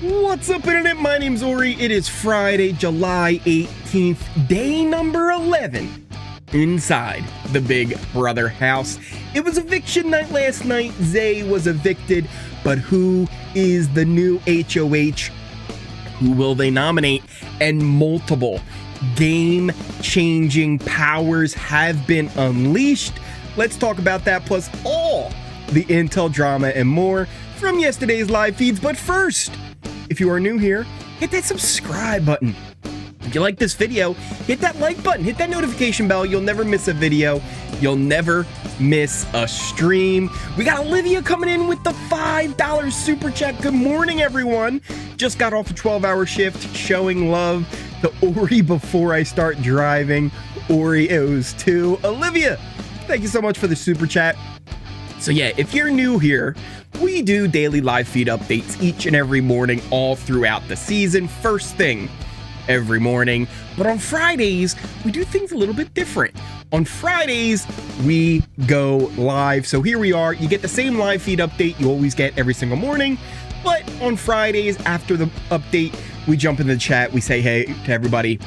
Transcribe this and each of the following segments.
What's up, internet? My name's Ori. It is Friday, July 18th, day number 11 inside the Big Brother house. It was eviction night last night. Zay was evicted, but who is the new HoH? Who will they nominate? And multiple game-changing powers have been unleashed. Let's talk about that, plus all the intel, drama, and more from yesterday's live feeds. But first, if you are new here, hit that subscribe button. If you like this video, hit that like button, hit that notification bell. You'll never miss a video. You'll never miss a stream. We got Olivia coming in with the $5 super chat. Good morning, everyone. Just got off a 12-hour shift, showing love to Ori before I start driving. Oreos to Olivia. Thank you so much for the super chat. So yeah, if you're new here, we do daily live feed updates each and every morning all throughout the season, first thing every morning. But on Fridays, we do things a little bit different. On Fridays, we go live. So here we are. You get the same live feed update you always get every single morning. But on Fridays, after the update, we jump in the chat. We say hey to everybody.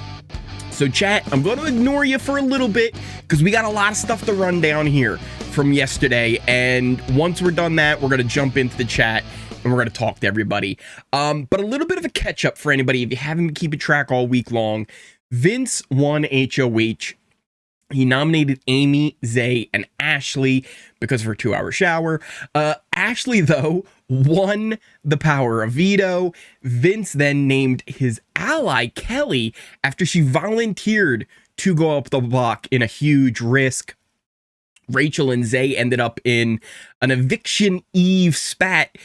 So chat, I'm going to ignore you for a little bit because we got a lot of stuff to run down here from yesterday. And once we're done that, we're going to jump into the chat and we're going to talk to everybody. But a little bit of a catch up for anybody if you haven't been keeping track all week long. Vince won HoH. He nominated Amy, Zay, and Ashley because of her 2-hour shower. Ashley, though, won the power of veto. Vince then named his ally, Kelly, after she volunteered to go up the block in a huge risk. Rachel and Zay ended up in an eviction eve spat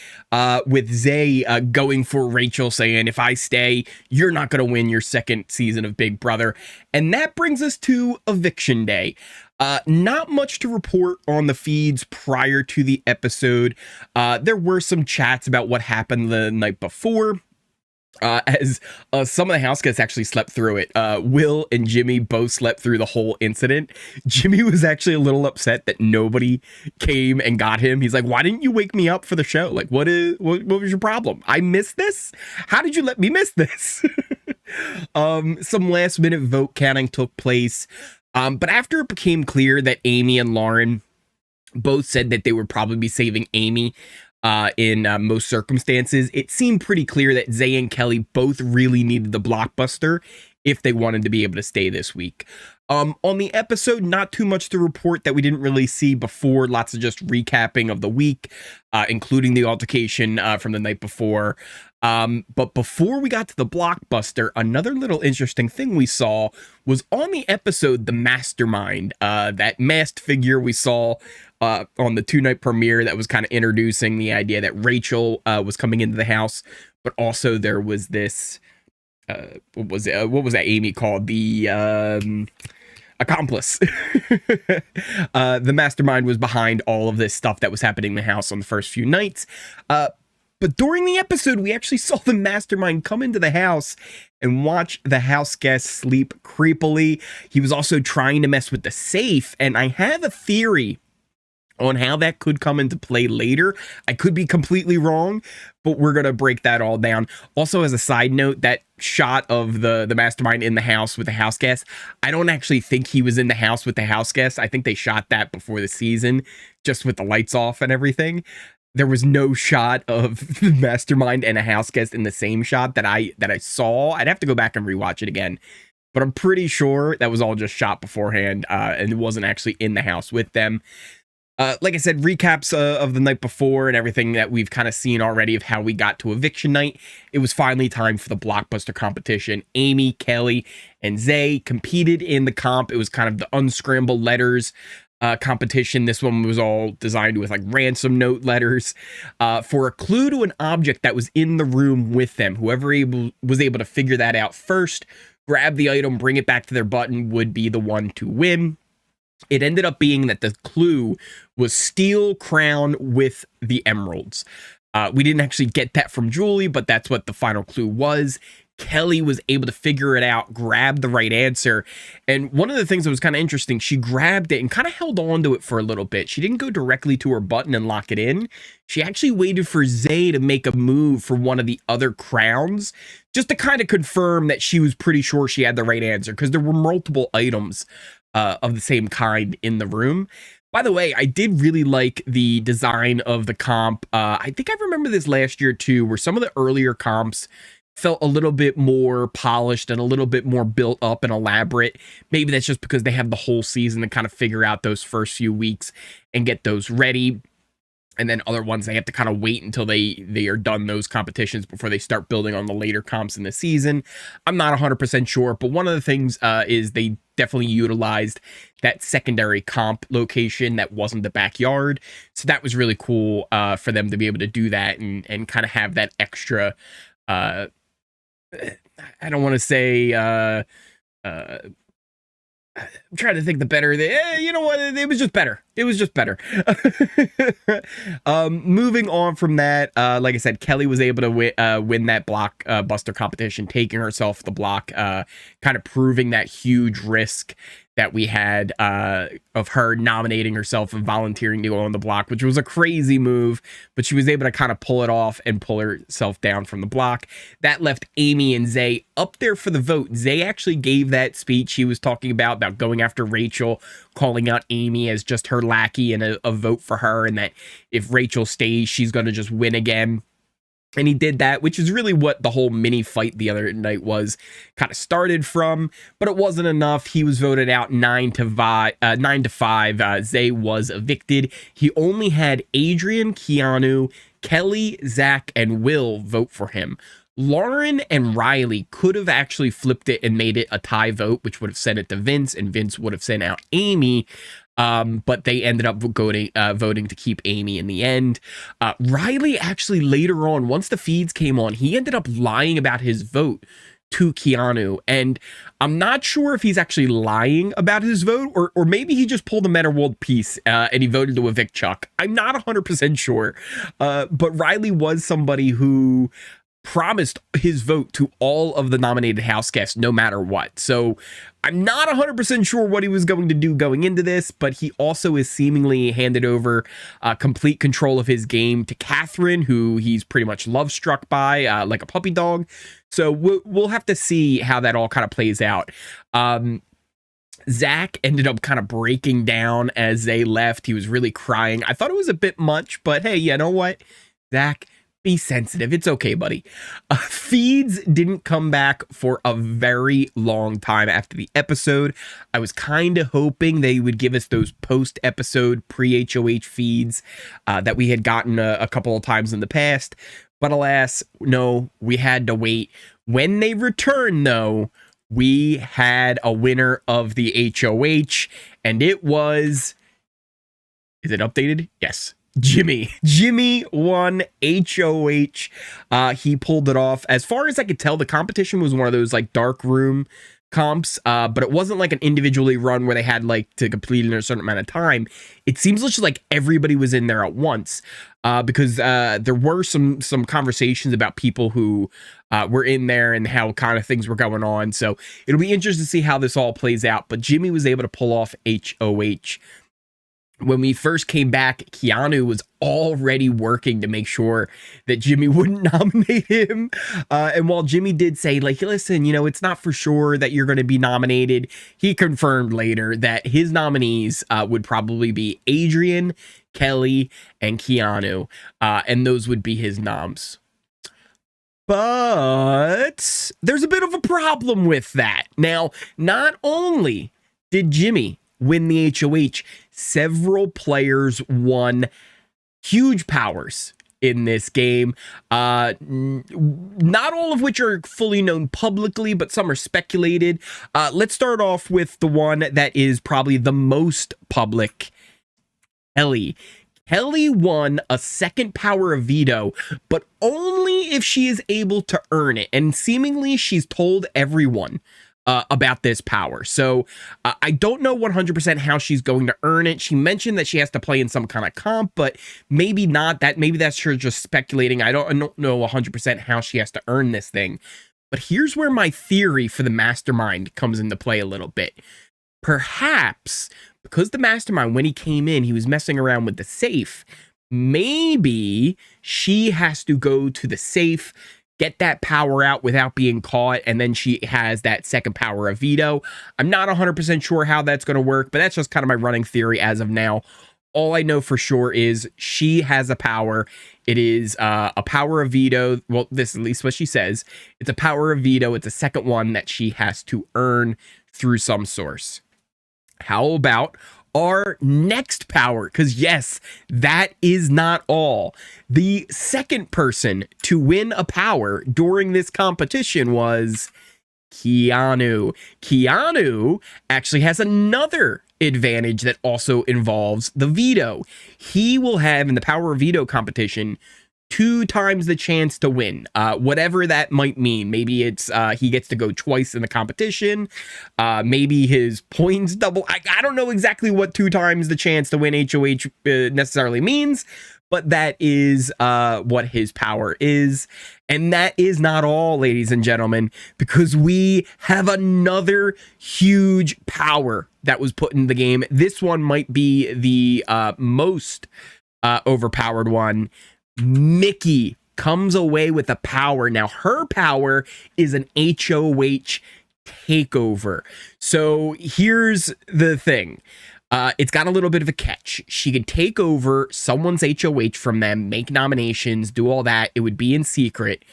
with Zay going for Rachel, saying, if I stay, you're not going to win your second season of Big Brother. And that brings us to eviction day. Not much to report on the feeds prior to the episode. There were some chats about what happened the night before. As some of the house guests actually slept through it. Will and Jimmy both slept through the whole incident. Jimmy was actually a little upset that nobody came and got him. He's like, why didn't you wake me up for the show? Like, what was your problem? I missed this? How did you let me miss this? Some last minute vote counting took place. But after it became clear that Amy and Lauren both said that they would probably be saving Amy in most circumstances, it seemed pretty clear that Zay and Kelly both really needed the blockbuster if they wanted to be able to stay this week. On the episode, not too much to report that we didn't really see before. Lots of just recapping of the week, including the altercation from the night before. But before we got to the blockbuster, another little interesting thing we saw was on the episode, the mastermind, that masked figure we saw on the 2-night premiere that was kind of introducing the idea that Rachel was coming into the house, but also there was this, what was that Amy called? The accomplice. The mastermind was behind all of this stuff that was happening in the house on the first few nights. But during the episode, we actually saw the mastermind come into the house and watch the house guests sleep creepily. He was also trying to mess with the safe, and I have a theory on how that could come into play later. I could be completely wrong, but we're going to break that all down. Also, as a side note, that shot of the mastermind in the house with the house guests, I don't actually think he was in the house with the house guests. I think they shot that before the season, just with the lights off and everything. There was no shot of the mastermind and a house guest in the same shot that I saw. I'd have to go back and rewatch it again, but I'm pretty sure that was all just shot beforehand, and it wasn't actually in the house with them. Like I said, recaps of the night before and everything that we've kind of seen already of how we got to eviction night. It was finally time for the blockbuster competition. Amy, Kelly, and Zay competed in the comp. It was kind of the unscrambled letters competition. This one was all designed with like ransom note letters for a clue to an object that was in the room with them. Whoever was able to figure that out first, grab the item, bring it back to their button, would be the one to win. It ended up being that the clue was steel crown with the emeralds. We didn't actually get that from Julie, but that's what the final clue was. Kelly was able to figure it out, grab the right answer. And one of the things that was kind of interesting, she grabbed it and kind of held on to it for a little bit. She didn't go directly to her button and lock it in. She actually waited for Zay to make a move for one of the other crowns, just to kind of confirm that she was pretty sure she had the right answer, because there were multiple items of the same kind in the room. By the way, I did really like the design of the comp. I think I remember this last year too, where some of the earlier comps felt a little bit more polished and a little bit more built up and elaborate. Maybe that's just because they have the whole season to kind of figure out those first few weeks and get those ready. And then other ones, they have to kind of wait until they are done those competitions before they start building on the later comps in the season. I'm not 100% sure, but one of the things is they definitely utilized that secondary comp location that wasn't the backyard. So that was really cool for them to be able to do that and kind of have that extra... I don't want to say, I'm trying to think the better, you know what, it was just better. It was just better. Moving on from that, like I said, Kelly was able to win that block buster competition, taking herself the block, kind of proving that huge risk that we had of her nominating herself and volunteering to go on the block, which was a crazy move, but she was able to kind of pull it off and pull herself down from the block. That left Amy and Zay up there for the vote. Zay actually gave that speech he was talking about going after Rachel, calling out Amy as just her lackey and a vote for her, and that if Rachel stays, she's going to just win again. And he did that, which is really what the whole mini fight the other night was kind of started from, but it wasn't enough. He was voted out 9-5. Zay was evicted. He only had Adrian, Keanu, Kelly, Zach, and Will vote for him. Lauren and Reilly could have actually flipped it and made it a tie vote, which would have sent it to Vince, and Vince would have sent out Amy. But they ended up voting to keep Amy in the end. Reilly actually later on, once the feeds came on, he ended up lying about his vote to Keanu. And I'm not sure if he's actually lying about his vote, or maybe he just pulled a Meta World Peace and he voted to evict Chuck. I'm not 100% sure. But Reilly was somebody who promised his vote to all of the nominated house guests no matter what. So I'm not 100% sure what he was going to do going into this, but he also is seemingly handed over complete control of his game to Catherine, who he's pretty much love struck by like a puppy dog. So we'll have to see how that all kind of plays out. Zach ended up kind of breaking down as they left. He was really crying. I thought it was a bit much, but hey, you know what? Zach, be sensitive. It's okay, buddy. Feeds didn't come back for a very long time after the episode. I was kind of hoping they would give us those post-episode pre-HoH feeds that we had gotten a couple of times in the past. But alas, no, we had to wait. When they returned, though, we had a winner of the HoH, and it was... Is it updated? Yes. Jimmy won HoH. He pulled it off. As far as I could tell, the competition was one of those like dark room comps, but it wasn't like an individually run where they had like to complete in a certain amount of time. It seems just like everybody was in there at once, because there were some conversations about people who were in there and how kind of things were going on. So it'll be interesting to see how this all plays out. But Jimmy was able to pull off HoH. When we first came back, Keanu was already working to make sure that Jimmy wouldn't nominate him. And while Jimmy did say, like, listen, you know, it's not for sure that you're going to be nominated, he confirmed later that his nominees would probably be Adrian, Kelly, and Keanu. And those would be his noms. But there's a bit of a problem with that. Now, not only did Jimmy win the HoH, several players won huge powers in this game, not all of which are fully known publicly, but some are speculated. Let's start off with the one that is probably the most public. Kelly won a second power of veto, but only if she is able to earn it, and seemingly she's told everyone about this power. So I don't know 100% how she's going to earn it. She mentioned that she has to play in some kind of comp, but maybe not that. Maybe that's her just speculating. I don't know 100% how she has to earn this thing. But here's where my theory for the mastermind comes into play a little bit. Perhaps because the mastermind, when he came in, he was messing around with the safe. Maybe she has to go to the safe, get that power out without being caught, and then she has that second power of veto. I'm not 100% sure how that's going to work, but that's just kind of my running theory as of now. All I know for sure is she has a power. It is a power of veto. Well, this is at least what she says. It's a power of veto. It's a second one that she has to earn through some source. How about our next power? Because yes, that is not all. The second person to win a power during this competition was Keanu. Keanu actually has another advantage that also involves the veto. He will have, in the power of veto competition, 2 times the chance to win, whatever that might mean. Maybe it's he gets to go twice in the competition. Maybe his points double. I don't know exactly what 2 times the chance to win HoH necessarily means, but that is what his power is. And that is not all, ladies and gentlemen, because we have another huge power that was put in the game. This one might be the most overpowered one. Mickey comes away with a power. Now, her power is an HoH takeover. So here's the thing. It's got a little bit of a catch. She could take over someone's HoH from them, make nominations, do all that. It would be in secret.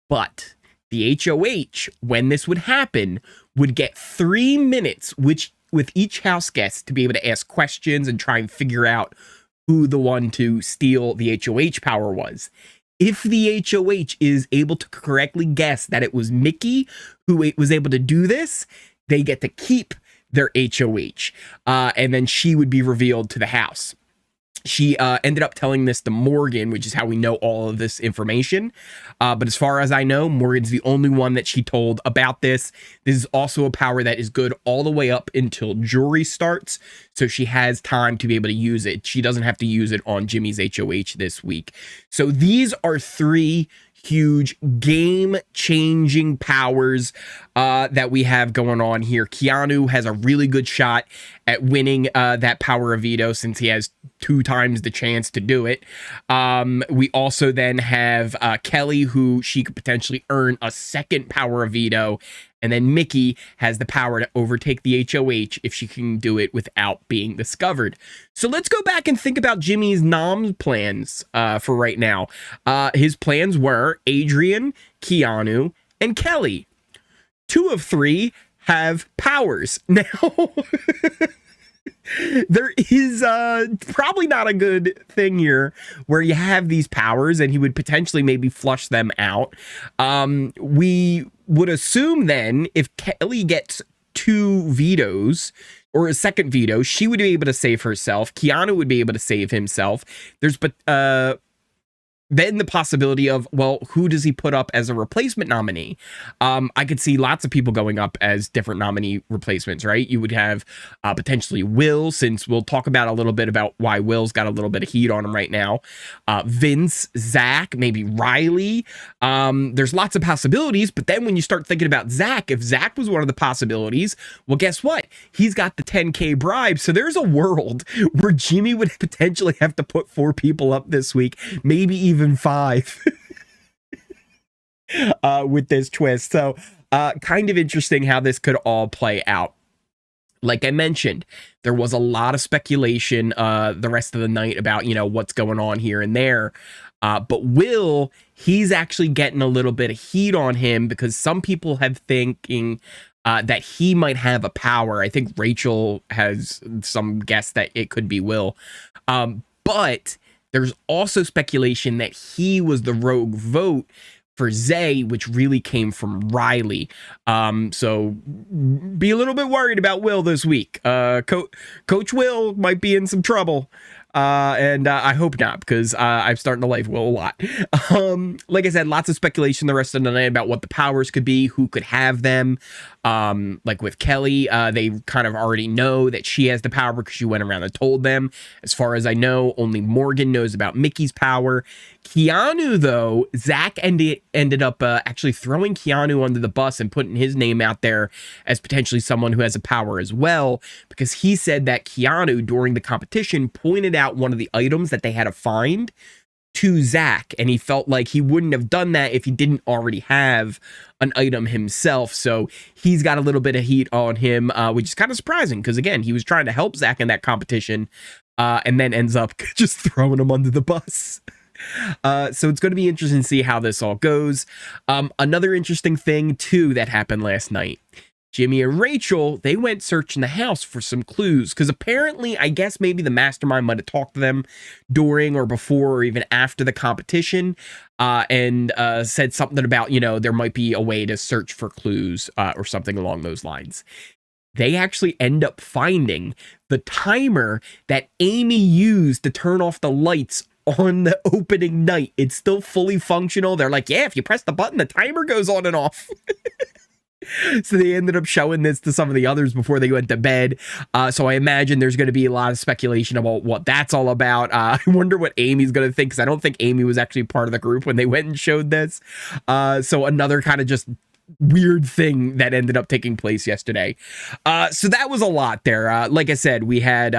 But the HoH, when this would happen, would get 3 minutes with each house guest to be able to ask questions and try and figure out who the one to steal the HoH power was. If the HoH is able to correctly guess that it was Mickey who was able to do this, they get to keep their HoH, and then she would be revealed to the house. She ended up telling this to Morgan, which is how we know all of this information. But as far as I know, Morgan's the only one that she told about this. This is also a power that is good all the way up until jury starts. So she has time to be able to use it. She doesn't have to use it on Jimmy's HoH this week. So these are 3 huge game-changing powers that we have going on here. Keanu has a really good shot at winning that power of veto since he has 2 times the chance to do it. We also then have Kelly, who she could potentially earn a second power of veto. And then Mickey has the power to overtake the HoH if she can do it without being discovered. So let's go back and think about Jimmy's nom plans for right now. His plans were Adrian, Keanu, and Kelly. 2 of 3 have powers. Now, there is probably not a good thing here where you have these powers and he would potentially maybe flush them out. We would assume then if Kelly gets 2 vetoes or a second veto, she would be able to save herself. Keanu would be able to save himself. There's then the possibility of, well, who does he put up as a replacement nominee? I could see lots of people going up as different nominee replacements, right? You would have potentially Will, since we'll talk about a little bit about why Will's got a little bit of heat on him right now. Vince, Zach, maybe Reilly. There's lots of possibilities, but then when you start thinking about Zach, if Zach was one of the possibilities, well, guess what? He's got the 10K bribe. So there's a world where Jimmy would potentially have to put 4 people up this week, maybe even 5 with this twist. So kind of interesting how this could all play out. Like I mentioned, there was a lot of speculation the rest of the night about, what's going on here and there. But Will, he's actually getting a little bit of heat on him because some people have thinking that he might have a power. I think Rachel has some guess that it could be Will. But there's also speculation that he was the rogue vote for Zay, which really came from Reilly. So be a little bit worried about Will this week. Coach Will might be in some trouble. And I hope not, because I'm starting to like Will a lot. Like I said, lots of speculation the rest of the night about what the powers could be, who could have them. Like with Kelly, they kind of already know that she has the power because she went around and told them. As far as I know, only Morgan knows about Mickey's power. Keanu, though, Zach ended up actually throwing Keanu under the bus and putting his name out there as potentially someone who has a power as well, because he said that Keanu, during the competition, pointed out one of the items that they had to find to Zach, and he felt like he wouldn't have done that if he didn't already have an item himself. So he's got a little bit of heat on him, which is kind of surprising because, again, he was trying to help Zach in that competition and then ends up just throwing him under the bus. So it's going to be interesting to see how this all goes. Another interesting thing, too, that happened last night. Jimmy and Rachel, they went searching the house for some clues because apparently, I guess maybe the mastermind might have talked to them during or before or even after the competition and said something about, you know, there might be a way to search for clues or something along those lines. They actually end up finding the timer that Amy used to turn off the lights on the opening night. It's still fully functional. They're like, yeah, if you press the button, the timer goes on and off. So they ended up showing this to some of the others before they went to bed. So I imagine there's going to be a lot of speculation about what that's all about. I wonder what Amy's going to think, because I don't think Amy was actually part of the group when they went and showed this. So another kind of just weird thing that ended up taking place yesterday. So that was a lot there. Like I said, we had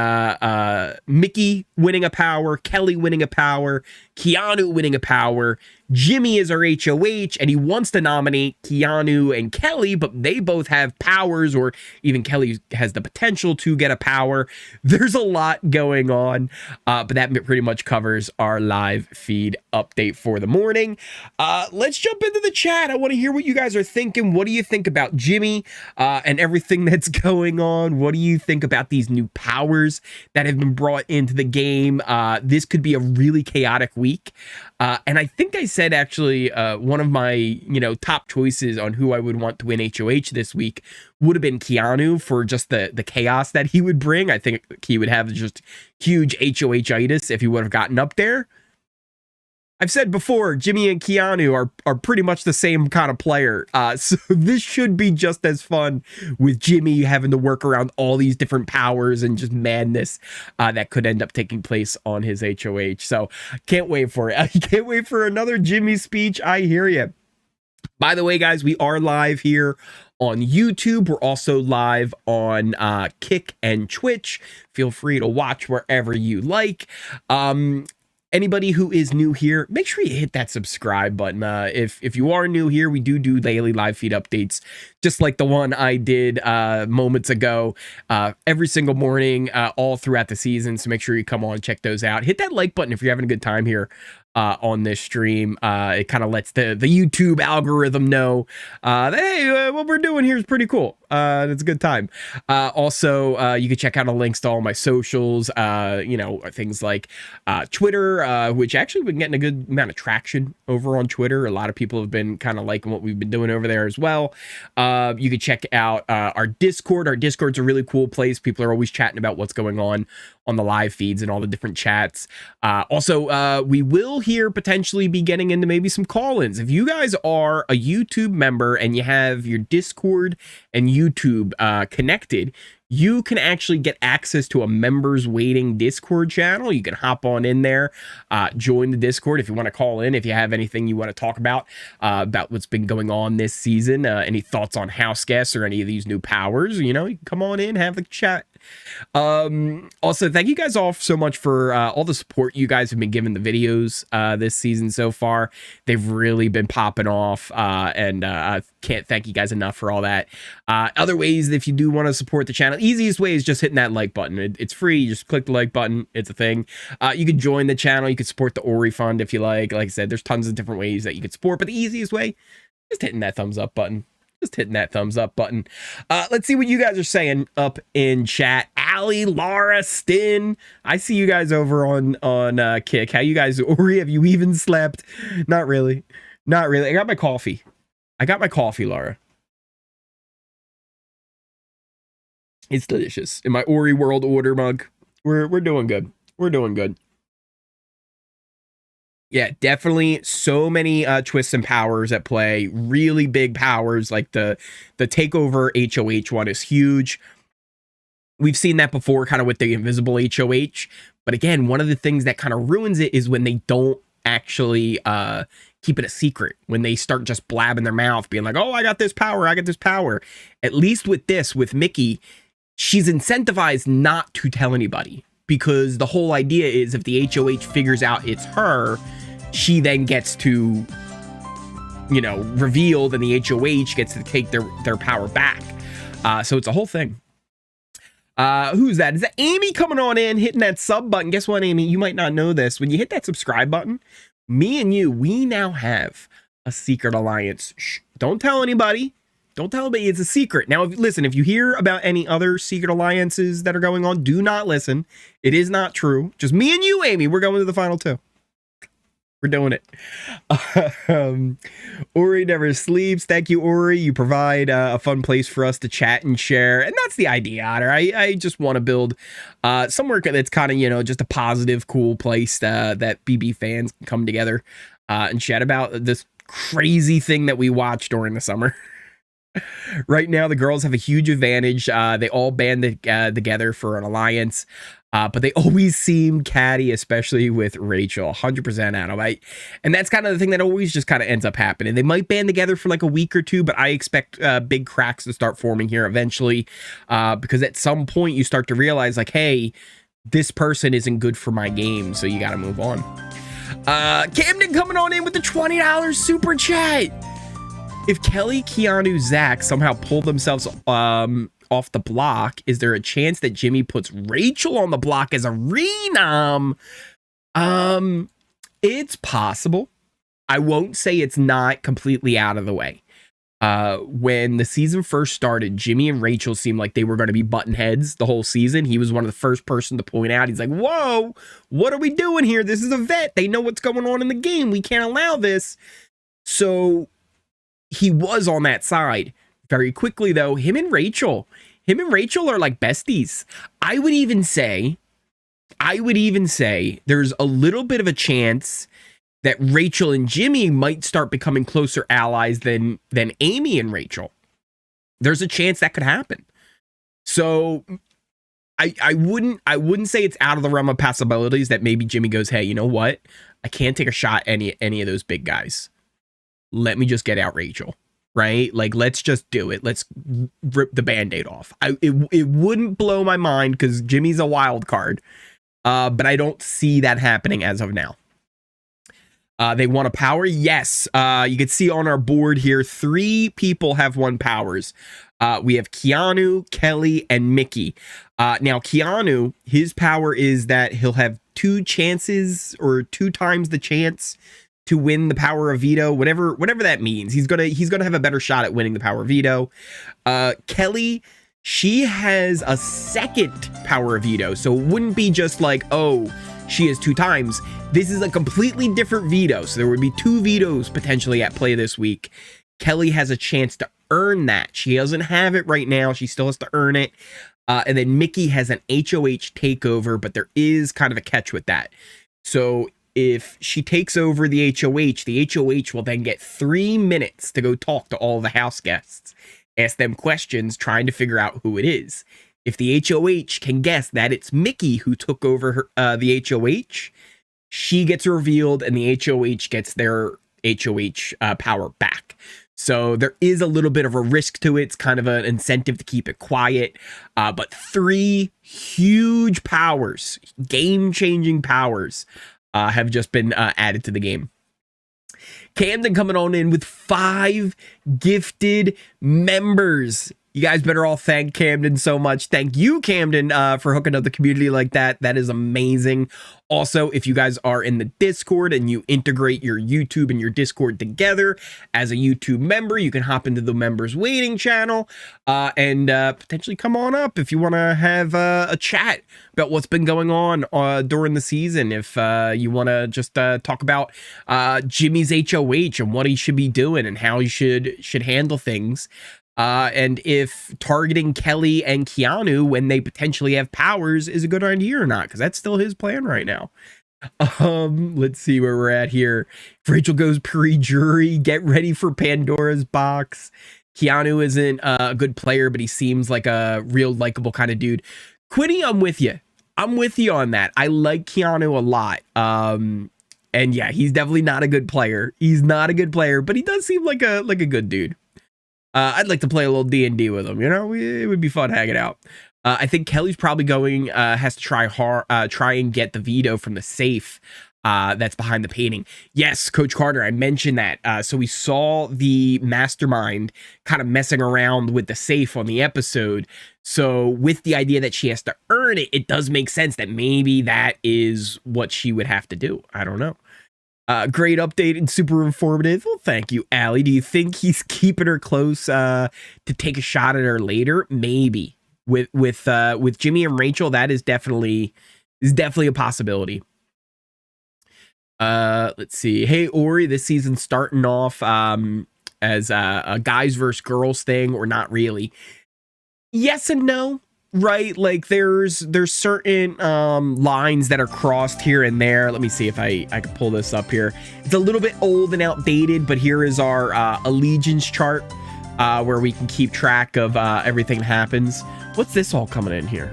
Mickey winning a power, Kelly winning a power, Keanu winning a power. Jimmy is our HoH, and he wants to nominate Keanu and Kelly, but they both have powers, or even Kelly has the potential to get a power. There's a lot going on, but that pretty much covers our live feed update for the morning. Let's jump into the chat. I want to hear what you guys are thinking. What do you think about Jimmy and everything that's going on? What do you think about these new powers that have been brought into the game? This could be a really chaotic week. And I think I said actually one of my top choices on who I would want to win HoH this week would have been Keanu, for just the chaos that he would bring. I think he would have just huge HoH-itis if he would have gotten up there. I've said before, Jimmy and Keanu are pretty much the same kind of player. So this should be just as fun, with Jimmy having to work around all these different powers and just madness that could end up taking place on his HoH. So can't wait for it. I can't wait for another Jimmy speech. I hear you. By the way, guys, we are live here on YouTube. We're also live on Kick and Twitch. Feel free to watch wherever you like. Anybody who is new here, make sure you hit that subscribe button. If you are new here, we do daily live feed updates, just like the one I did moments ago, every single morning, all throughout the season. So make sure you come on and check those out. Hit that like button if you're having a good time here on this stream. It kind of lets the YouTube algorithm know that, hey, what we're doing here is pretty cool. It's a good time. Also, you can check out the links to all my socials, things like Twitter, which actually we've been getting a good amount of traction over on Twitter. A lot of people have been kind of liking what we've been doing over there as well. You can check out our Discord. Our Discord's a really cool place. People are always chatting about what's going on the live feeds and all the different chats. Also, we will here potentially be getting into maybe some call-ins. If you guys are a YouTube member and you have your Discord and YouTube connected, you can actually get access to a members waiting Discord channel. You can hop on in there, join the Discord if you want to call in, if you have anything you want to talk about what's been going on this season, any thoughts on house guests or any of these new powers. You can come on in, have the chat. Also, thank you guys all so much for all the support you guys have been giving the videos this season so far. They've really been popping off, and I can't thank you guys enough for all that. Other ways, if you do want to support the channel, easiest way is just hitting that like button. It's free. You just click the like button. It's a thing. You can join the channel. You can support the Ori Fund if you like. Like I said, there's tons of different ways that you can support, but the easiest way, just hitting that thumbs up button. Let's see what you guys are saying up in chat. Allie, Laura, Stin, I see you guys over on Kick. How you guys, Ori, have you even slept? Not really. I got my coffee, Laura. It's delicious. In my Ori World Order mug. We're doing good. Yeah, definitely so many twists and powers at play. Really big powers, like the takeover HoH one is huge. We've seen that before kind of with the invisible HoH. But again, one of the things that kind of ruins it is when they don't actually keep it a secret. When they start just blabbing their mouth, being like, oh, I got this power, I got this power. At least with this, with Mickey, she's incentivized not to tell anybody. Because the whole idea is if the HoH figures out it's her, she then gets to, you know, revealed, and the HoH gets to take their power back. So it's a whole thing. Who's that? Is that Amy coming on in, hitting that sub button? Guess what, Amy? You might not know this. When you hit that subscribe button, me and you, we now have a secret alliance. Shh, don't tell anybody. Don't tell anybody. It's a secret. Now, listen, if you hear about any other secret alliances that are going on, do not listen. It is not true. Just me and you, Amy. We're going to the final two. We're doing it. Ori never sleeps. Thank you, Ori. You provide a fun place for us to chat and share. And that's the idea, Otter. I just want to build somewhere that's kind of, you know, just a positive, cool place that BB fans can come together and chat about this crazy thing that we watched during the summer. Right now, the girls have a huge advantage. They all band together for an alliance, but they always seem catty, especially with Rachel. 100% Adam. And that's kind of the thing that always just kind of ends up happening. They might band together for like a week or two, but I expect big cracks to start forming here eventually, because at some point you start to realize like, hey, this person isn't good for my game, so you got to move on. Camden coming on in with the $20 super chat. If Kelly, Keanu, Zach somehow pull themselves off the block, is there a chance that Jimmy puts Rachel on the block as a renom? It's possible. I won't say it's not completely out of the way. When the season first started, Jimmy and Rachel seemed like they were going to be button heads the whole season. He was one of the first person to point out. He's like, whoa, what are we doing here? This is a vet. They know what's going on in the game. We can't allow this. So he was on that side. Very quickly, though, him and Rachel are like besties. I would even say there's a little bit of a chance that Rachel and Jimmy might start becoming closer allies than Amy and Rachel. There's a chance that could happen. So I wouldn't say it's out of the realm of possibilities that maybe Jimmy goes, hey, you know what? I can't take a shot at any of those big guys. Let me just get out Rachel, right? Like, let's just do it. Let's rip the Band-Aid off. It wouldn't blow my mind because Jimmy's a wild card, but I don't see that happening as of now. They want a power? Yes. You can see on our board here, 3 people have won powers. We have Keanu, Kelly, and Mickey. Now, Keanu, his power is that he'll have 2 chances or 2 times the chance to win the power of veto, whatever that means. He's gonna have a better shot at winning the power of veto. Kelly, she has a second power of veto, so it wouldn't be just like, oh, she has 2 times. This is a completely different veto, so there would be 2 vetoes potentially at play this week. Kelly has a chance to earn that. She doesn't have it right now. She still has to earn it. And then Mickey has an HoH takeover, but there is kind of a catch with that. So if she takes over the HoH will then get 3 minutes to go talk to all the house guests, ask them questions, trying to figure out who it is. If the HoH can guess that it's Mickey who took over the HoH, she gets revealed and the HoH gets their HoH power back. So there is a little bit of a risk to it. It's kind of an incentive to keep it quiet. But 3 huge powers, game-changing powers, have just been added to the game. Camden coming on in with 5 gifted members. You guys better all thank Camden so much. Thank you, Camden, for hooking up the community like that. That is amazing. Also, if you guys are in the Discord and you integrate your YouTube and your Discord together as a YouTube member, you can hop into the members waiting channel and potentially come on up if you want to have a chat about what's been going on during the season. If you want to just talk about Jimmy's HoH and what he should be doing and how he should handle things. And if targeting Kelly and Keanu when they potentially have powers is a good idea or not, because that's still his plan right now. Let's see where we're at here. Rachel goes pre-jury. Get ready for Pandora's box. Keanu isn't a good player, but he seems like a real likable kind of dude. Quinny, I'm with you. I'm with you on that. I like Keanu a lot. And yeah, he's definitely not a good player. He's not a good player, but he does seem like a good dude. I'd like to play a little D&D with him. You know, it would be fun hanging out. I think Kelly's probably going has to try and get the veto from the safe that's behind the painting. Yes, Coach Carter, I mentioned that. So we saw the mastermind kind of messing around with the safe on the episode. So with the idea that she has to earn it, it does make sense that maybe that is what she would have to do. I don't know. Great update and super informative. Well, thank you, Allie. Do you think he's keeping her close to take a shot at her later? Maybe. With Jimmy and Rachel, that is definitely a possibility. Let's see. Hey, Ori, this season's starting off as a guys versus girls thing, or not really. Yes and no, right? Like there's certain lines that are crossed here and there. Let me see if I can pull this up here. It's a little bit old and outdated, but here is our allegiance chart where we can keep track of everything that happens. What's this all coming in here?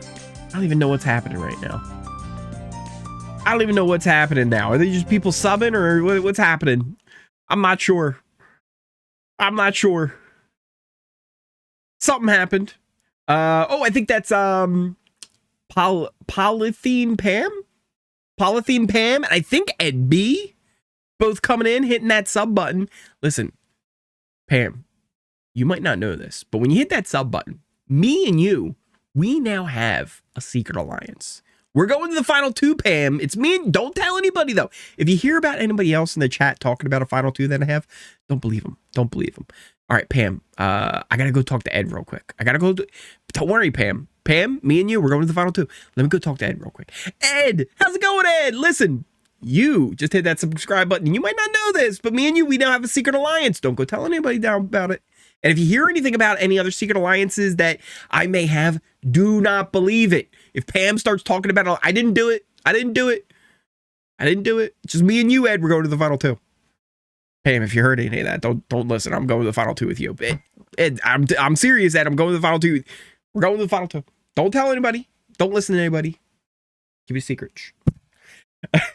I don't even know what's happening right now. I don't even know what's happening now. Are they just people subbing, or what's happening? I'm not sure. I'm not sure. Something happened. Oh, I think that's Polythene Pam? Polythene Pam, and I think Ed B both coming in, hitting that sub button. Listen, Pam, you might not know this, but when you hit that sub button, me and you, we now have a secret alliance. We're going to the final two, Pam. It's me. Don't tell anybody, though. If you hear about anybody else in the chat talking about a final two that I have, don't believe them. Don't believe them. All right, Pam, I got to go talk to Ed real quick. I got to go. Don't worry, Pam. Pam, me and you, we're going to the final two. Let me go talk to Ed real quick. Ed, how's it going, Ed? Listen, you just hit that subscribe button. You might not know this, but me and you, we now have a secret alliance. Don't go tell anybody down about it. And if you hear anything about any other secret alliances that I may have, do not believe it. If Pam starts talking about it, I didn't do it. I didn't do it. I didn't do it. It's just me and you, Ed. We're going to the final two. Pam, if you heard any of that, don't listen. I'm going to the final two with you. Ed, I'm serious, Ed. I'm going to the final two. We're going to the final two. Don't tell anybody. Don't listen to anybody. Keep it a secret.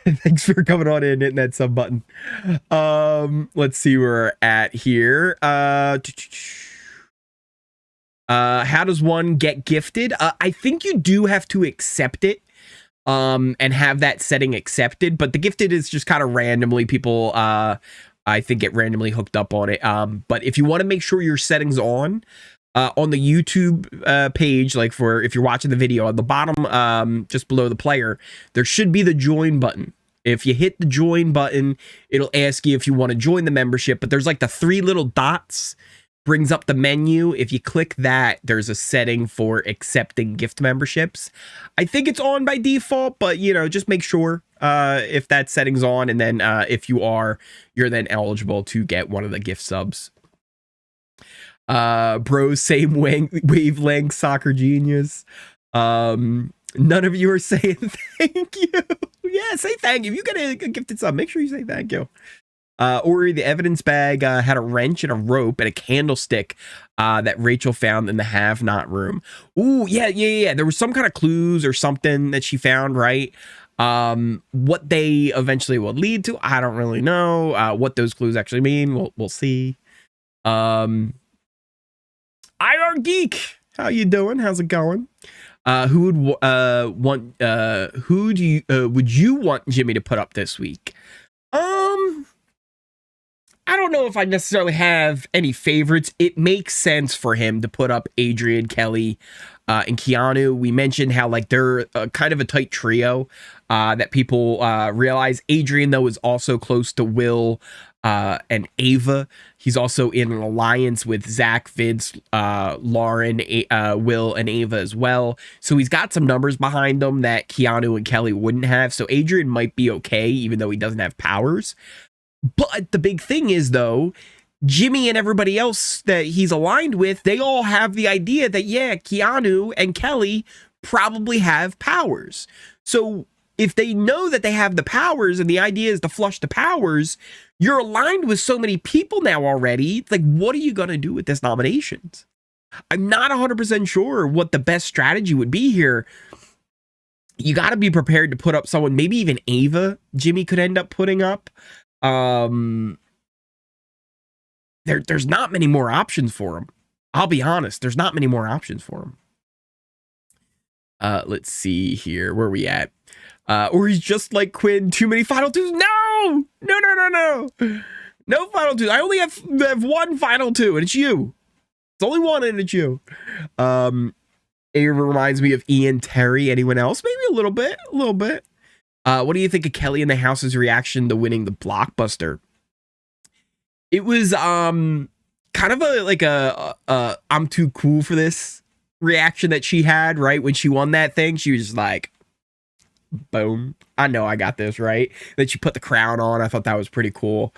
Thanks for coming on in and hitting that sub button. Let's see where we're at here. How does one get gifted? I think you do have to accept it and have that setting accepted, but the gifted is just kind of randomly people I think get randomly hooked up on it. But if you want to make sure your settings on the YouTube page, like for if you're watching the video, on the bottom just below the player, there should be the join button. If you hit the join button, it'll ask you if you want to join the membership, but there's like the three little dots brings up the menu. If you click that, there's a setting for accepting gift memberships. I think it's on by default, but you know, just make sure if that setting's on, and then if you are, you're then eligible to get one of the gift subs. Bros, same wavelength, soccer genius. None of you are saying thank you. Yeah, say thank you. If you get a gifted sub, make sure you say thank you. Ori, the evidence bag had a wrench and a rope and a candlestick that Rachel found in the have-not room. Ooh, yeah. There was some kind of clues or something that she found, right? What they eventually will lead to, I don't really know. What those clues actually mean, we'll see. IR Geek, how you doing? How's it going? Who would you want Jimmy to put up this week? I don't know if I necessarily have any favorites. It makes sense for him to put up Adrian, Kelly, and Keanu. We mentioned how like they're kind of a tight trio that people realize. Adrian, though, is also close to Will and Ava. He's also in an alliance with Zach, Vince, Lauren, Will, and Ava as well. So he's got some numbers behind him that Keanu and Kelly wouldn't have. So Adrian might be okay, even though he doesn't have powers. But the big thing is, though, Jimmy and everybody else that he's aligned with, they all have the idea that, yeah, Keanu and Kelly probably have powers. So if they know that they have the powers and the idea is to flush the powers, you're aligned with so many people now already. Like, what are you going to do with this nominations? I'm not 100% sure what the best strategy would be here. You got to be prepared to put up someone, maybe even Ava, Jimmy could end up putting up. There's not many more options for him. I'll be honest. There's not many more options for him. Let's see here. Where are we at? Or he's just like Quinn. Too many final twos. No! No final twos. I only have one final two, and it's you. It's only one, and it's you. It reminds me of Ian Terry. Anyone else? Maybe a little bit. What do you think of Kelly and the House's reaction to winning the Blockbuster? It was kind of a I'm too cool for this reaction that she had, right? When she won that thing, she was just like, boom, I know I got this, right? Then she put the crown on. I thought that was pretty cool.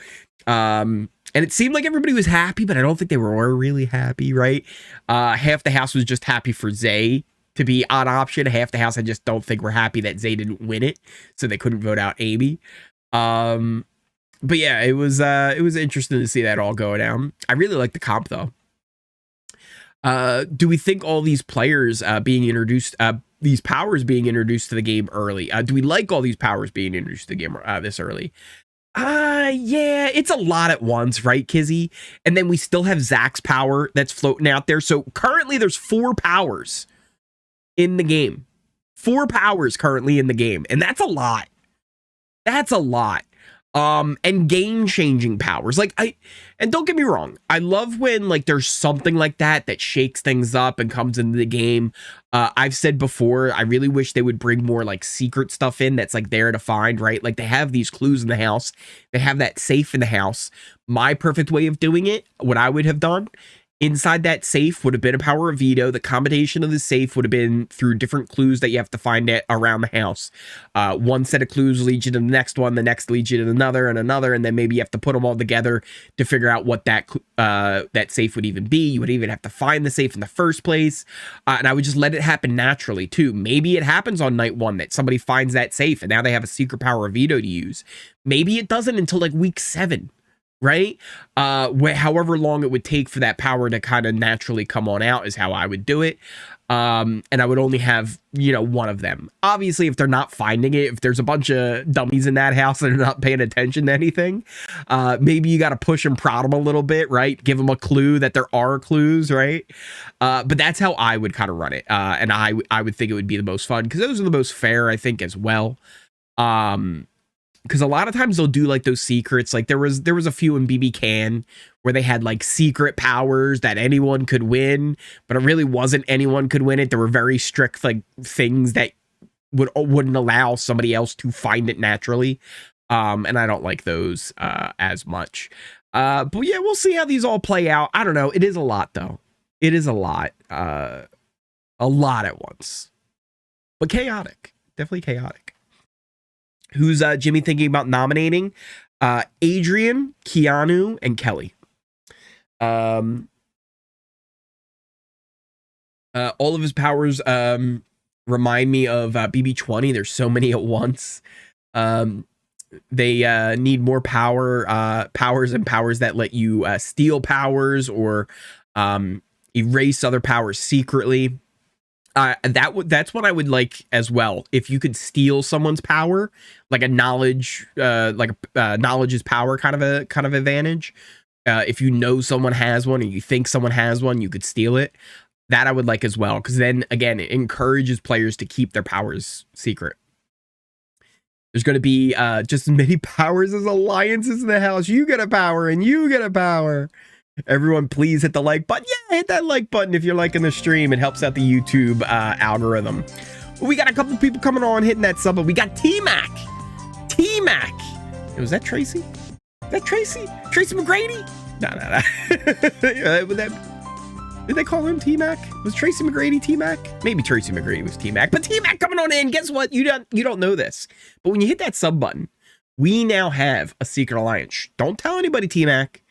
And it seemed like everybody was happy, but I don't think they were really happy, right? Half the house was just happy for Zay to be on option. Half the house, I just don't think were happy that Zay didn't win it, so they couldn't vote out Amy. But yeah, it was interesting to see that all go down. I really like the comp though. Do we think all these players being introduced, these powers being introduced to the game early? Do we like all these powers being introduced to the game this early? Yeah, it's a lot at once, right, Kizzy? And then we still have Zach's power that's floating out there. So currently there's 4 powers in the game. 4 powers currently in the game. And that's a lot. That's a lot. And game-changing powers. And don't get me wrong, I love when like there's something like that shakes things up and comes into the game. I've said before, I really wish they would bring more like secret stuff in that's like there to find, right? Like they have these clues in the house, they have that safe in the house. My perfect way of doing it, what I would have done inside that safe would have been a power of veto. The combination of the safe would have been through different clues that you have to find it around the house. One set of clues leads you to the next one, the next leads you to another, and then maybe you have to put them all together to figure out what that safe would even be. You would even have to find the safe in the first place, and I would just let it happen naturally too. Maybe it happens on night 1 that somebody finds that safe, and now they have a secret power of veto to use. Maybe it doesn't until like week 7. Right? However long it would take for that power to kind of naturally come on out is how I would do it. And I would only have, one of them. Obviously, if they're not finding it, if there's a bunch of dummies in that house and they're not paying attention to anything, maybe you got to push and prod them a little bit, right? Give them a clue that there are clues, right? But that's how I would kind of run it. And I would think it would be the most fun because those are the most fair, I think, as well. Because a lot of times they'll do like those secrets. Like there was a few in BB Can where they had like secret powers that anyone could win, but it really wasn't anyone could win it. There were very strict like things that wouldn't allow somebody else to find it naturally. And I don't like those as much. But yeah, we'll see how these all play out. I don't know. It is a lot though. It is a lot at once, but chaotic. Definitely chaotic. Who's Jimmy thinking about nominating? Adrian, Keanu, and Kelly. All of his powers remind me of BB20. There's so many at once. They need more powers and powers that let you steal powers or erase other powers secretly. That's what I would like as well. If you could steal someone's power, like a knowledge, knowledge is power kind of advantage. If you know someone has one or you think someone has one, you could steal it. That I would like as well, because then again, it encourages players to keep their powers secret. There's going to be just as many powers as alliances in the house. You get a power and you get a power. Everyone, please hit the like button. Yeah, hit that like button if you're liking the stream. It helps out the YouTube algorithm. We got a couple people coming on hitting that sub. But we got T-Mac. T-Mac. Was that Tracy? Is that Tracy? Tracy McGrady? No. Did they call him T-Mac? Was Tracy McGrady T-Mac? Maybe Tracy McGrady was T-Mac. But T-Mac coming on in. Guess what? You don't know this. But when you hit that sub button, we now have a secret alliance. Shh, don't tell anybody, T-Mac.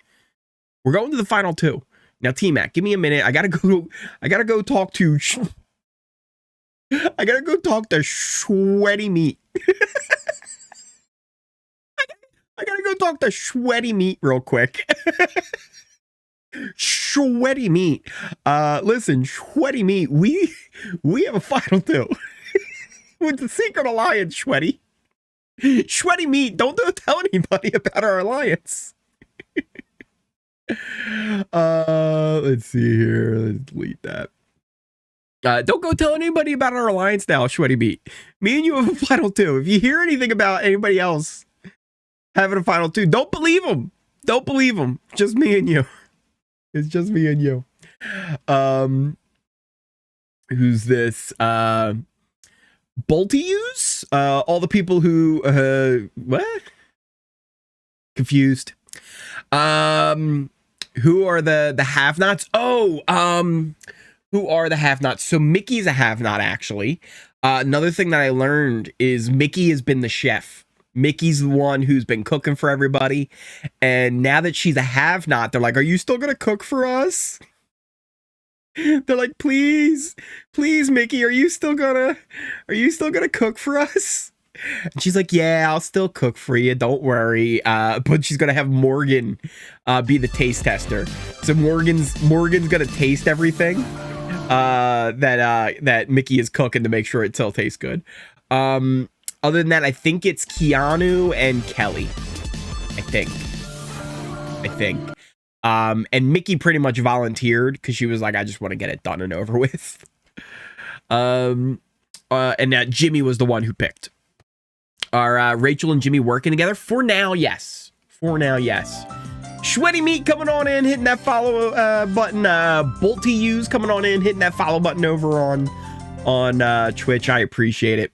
We're going to the final 2. Now, T-Mac, give me a minute. I gotta go talk to Sweaty Meat. I gotta go talk to Sweaty Meat real quick. Sweaty Meat. Listen, Sweaty Meat, we have a final two. With the Secret Alliance, Sweaty. Sweaty Meat, don't tell anybody about our alliance. Let's see here. Let's delete that. Don't go tell anybody about our alliance now, Sweaty Meat. Me and you have a final two. If you hear anything about anybody else having a final two, don't believe them. Don't believe them. Just me and you. It's just me and you. Who's this? Bolty-use? All the people who, what? Confused. Who are the have-nots? Oh, who are the have-nots? So Mickey's a have-not, actually. Another thing that I learned is Mickey has been the chef. Mickey's the one who's been cooking for everybody. And now that she's a have-not, they're like, are you still going to cook for us? They're like, please, Mickey, are you still gonna cook for us? And she's like, yeah, I'll still cook for you. Don't worry. But she's gonna have Morgan be the taste tester. So Morgan's gonna taste everything that Mickey is cooking to make sure it still tastes good. Other than that, I think it's Keanu and Kelly. I think. And Mickey pretty much volunteered because she was like, I just want to get it done and over with. And Jimmy was the one who picked. Are Rachel and Jimmy working together? For now, yes. Sweaty Meat coming on in, hitting that follow button. Bolty-use coming on in, hitting that follow button over on Twitch. I appreciate it.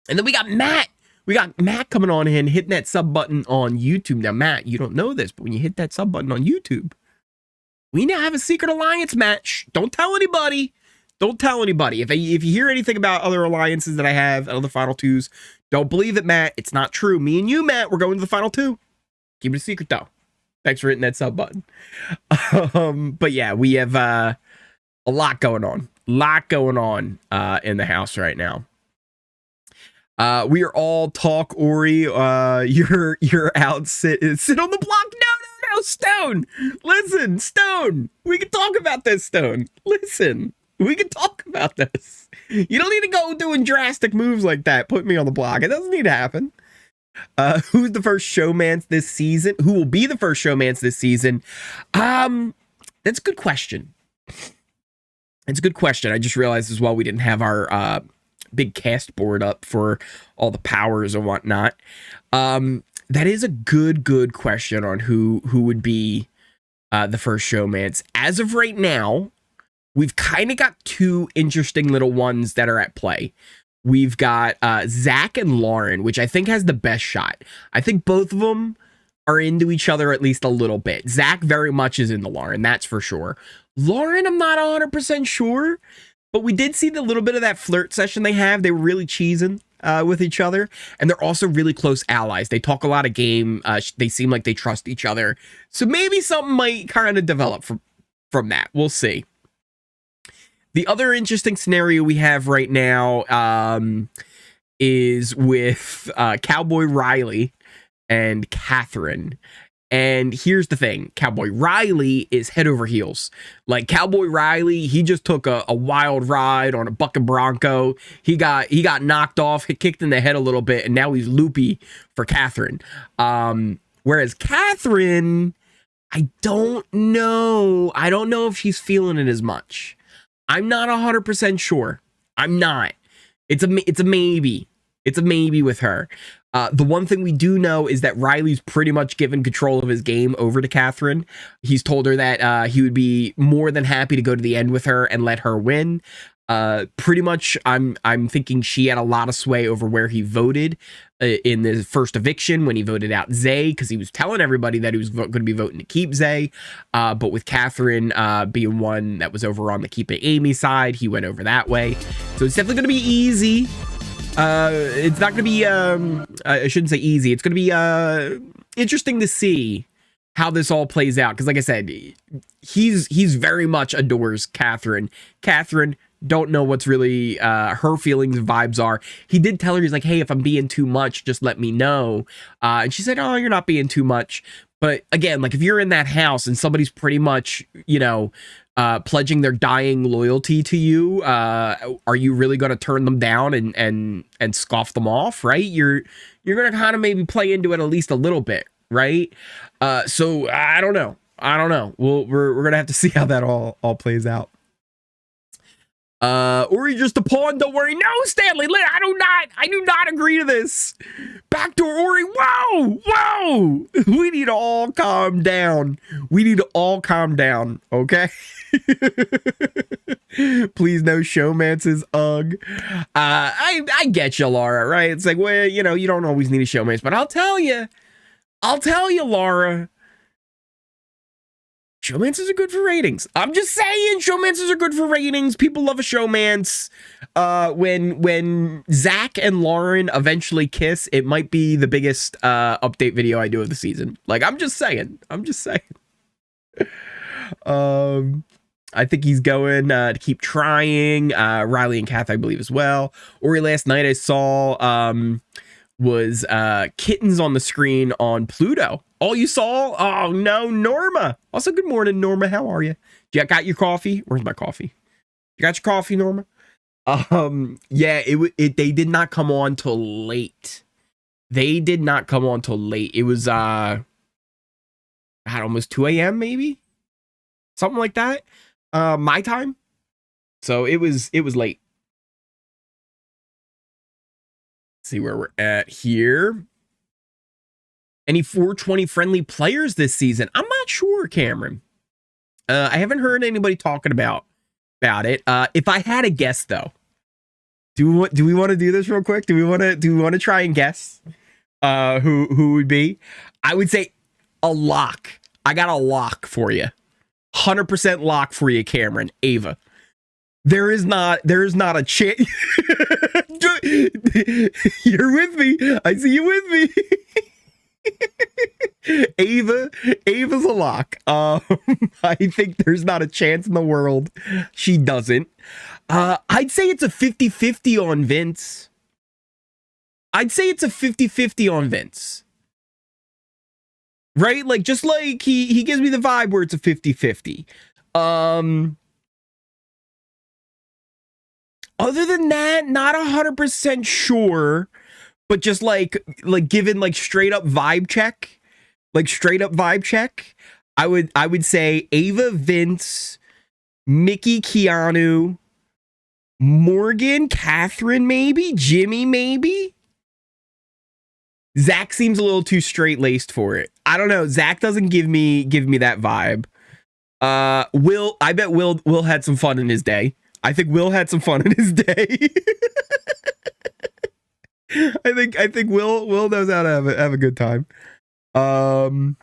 And then we got Matt. We got Matt coming on in, hitting that sub button on YouTube. Now, Matt, you don't know this, but when you hit that sub button on YouTube, we now have a secret alliance, Matt. Shh, don't tell anybody. Don't tell anybody. If you hear anything about other alliances that I have, other final twos, don't believe it, Matt. It's not true. Me and you, Matt, we're going to the final two. Keep it a secret, though. Thanks for hitting that sub button. But yeah, we have a lot going on. In the house right now. We are all talk, Ori. You're out. Sit on the block. No, Stone. Listen, Stone. We can talk about this, Stone. Listen, we can talk about this. You don't need to go doing drastic moves like that. Put me on the block. It doesn't need to happen. Who's the first showmance this season? Who will be the first showmance this season? That's a good question. I just realized as well we didn't have our big cast board up for all the powers and whatnot. That is a good question on who would be the first showmance. As of right now, we've kind of got two interesting little ones that are at play. We've got Zach and Lauren, which I think has the best shot. I think both of them are into each other at least a little bit. Zach very much is into Lauren, that's for sure. Lauren, I'm not 100% sure, but we did see the little bit of that flirt session they have. They were really cheesing with each other, and they're also really close allies. They talk a lot of game. They seem like they trust each other. So maybe something might kind of develop from that. We'll see. The other interesting scenario we have right now is with Cowboy Reilly and Catherine. And here's the thing. Cowboy Reilly is head over heels. Like Cowboy Reilly, he just took a wild ride on a bucking bronco. He got knocked off, kicked in the head a little bit, and now he's loopy for Catherine. Whereas Catherine, I don't know if she's feeling it as much. I'm not 100% sure. I'm not. It's a maybe. It's a maybe with her. The one thing we do know is that Riley's pretty much given control of his game over to Catherine. He's told her that he would be more than happy to go to the end with her and let her win. Pretty much, I'm thinking she had a lot of sway over where he voted in the first eviction when he voted out Zay, because he was telling everybody that he was going to be voting to keep Zay. But with Catherine being one that was over on the keep it Amy side, he went over that way. So it's definitely going to be easy. It's not going to be, I shouldn't say easy. It's going to be interesting to see how this all plays out. Because like I said, he's very much adores Catherine. Catherine Don't know what's really her feelings and vibes are. He did tell her, he's like, hey, if I'm being too much, just let me know. And she said, oh, you're not being too much. But again, like if you're in that house and somebody's pretty much, you know, pledging their dying loyalty to you, are you really going to turn them down and scoff them off, right? You're going to kind of maybe play into it at least a little bit, right? So I don't know. We're going to have to see how that all plays out. Ori just a pawn, don't worry. No, Stanley, I do not agree to this. Backdoor Ori, whoa. We need to all calm down. Okay? Please no showmances, ugh. I get you, Laura, right? It's like, well, you know, you don't always need a showmance, but I'll tell you, Laura. Showmances are good for ratings. I'm just saying, showmances are good for ratings. People love a showmance. When Zach and Lauren eventually kiss, it might be the biggest update video I do of the season. Like, I'm just saying. I think he's going to keep trying. Reilly and Kath, I believe, as well. Ori, last night I saw was kittens on the screen on Pluto. Oh, you saw? Oh, no, Norma. Also, good morning, Norma. How are you? You got your coffee? Where's my coffee? You got your coffee, Norma? Yeah, they did not come on till late. It was, at almost 2 a.m. maybe? Something like that. My time. So it was late. Let's see where we're at here. Any 420 friendly players this season? I'm not sure, Cameron. I haven't heard anybody talking about it. If I had a guess, though, do we want to do this real quick? Do we want to try and guess who would be? I would say a lock. I got a lock for you. 100% lock for you, Cameron. Ava. There is not a chance. You're with me. I see you with me. Ava's a lock. I think there's not a chance in the world she doesn't. I'd say it's a 50-50 on Vince. Right? Like, just like he gives me the vibe where it's a 50-50. Other than that, not 100% sure, but just like given like straight up vibe check, I would say Ava, Vince, Mickey, Keanu, Morgan, Catherine, maybe Jimmy, maybe. Zach seems a little too straight-laced for it. I don't know. Zach doesn't give me that vibe. I bet Will had some fun in his day. I think Will had some fun in his day. I think Will knows how to have a good time. And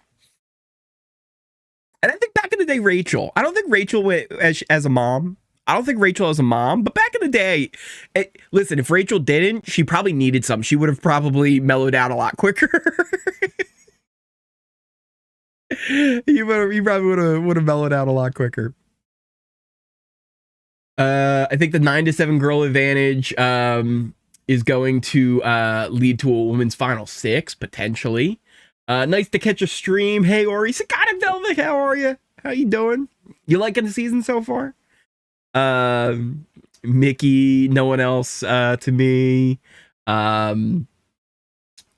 I think back in the day, Rachel. I don't think Rachel went as a mom. But back in the day, listen, if Rachel didn't, she probably needed some. She would have probably mellowed out a lot quicker. He probably would have mellowed out a lot quicker. I think the 9-7 girl advantage is going to lead to a women's final 6, potentially. Nice to catch a stream. Hey, Ori. Sakata Velvet, how are you? How you doing? You liking the season so far? Mickey, no one else to me.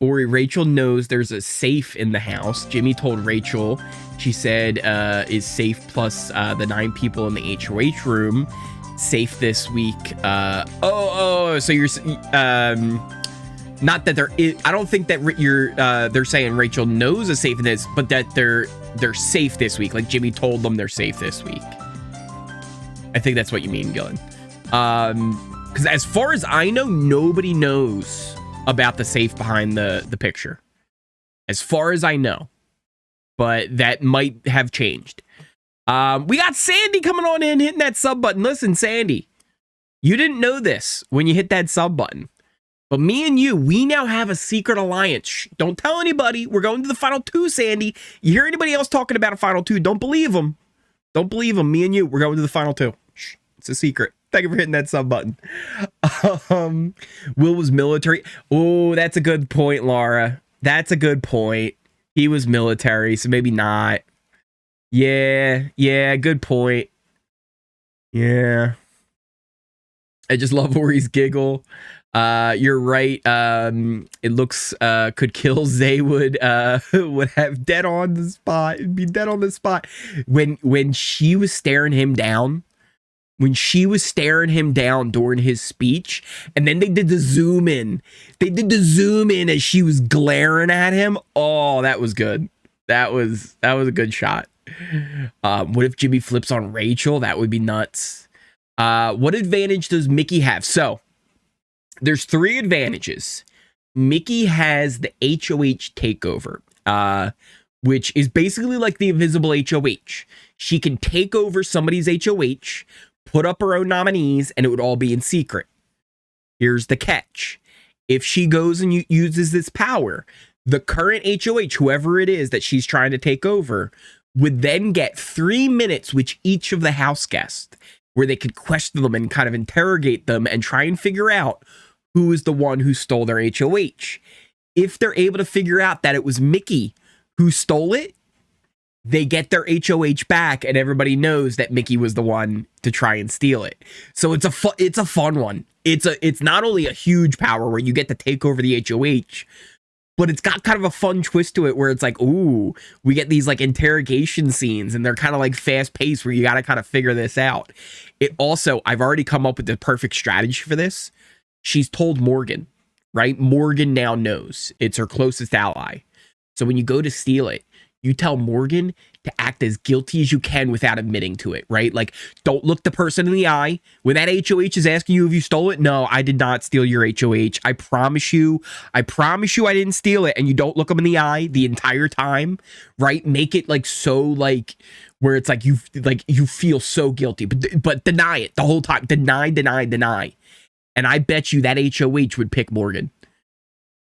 Ori, Rachel knows there's a safe in the house. Jimmy told Rachel, she said, is safe plus the 9 people in the HoH room. Safe this week. So you're not that there is, I don't think that they're saying Rachel knows a safe in this, but that they're safe this week. Like Jimmy told them they're safe this week. I think that's what you mean, Gillen. Because as far as I know, nobody knows about the safe behind the picture. As far as I know. But that might have changed. We got Sandy coming on in, hitting that sub button. Listen, Sandy, you didn't know this when you hit that sub button. But me and you, we now have a secret alliance. Shh, don't tell anybody. We're going to the final 2, Sandy. You hear anybody else talking about a final 2, don't believe them. Don't believe them. Me and you, we're going to the final 2. Shh, it's a secret. Thank you for hitting that sub button. Will was military. Oh, that's a good point, Laura. That's a good point. He was military, so maybe not. Yeah, good point. Yeah. I just love Ori's giggle. You're right. It looks could kill Zay would have dead on the spot. It'd be dead on the spot. When she was staring him down. When she was staring him down during his speech, and then they did the zoom in. They did the zoom in as she was glaring at him. Oh, that was good. That was a good shot. What if Jimmy flips on Rachel? That would be nuts. What advantage does Mickey have? So, there's 3 advantages. Mickey has the HoH takeover, which is basically like the invisible HoH. She can take over somebody's HoH, put up her own nominees, and it would all be in secret. Here's the catch. If she goes and uses this power, the current HoH, whoever it is that she's trying to take over, would then get 3 minutes with each of the house guests, where they could question them and kind of interrogate them and try and figure out who is the one who stole their HoH. If they're able to figure out that it was Mickey who stole it, they get their HoH back, and everybody knows that Mickey was the one to try and steal it. So it's a fun one. It's not only a huge power where you get to take over the HoH, but it's got kind of a fun twist to it where it's like, ooh, we get these like interrogation scenes, and they're kind of like fast paced where you got to kind of figure this out. It also, I've already come up with the perfect strategy for this. She's told Morgan, right? Morgan now knows. It's her closest ally. So when you go to steal it, you tell Morgan to act as guilty as you can without admitting to it, right? Like, don't look the person in the eye. When that HoH is asking you if you stole it, no, I did not steal your HoH. I promise you I didn't steal it. And you don't look them in the eye the entire time, right? Make it like so like where it's like you feel so guilty, but deny it the whole time. Deny. And I bet you that HoH would pick Morgan.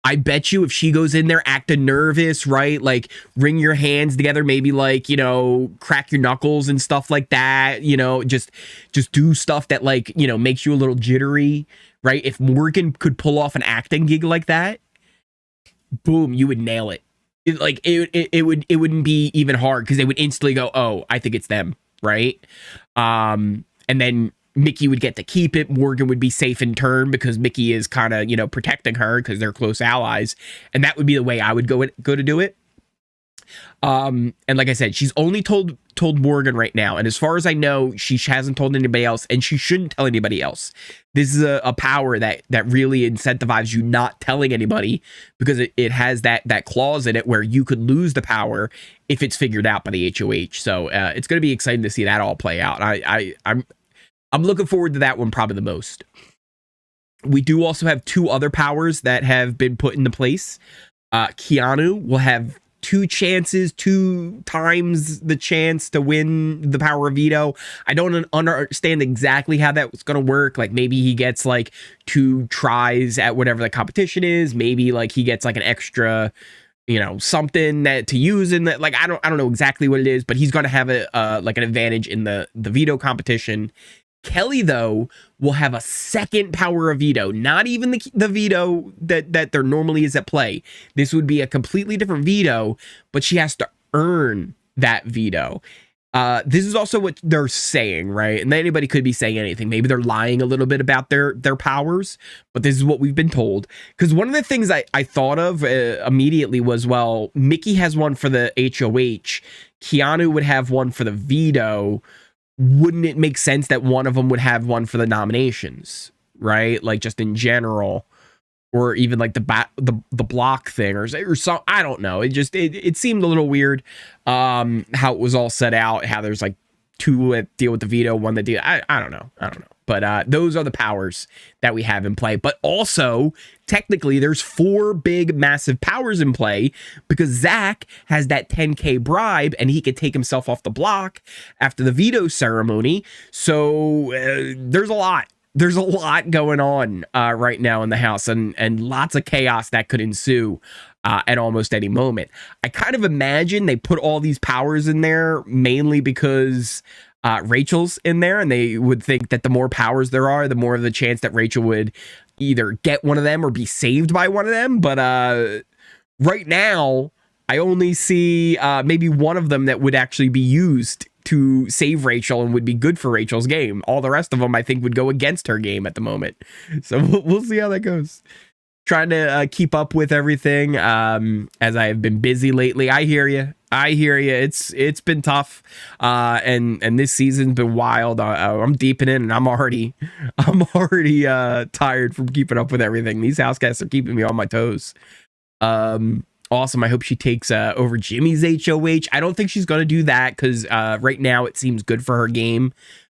I bet you if she goes in there acting nervous, right? Like wring your hands together, maybe like, you know, crack your knuckles and stuff like that, you know, just do stuff that like, you know, makes you a little jittery, right? If Morgan could pull off an acting gig like that, boom, you would nail it. It wouldn't be even hard because they would instantly go, oh, I think it's them, right? And then Mickey would get to keep it. Morgan would be safe in turn because Mickey is kind of, you know, protecting her because they're close allies. And that would be the way I would go to do it. And like I said, she's only told Morgan right now. And as far as I know, she hasn't told anybody else, and she shouldn't tell anybody else. This is a power that really incentivizes you not telling anybody because it has that clause in it where you could lose the power if it's figured out by the HoH. So it's going to be exciting to see that all play out. I'm looking forward to that one probably the most. We do also have 2 other powers that have been put into place. Keanu will have 2 times the chance to win the power of veto. I don't understand exactly how that's going to work. Like maybe he gets like 2 tries at whatever the competition is. Maybe like he gets like an extra, you know, something that to use in that. Like I don't know exactly what it is, but he's going to have like an advantage in the veto competition. Kelly, though, will have a second power of veto, not even the veto that there normally is at play. This would be a completely different veto, but she has to earn that veto. This is also what they're saying, right? And anybody could be saying anything. Maybe they're lying a little bit about their powers, but this is what we've been told. Because one of the things I thought of immediately was, well, Mickey has one for the HoH. Keanu would have one for the veto. Wouldn't it make sense that one of them would have one for the nominations, right? Like just in general, or even like the block thing or some, I don't know. It seemed a little weird how it was all set out, how there's like 2 that deal with the veto, 1 that deal. I don't know. But those are the powers that we have in play. But also, technically, there's 4 big, massive powers in play because Zach has that $10K bribe and he could take himself off the block after the veto ceremony. So there's a lot. There's a lot going on right now in the house and lots of chaos that could ensue at almost any moment. I kind of imagine they put all these powers in there mainly because Rachel's in there, and they would think that the more powers there are, the more of the chance that Rachel would either get one of them or be saved by one of them. But right now, I only see maybe one of them that would actually be used to save Rachel and would be good for Rachel's game. All the rest of them, I think, would go against her game at the moment. So we'll see how that goes. Trying to keep up with everything as I have been busy lately. I hear you. It's been tough, and this season's been wild. I'm deep in it, and I'm already tired from keeping up with everything. These house guests are keeping me on my toes. Awesome. I hope she takes over Jimmy's HOH. I don't think she's gonna do that because right now it seems good for her game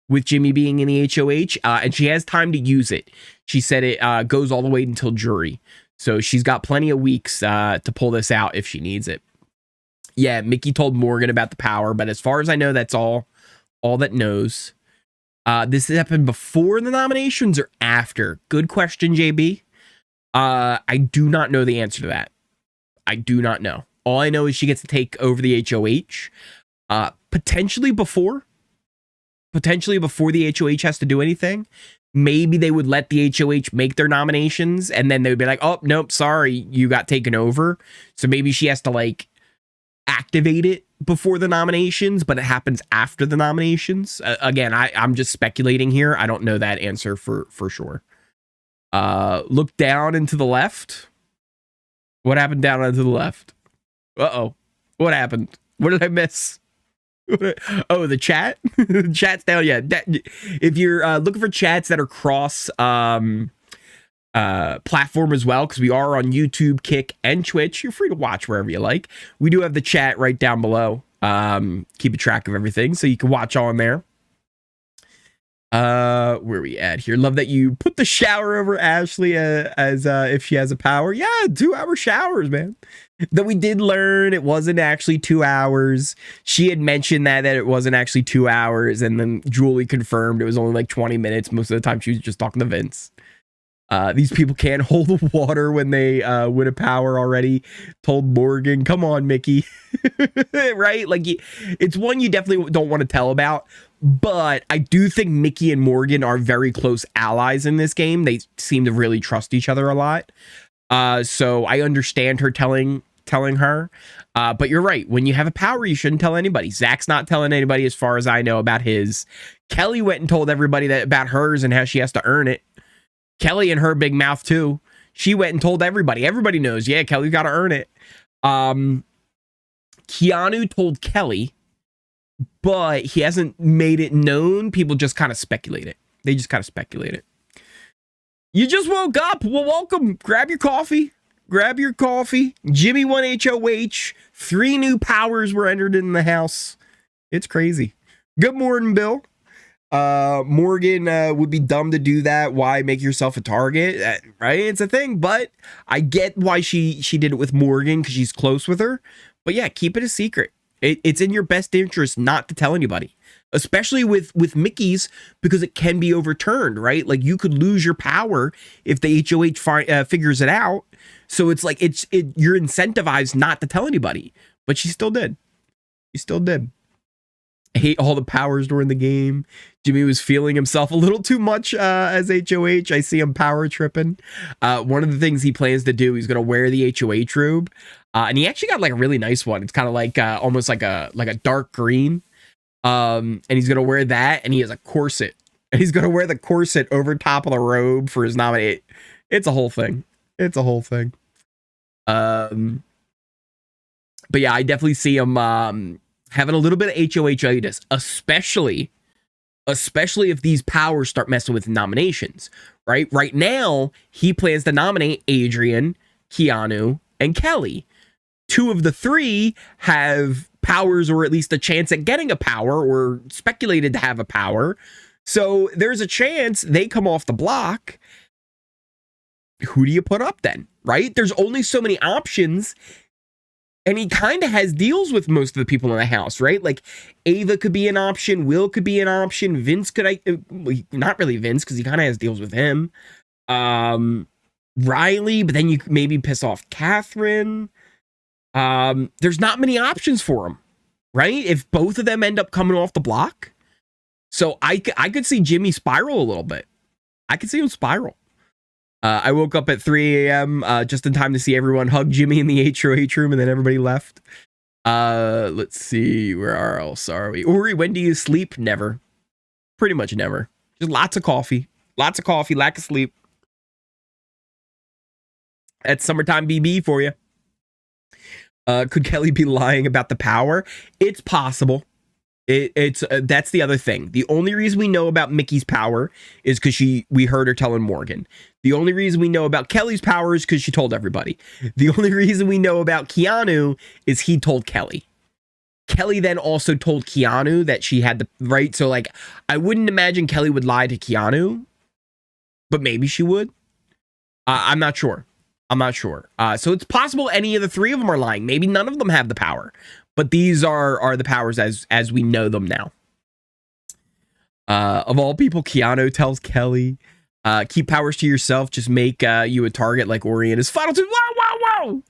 with Jimmy being in the HOH, and she has time to use it. She said it goes all the way until jury, so she's got plenty of weeks to pull this out if she needs it. Yeah, Mickey told Morgan about the power, but as far as I know, that's all that knows. This happened before the nominations or after? Good question, JB. I do not know the answer to that. I do not know. All I know is she gets to take over the HOH. Potentially before the HOH has to do anything. Maybe they would let the HOH make their nominations, and then they would be like, oh, nope, sorry, you got taken over. So maybe she has to, like, activate it before the nominations, but it happens after the nominations. Again, I'm just speculating here. I don't know that answer for sure. Look down and to the left. What happened down and to the left? Uh-oh. What happened? What did I miss? Oh, the chat? The chat's down. Yeah. If you're looking for chats that are cross platform as well, because we are on YouTube, Kick, and Twitch, you're free to watch wherever you like. We do have the chat right down below. Keep a track of everything so you can watch on there. Where are we at here? Love that you put the shower over Ashley as if she has a power. Yeah, 2-hour showers, man. That we did learn it wasn't actually 2 hours. She had mentioned that it wasn't actually 2 hours, and then Julie confirmed it was only like 20 minutes. Most of the time she was just talking to Vince. These people can't hold the water when they win a power already. Told Morgan, come on, Mickey. Right? Like, it's one you definitely don't want to tell about. But I do think Mickey and Morgan are very close allies in this game. They seem to really trust each other a lot. So I understand her telling her. But you're right. When you have a power, you shouldn't tell anybody. Zach's not telling anybody, as far as I know, about his. Kelly went and told everybody that about hers and how she has to earn it. Kelly and her big mouth too. She went and told everybody. Everybody knows. Yeah, Kelly's got to earn it. Keanu told Kelly, but he hasn't made it known. People just kind of speculate it. They just kind of speculate it. You just woke up. Well, welcome. Grab your coffee. Grab your coffee. Jimmy won HOH. 3 new powers were entered in the house. It's crazy. Good morning, Bill. Morgan would be dumb to do that. Why make yourself a target? Right? It's a thing, but I get why she did it with Morgan, because she's close with her. But yeah, keep it a secret. It's in your best interest not to tell anybody, especially with Mickey's, because it can be overturned, right? Like, you could lose your power if the HOH figures it out. So it's like you're incentivized not to tell anybody, but she still did. She still did. I hate all the powers during the game. Jimmy was feeling himself a little too much as HOH. I see him power tripping. One of the things he plans to do, he's going to wear the HOH robe. And he actually got like a really nice one. It's kind of like almost like a dark green. And he's going to wear that, and he has a corset. And he's going to wear the corset over top of the robe for his nominate. It's a whole thing. It's a whole thing. But yeah, I definitely see him having a little bit of HOH-itis, especially if these powers start messing with nominations, right? Right now, he plans to nominate Adrian, Keanu, and Kelly. 2 of the 3 have powers, or at least a chance at getting a power, or speculated to have a power. So there's a chance they come off the block. Who do you put up then, right? There's only so many options. And he kind of has deals with most of the people in the house, right? Like, Ava could be an option. Will could be an option. Vince could, not really Vince, because he kind of has deals with him. Reilly, but then you maybe piss off Catherine. There's not many options for him, right? If both of them end up coming off the block, So I could see Jimmy spiral a little bit. I could see him spiral. I woke up at 3 a.m. Just in time to see everyone hug Jimmy in the HoH room, and then everybody left. Let's see, where else are we? Uri, when do you sleep? Never. Pretty much never. Just lots of coffee, lack of sleep. That's summertime BB for you. Could Kelly be lying about the power? It's possible. It's that's the other thing. The only reason we know about Mickey's power is because we heard her telling Morgan. The only reason we know about Kelly's power is because she told everybody. The only reason we know about Keanu is he told Kelly. Kelly then also told Keanu that she had the right. So like, I wouldn't imagine Kelly would lie to Keanu, but maybe she would. I'm not sure. So it's possible any of the three of them are lying. Maybe none of them have the power. But these are the powers as we know them now. Of all people, Keanu tells Kelly, keep powers to yourself. Just make you a target like Ori in his final two. Wow.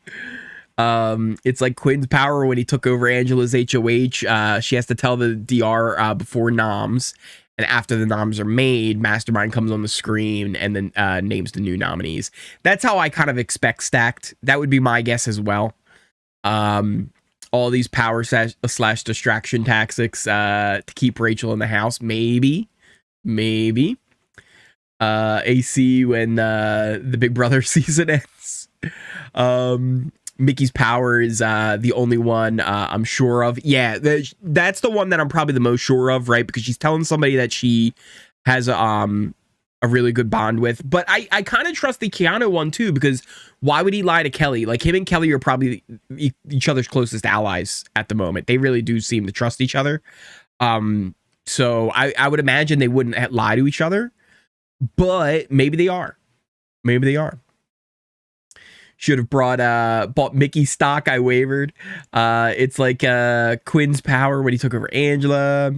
It's like Quinn's power when he took over Angela's HoH. She has to tell the DR before noms. And after the noms are made, Mastermind comes on the screen and then names the new nominees. That's how I kind of expect Stacked. That would be my guess as well. All these power slash distraction tactics to keep Rachel in the house. Maybe. AC when the Big Brother season ends. Mickey's power is the only one I'm sure of. Yeah, that's the one that I'm probably the most sure of, right? Because she's telling somebody that she has a really good bond with. But I kind of trust the Keanu one too, because why would he lie to Kelly? Like, him and Kelly are probably each other's closest allies at the moment. They really do seem to trust each other. So I would imagine they wouldn't lie to each other, but maybe they are. Should have bought Mickey stock. I wavered. It's like Quinn's power when he took over Angela.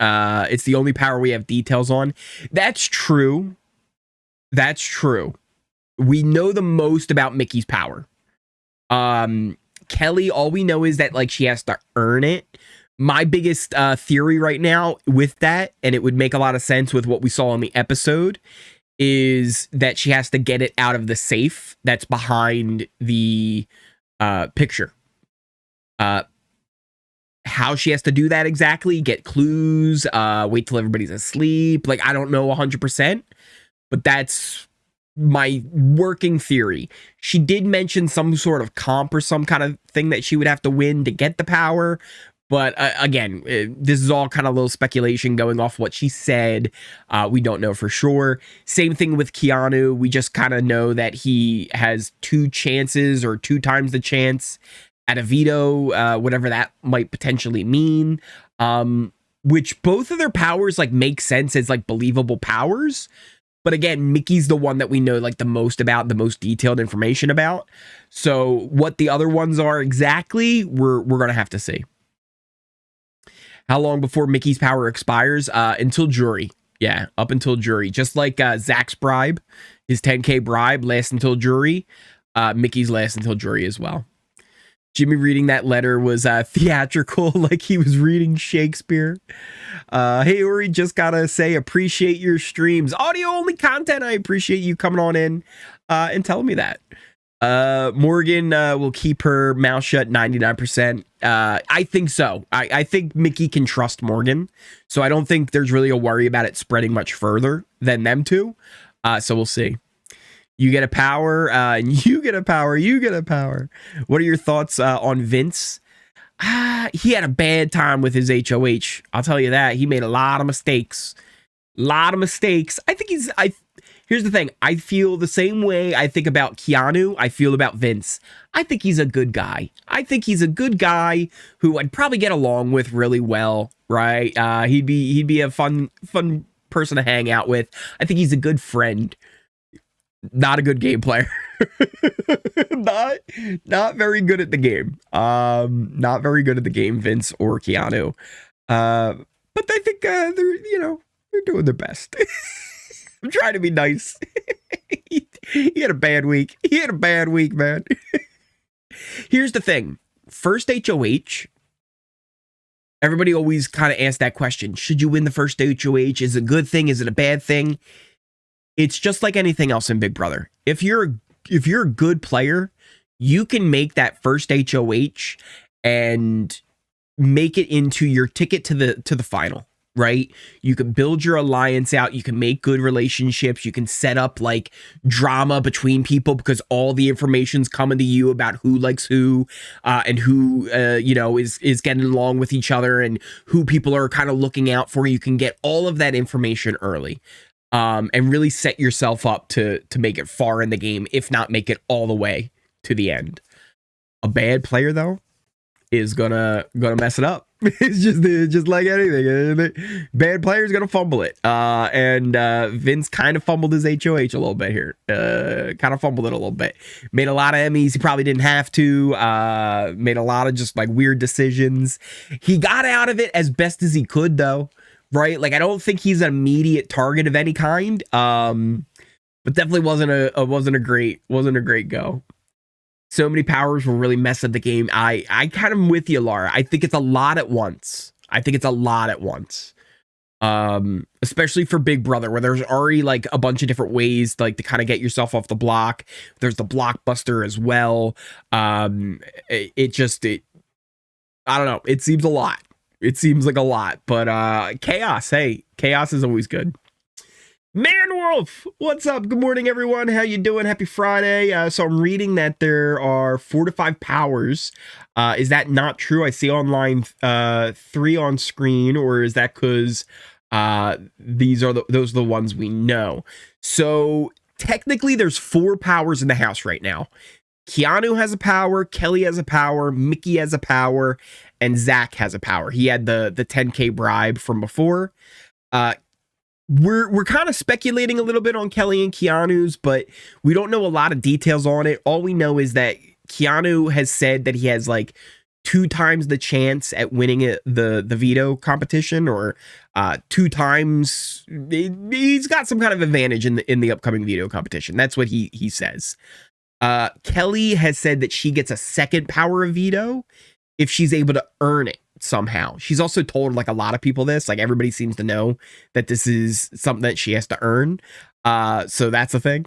It's the only power we have details on. That's true. We know the most about Mickey's power. Kelly, all we know is that like she has to earn it. My biggest theory right now with that, and it would make a lot of sense with what we saw in the episode, is that she has to get it out of the safe that's behind the picture. How she has to do that exactly, get clues, wait till everybody's asleep. Like, I don't know 100%, but that's my working theory. She did mention some sort of comp or some kind of thing that she would have to win to get the power. But again, this is all kind of a little speculation going off what she said. We don't know for sure. Same thing with Keanu. We just kind of know that he has 2 chances or 2 times the chance at a veto, whatever that might potentially mean. Which both of their powers like make sense as like believable powers. But again, Mickey's the one that we know like the most about, the most detailed information about. So what the other ones are exactly, we're gonna have to see. How long before Mickey's power expires? Until jury. Yeah, up until jury. Just like Zach's bribe, his 10K bribe lasts until jury. Mickey's lasts until jury as well. Jimmy reading that letter was theatrical, like he was reading Shakespeare. Hey, Uri, just gotta say, appreciate your streams. Audio only content. I appreciate you coming on in and telling me that. Morgan will keep her mouth shut 99%. I think so. I think Mickey can trust Morgan. So I don't think there's really a worry about it spreading much further than them two. So we'll see. You get a power, and you get a power, you get a power. What are your thoughts on Vince? He had a bad time with his HoH. I'll tell you that. He made a lot of mistakes. I think here's the thing. I feel the same way I think about Keanu, I feel about Vince. I think he's a good guy. I think he's a good guy who I'd probably get along with really well, right? He'd be a fun person to hang out with. I think he's a good friend. Not a good game player. not very good at the game. Not very good at the game, Vince or Keanu. But I think they're doing their best. I'm trying to be nice. He had a bad week. Man. Here's the thing. First HoH, Everybody always kind of asks that question. Should you win the first HOH? Is it a good thing? Is it a bad thing? It's just like anything else in Big Brother. If you're a good player, you can make that first HOH and make it into your ticket to the final, right? You can build your alliance out, you can make good relationships, you can set up like drama between people because all the information's coming to you about who likes who, and who is getting along with each other, and who people are kind of looking out for. You can get all of that information early, and really set yourself up to make it far in the game, if not make it all the way to the end. A bad player though is gonna mess it up. It's just like anything. Bad player's gonna fumble it. And Vince kind of fumbled his HOH a little bit here. Kind of fumbled it a little bit. Made a lot of Emmys he probably didn't have to. Made a lot of just like weird decisions. He got out of it as best as he could though, right? Like I don't think he's an immediate target of any kind. But definitely wasn't a great go. So many powers will really mess up the game. I kind of am with you, Laura. I think it's a lot at once. Especially for Big Brother, where there's already like a bunch of different ways like to kind of get yourself off the block. There's the blockbuster as well. I don't know. It seems a lot. It seems like a lot, but chaos. Hey, chaos is always good. Manwolf, what's up? Good morning, everyone. How you doing? Happy Friday. So I'm reading that there are 4 to 5 powers. Is that not true? I see online 3 on screen, or is that because those are the ones we know? So technically, there's 4 powers in the house right now. Keanu has a power, Kelly has a power, Mickey has a power, and Zach has a power. He had the 10K bribe from before. We're kind of speculating a little bit on Kelly and Keanu's, but we don't know a lot of details on it. All we know is that Keanu has said that he has like 2 times the chance at winning the veto competition, or 2 times. He's got some kind of advantage in the upcoming veto competition. That's what he says. Kelly has said that she gets a second power of veto if she's able to earn it somehow. She's also told like a lot of people this, like everybody seems to know that this is something that she has to earn. So that's a thing.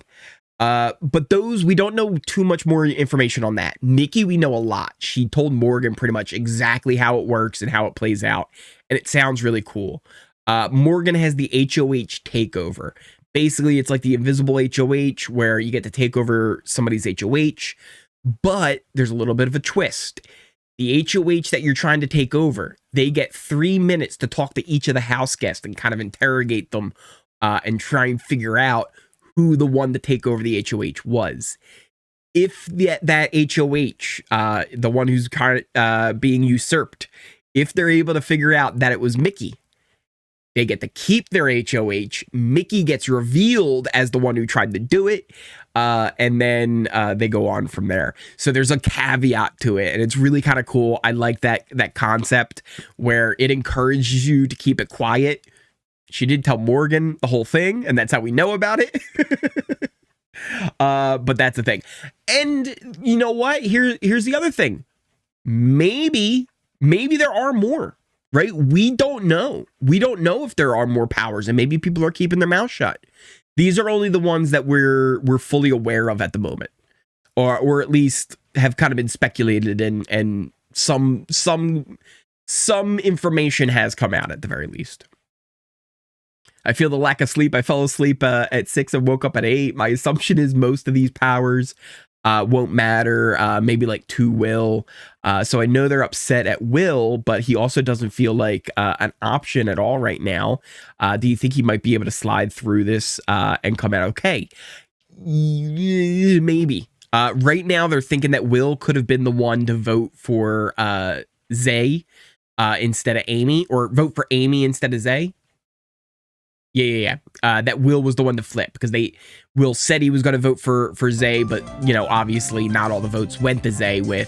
But those, we don't know too much more information on that. Nikki, we know a lot. She told Morgan pretty much exactly how it works and how it plays out. And it sounds really cool. Morgan has the HOH takeover. Basically, it's like the invisible HOH where you get to take over somebody's HOH, but there's a little bit of a twist. The HOH that you're trying to take over, they get 3 minutes to talk to each of the house guests and kind of interrogate them and try and figure out who the one to take over the HOH was. If that HOH, the one who's kind of being usurped, if they're able to figure out that it was Mickey, they get to keep their HOH. Mickey gets revealed as the one who tried to do it. And then they go on from there. So there's a caveat to it. And it's really kind of cool. I like that concept where it encourages you to keep it quiet. She did tell Morgan the whole thing, and that's how we know about it. But that's the thing. And you know what? Here's the other thing. Maybe there are more. Right? We don't know. We don't know if there are more powers, and maybe people are keeping their mouth shut. These are only the ones that we're fully aware of at the moment, or at least have kind of been speculated, and some information has come out at the very least. I feel the lack of sleep. I fell asleep at 6 and woke up at 8. My assumption is most of these powers won't matter. Maybe like 2 will. So I know they're upset at Will, but he also doesn't feel like an option at all right now. Do you think he might be able to slide through this and come out okay? Maybe. Right now they're thinking that Will could have been the one to vote for Zay instead of Amy, or vote for Amy instead of Zay. Yeah. That Will was the one to flip, because Will said he was going to vote for Zay, but obviously not all the votes went to Zay, with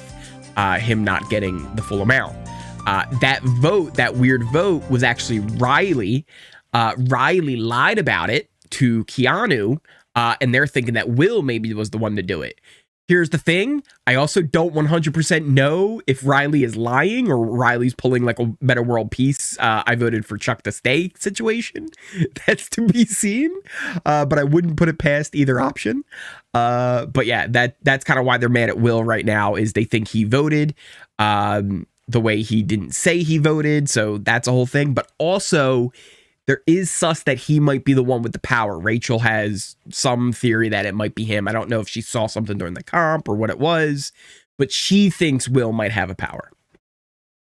him not getting the full amount. That weird vote was actually Reilly. Reilly lied about it to Keanu, and they're thinking that Will maybe was the one to do it. Here's the thing. I also don't 100% know if Reilly is lying or Reilly's pulling like a Meta World Peace. I voted for Chuck to stay situation. That's to be seen. But I wouldn't put it past either option. But yeah, that's kind of why they're mad at Will right now, is they think he voted the way he didn't say he voted. So that's a whole thing. But also, there is sus that he might be the one with the power. Rachel has some theory that it might be him. I don't know if she saw something during the comp or what it was, but she thinks Will might have a power.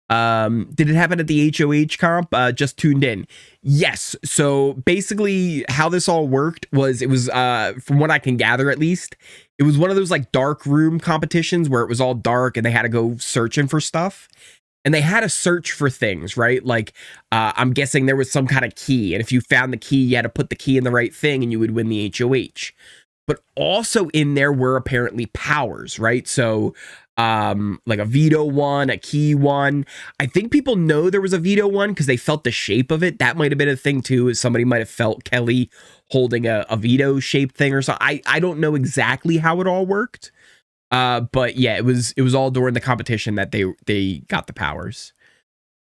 Did it happen at the HoH comp? Just tuned in. Yes. So basically how this all worked was, it was, from what I can gather at least, it was one of those like dark room competitions where it was all dark and they had to go searching for stuff. And they had to search for things, right? Like, I'm guessing there was some kind of key. And if you found the key, you had to put the key in the right thing and you would win the HoH. But also in there were apparently powers, right? So, like a veto one, a key one. I think people know there was a veto one because they felt the shape of it. That might have been a thing too, is somebody might have felt Kelly holding a veto shaped thing or something. I don't know exactly how it all worked. But yeah, it was all during the competition that they got the powers.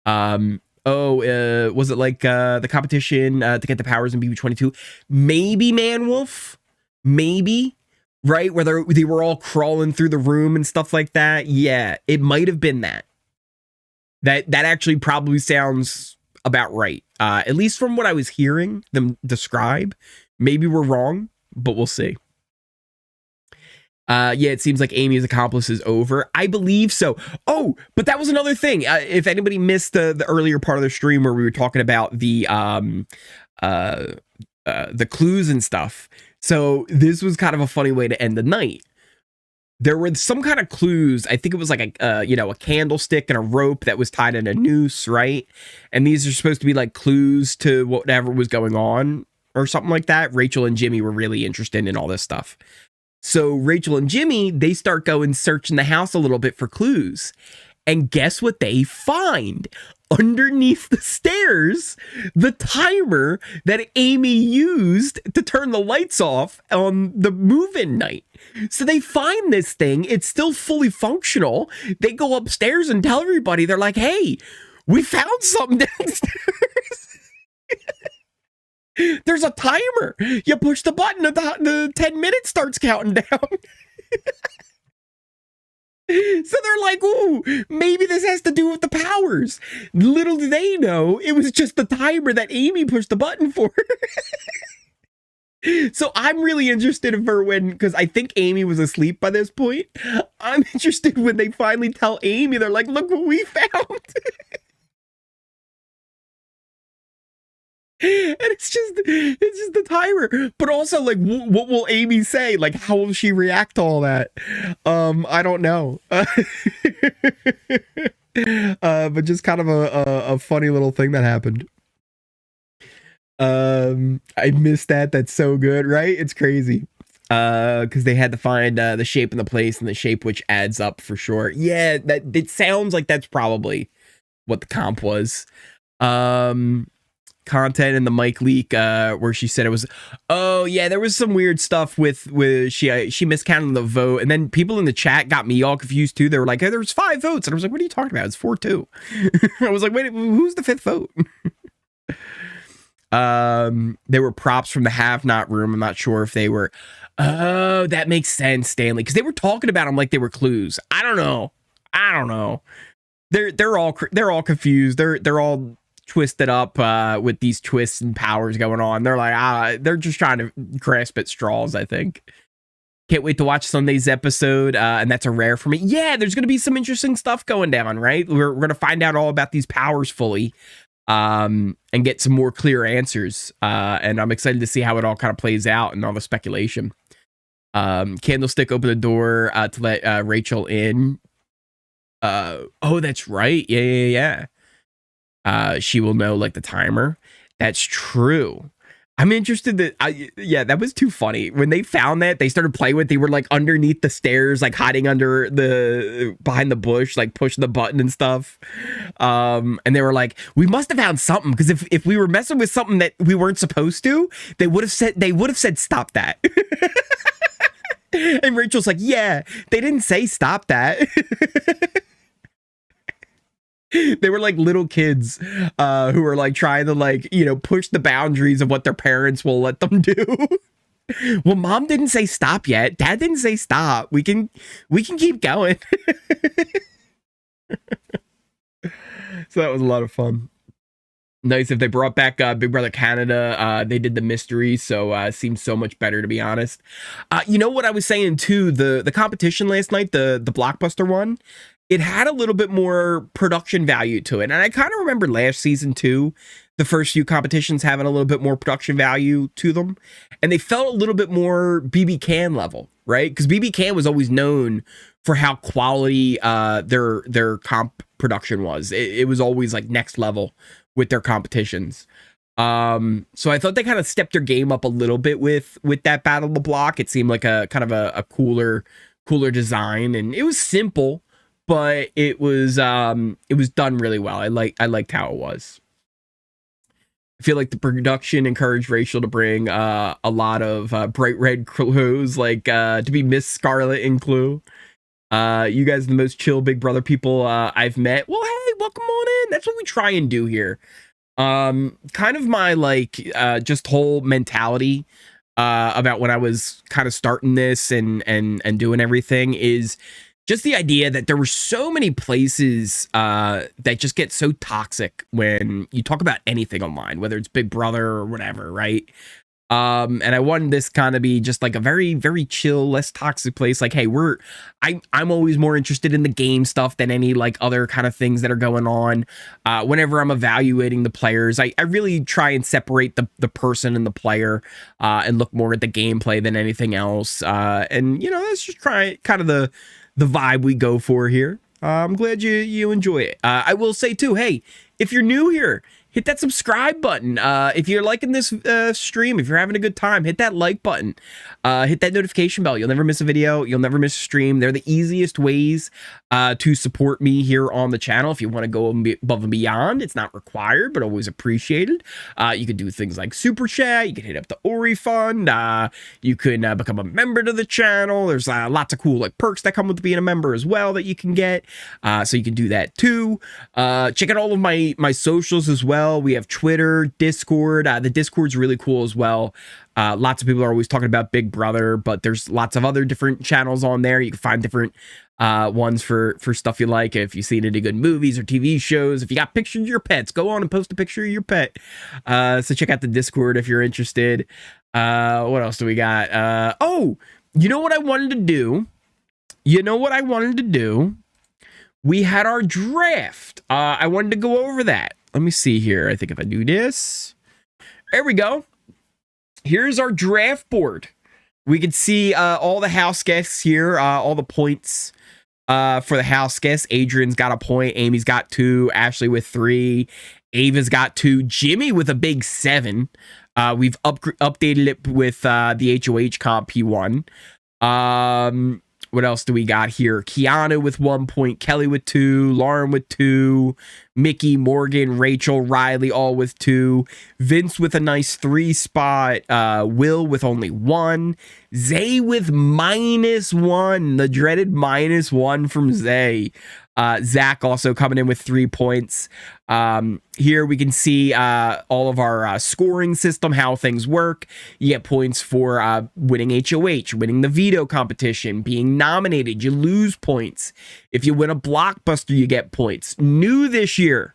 Was it like the competition to get the powers in BB22? Maybe Manwolf, maybe, right? Where they were all crawling through the room and stuff like that. Yeah, it might have been that. That actually probably sounds about right. At least from what I was hearing them describe. Maybe we're wrong, but we'll see. Yeah, it seems like Amy's accomplice is over. I believe so. Oh, but that was another thing. If anybody missed the earlier part of the stream where we were talking about the clues and stuff. So this was kind of a funny way to end the night. There were some kind of clues. I think it was like a candlestick and a rope that was tied in a noose, right? And these are supposed to be like clues to whatever was going on or something like that. Rachel and Jimmy were really interested in all this stuff. So Rachel and Jimmy, they start going searching the house a little bit for clues. And guess what they find? Underneath the stairs, the timer that Amy used to turn the lights off on the move-in night. So they find this thing. It's still fully functional. They go upstairs and tell everybody. They're like, hey, we found something downstairs. There's a timer. You push the button and the 10 minutes starts counting down. So they're like, ooh, maybe this has to do with the powers. Little do they know, it was just the timer that Amy pushed the button for. So I'm really interested in her because I think Amy was asleep by this point. I'm interested when they finally tell Amy, they're like, look what we found. And it's just the timer. But also, like, what will Amy say? Like, how will she react to all that? I don't know. But just kind of a funny little thing that happened. I missed that. That's so good, right? It's crazy. Because they had to find the shape in the place and the shape which adds up for sure. Yeah, that it sounds like that's probably what the comp was. Content in the mic leak where she said it was, oh yeah, there was some weird stuff with she miscounted the vote, and then people in the chat got me all confused too. They were like, hey, there was 5 votes, and I was like, what are you talking about? It's 4-2. I was like, wait, who's the 5th vote? They were props from the have not room. I'm not sure if they were. Oh, that makes sense, Stanley, because they were talking about them like they were clues. I don't know. They're all confused. They're all twisted up with these twists and powers going on. They're like, they're just trying to grasp at straws, I think. Can't wait to watch Sunday's episode, and that's a rare for me. Yeah, there's going to be some interesting stuff going down, right? We're going to find out all about these powers fully, and get some more clear answers, and I'm excited to see how it all kind of plays out and all the speculation. Candlestick opened the door to let Rachel in. Oh, that's right. Yeah. She will know, like, the timer. That's true. I'm interested yeah, that was too funny. When they found that, they started playing with, they were like underneath the stairs, like hiding under behind the bush, like pushing the button and stuff. And they were like, we must have found something, because if we were messing with something that we weren't supposed to, they would have said stop that. And And Rachel's like, yeah, they didn't say stop that. They were like little kids who were like trying to like, you know, push the boundaries of what their parents will let them do. Well, mom didn't say stop yet. Dad didn't say stop. We can keep going. So that was a lot of fun. Nice if they brought back Big Brother Canada. They did the mystery, so seems so much better, to be honest. You know what I was saying too, the competition last night, the Blockbuster one, it had a little bit more production value to it. And I kind of remember last season too, the first few competitions having a little bit more production value to them. And they felt a little bit more BB Can level, right? Because BB Can was always known for how quality their comp production was. It was always like next level with their competitions. So I thought they kind of stepped their game up a little bit with that Battle of the Block. It seemed like a kind of a cooler design, and it was simple, but it was done really well. I liked how it was. I feel like the production encouraged Rachel to bring a lot of bright red clothes, like to be Miss Scarlet and Clue. You guys are the most chill Big Brother people I've met. Well, hey, welcome on in. That's what we try and do here. Kind of my like just whole mentality about when I was kind of starting this and doing everything is just the idea that there were so many places that just get so toxic when you talk about anything online, whether it's Big Brother or whatever, right? And I wanted this kind of be just like a very, very chill, less toxic place. Like, hey, I'm always more interested in the game stuff than any like other kind of things that are going on. Whenever I'm evaluating the players, I really try and separate the person and the player and look more at the gameplay than anything else. And you know, that's just kind of the vibe we go for here. I'm glad you enjoy it. I will say too, hey, if you're new here, hit that subscribe button. If you're liking this stream, if you're having a good time, hit that like button. Hit that notification bell. You'll never miss a video. You'll never miss a stream. They're the easiest ways to support me here on the channel. If you want to go above and beyond, it's not required, but always appreciated. You could do things like Super Chat. You can hit up the Ori Fund. You can become a member to the channel. There's lots of cool like perks that come with being a member as well that you can get. So you can do that too. Check out all of my socials as well. We have Twitter, Discord. The Discord's really cool as well. Lots of people are always talking about Big Brother, but there's lots of other different channels on there. You can find different ones for stuff you like. If you've seen any good movies or TV shows, if you got pictures of your pets, go on and post a picture of your pet. So check out the Discord if you're interested. What else do we got? Oh, you know what I wanted to do? We had our draft. I wanted to go over that. Let me see here. I think if I do this, there we go. Here's our draft board. We can see all the house guests here, all the points for the house guests. Adrian's got a point. Amy's got 2. Ashley with 3. Ava's got 2. Jimmy with a big 7. We've updated it with the HoH comp P1. What else do we got here? Keanu with 1 point, Kelly with 2, Lauren with 2, Mickey, Morgan, Rachel, Reilly all with 2, Vince with a nice 3 spot, Will with only 1, Zay with -1, the dreaded -1 from Zay. Zach also coming in with 3 points. Here we can see all of our scoring system, how things work. You get points for winning HoH, winning the veto competition, being nominated. You lose points. If you win a blockbuster, you get points. New this year,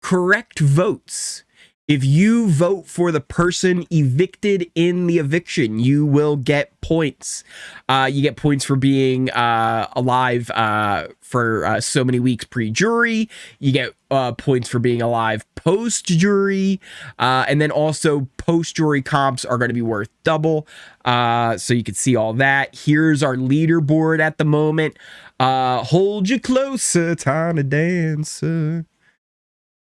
correct votes. If you vote for the person evicted in the eviction, you will get points. You get points for being alive for so many weeks pre-jury. You get points for being alive post-jury. And then also post-jury comps are going to be worth double. So you can see all that. Here's our leaderboard at the moment. Hold you closer, tiny dancer.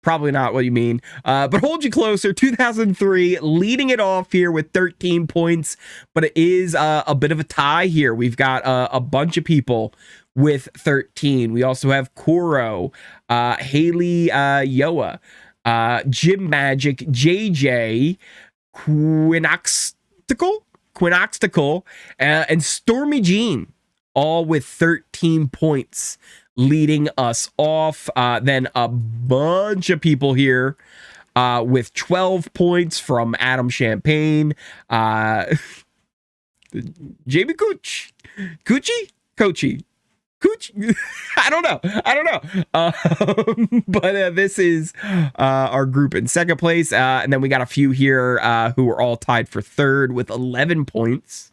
Probably not what you mean, but hold you closer. 2003 leading it off here with 13 points, but it is a bit of a tie here. We've got a bunch of people with 13. We also have Koro, Haley Yoa, Jim Magic, JJ, Quinoxtical, Quinoxtical, and Stormy Jean, all with 13 points, leading us off. Then a bunch of people here with 12 points from Adam Champagne, Jamie Coochie. I don't know. But this is our group in second place. And then we got a few here who are all tied for third with 11 points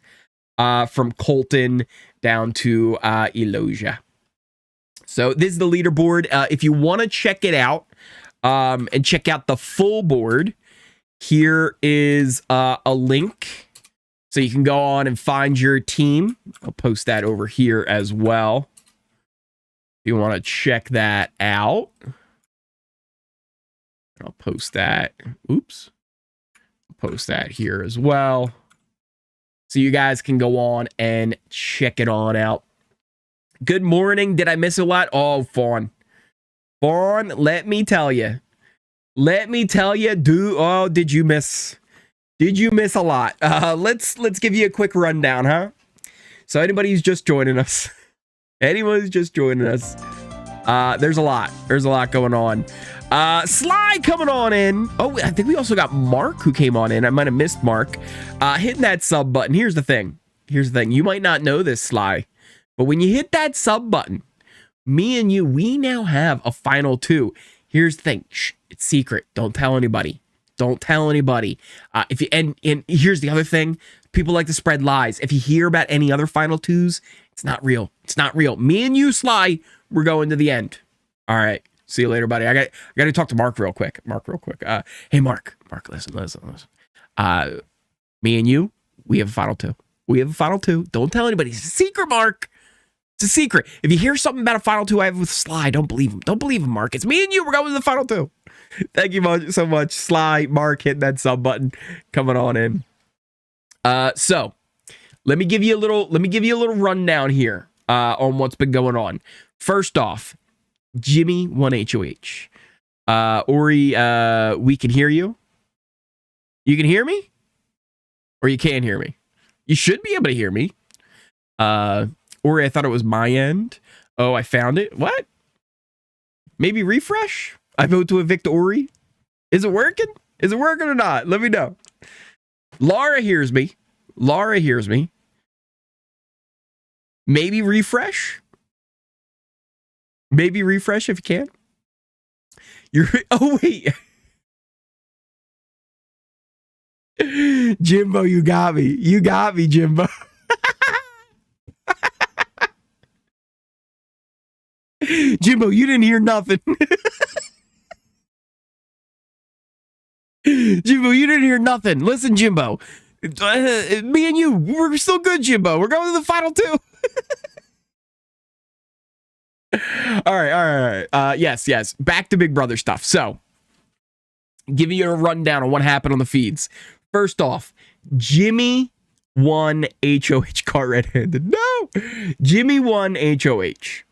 from Colton down to Elosia. So this is the leaderboard. If you want to check it out and check out the full board, here is a link. So you can go on and find your team. I'll post that over here as well. If you want to check that out, I'll post that. Oops. I'll post that here as well. So you guys can go on and check it on out. Good morning. Did I miss a lot? Oh, Fawn. Fawn, let me tell you. Did you miss? Did you miss a lot? Let's give you a quick rundown, huh? So anybody who's just joining us, there's a lot going on. Sly coming on in. Oh, I think we also got Mark who came on in. I might have missed Mark. Hitting that sub button. Here's the thing. You might not know this, Sly, but when you hit that sub button, me and you, we now have a final 2. Here's the thing. Shh, it's secret. Don't tell anybody. And here's the other thing. People like to spread lies. If you hear about any other final 2s, it's not real. Me and you, Sly, we're going to the end. All right. See you later, buddy. I got to talk to Mark real quick. Hey, Mark, listen. Me and you, we have a final 2. Don't tell anybody. It's a secret, Mark. It's a secret. If you hear something about a final 2 I have with Sly, don't believe him, Mark. It's me and you. We're going to the final 2. Thank you so much, Sly, Mark, hitting that sub button, coming on in. So let me give you a little rundown here on what's been going on. First off, Jimmy won HoH. Ori, we can hear you. You can hear me? Or you can't hear me? You should be able to hear me. Ori, I thought it was my end. Oh, I found it. What? Maybe refresh? I vote to evict Ori. Is it working? Or not? Let me know. Laura hears me. Maybe refresh. If you can. Oh, wait. Jimbo, you got me. Jimbo. Jimbo, you didn't hear nothing. Listen, Jimbo. Me and you, we're still good, Jimbo. We're going to the final 2. All right. Yes. Back to Big Brother stuff. So, giving you a rundown on what happened on the feeds. First off, Jimmy won HoH caught red-handed. No! Jimmy won HoH.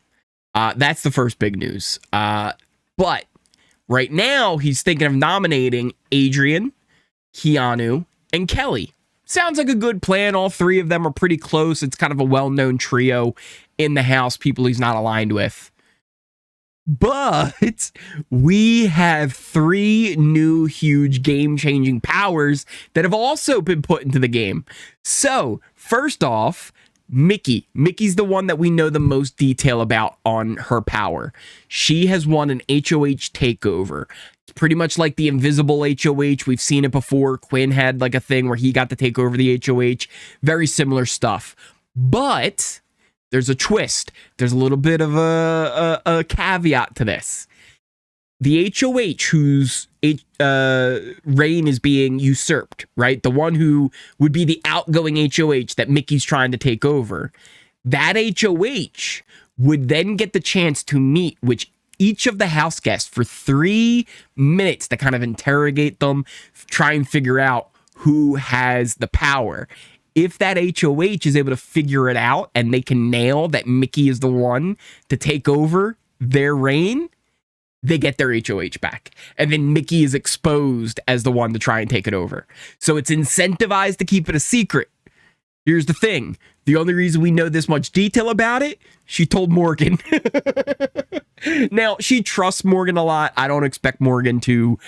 That's the first big news. But right now, he's thinking of nominating Adrian, Keanu, and Kelly. Sounds like a good plan. All 3 of them are pretty close. It's kind of a well-known trio in the house, people he's not aligned with. But we have 3 new huge game-changing powers that have also been put into the game. So, first off, Mickey. Mickey's the one that we know the most detail about on her power. She has won an HoH takeover. It's pretty much like the invisible HoH. We've seen it before. Quinn had like a thing where he got to take over the HoH. Very similar stuff. But there's a twist. There's a little bit of a caveat to this. The HoH whose reign is being usurped, right? The one who would be the outgoing HoH that Mickey's trying to take over. That HoH would then get the chance to meet with each of the house guests for 3 minutes to kind of interrogate them, try and figure out who has the power. If that HoH is able to figure it out and they can nail that Mickey is the one to take over their reign, they get their HoH back. And then Mickey is exposed as the one to try and take it over. So it's incentivized to keep it a secret. Here's the thing. The only reason we know this much detail about it, she told Morgan. Now, she trusts Morgan a lot. I don't expect Morgan to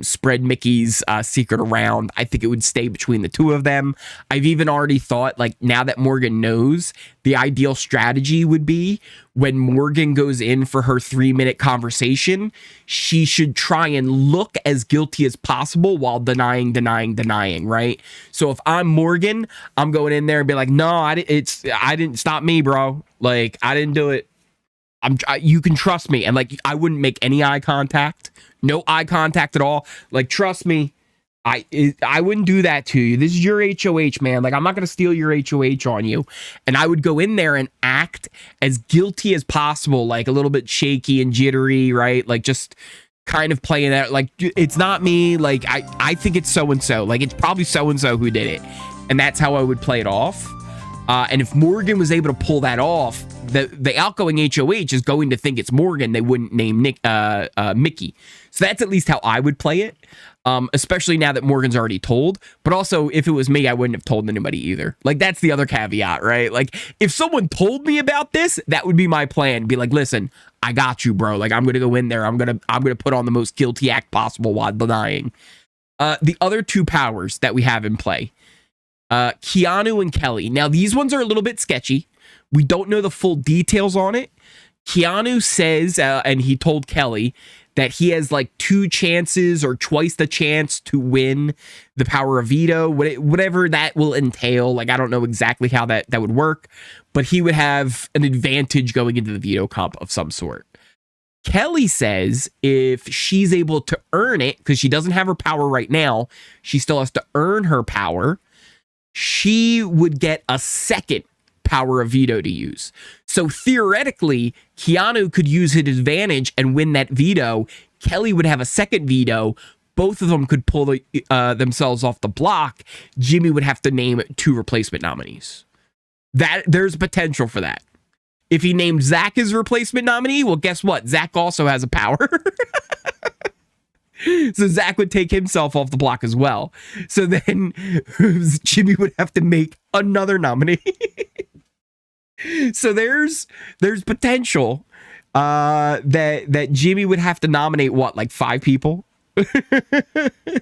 spread Mickey's secret around. I think it would stay between the two of them. I've even already thought, like, now that Morgan knows, the ideal strategy would be when Morgan goes in for her 3-minute conversation, she should try and look as guilty as possible while denying, right? So if I'm Morgan, I'm going in there and be like, no, I didn't stop me, bro. Like, I didn't do it. You can trust me. And like, I wouldn't make any eye contact, no eye contact at all. Like, trust me, I wouldn't do that to you. This is your HOH, man. Like, I'm not going to steal your HOH on you. And I would go in there and act as guilty as possible, like a little bit shaky and jittery, right? Like, just kind of playing that, like, it's not me. Like, I think it's so-and-so. Like, it's probably so-and-so who did it. And that's how I would play it off. And if Morgan was able to pull that off, the outgoing HOH is going to think it's Morgan. They wouldn't name Mickey. So that's at least how I would play it, especially now that Morgan's already told. But also, if it was me, I wouldn't have told anybody either. Like, that's the other caveat, right? Like, if someone told me about this, that would be my plan. Be like, listen, I got you, bro. Like, I'm going to go in there. I'm going to put on the most guilty act possible while denying. The other two powers that we have in play. Keanu and Kelly. Now, these ones are a little bit sketchy. We don't know the full details on it. Keanu says, and he told Kelly, that he has like 2 chances or twice the chance to win the power of veto, whatever that will entail. Like, I don't know exactly how that would work, but he would have an advantage going into the veto comp of some sort. Kelly says if she's able to earn it, because she doesn't have her power right now, she still has to earn her power, she would get a second power of veto to use. So theoretically, Keanu could use his advantage and win that veto. Kelly would have a second veto. Both of them could pull themselves off the block. Jimmy would have to name 2 replacement nominees. There's potential for that. If he named Zach as replacement nominee, well, guess what? Zach also has a power. So Zach would take himself off the block as well. So then Jimmy would have to make another nominee. So there's potential that Jimmy would have to nominate what, like 5 people?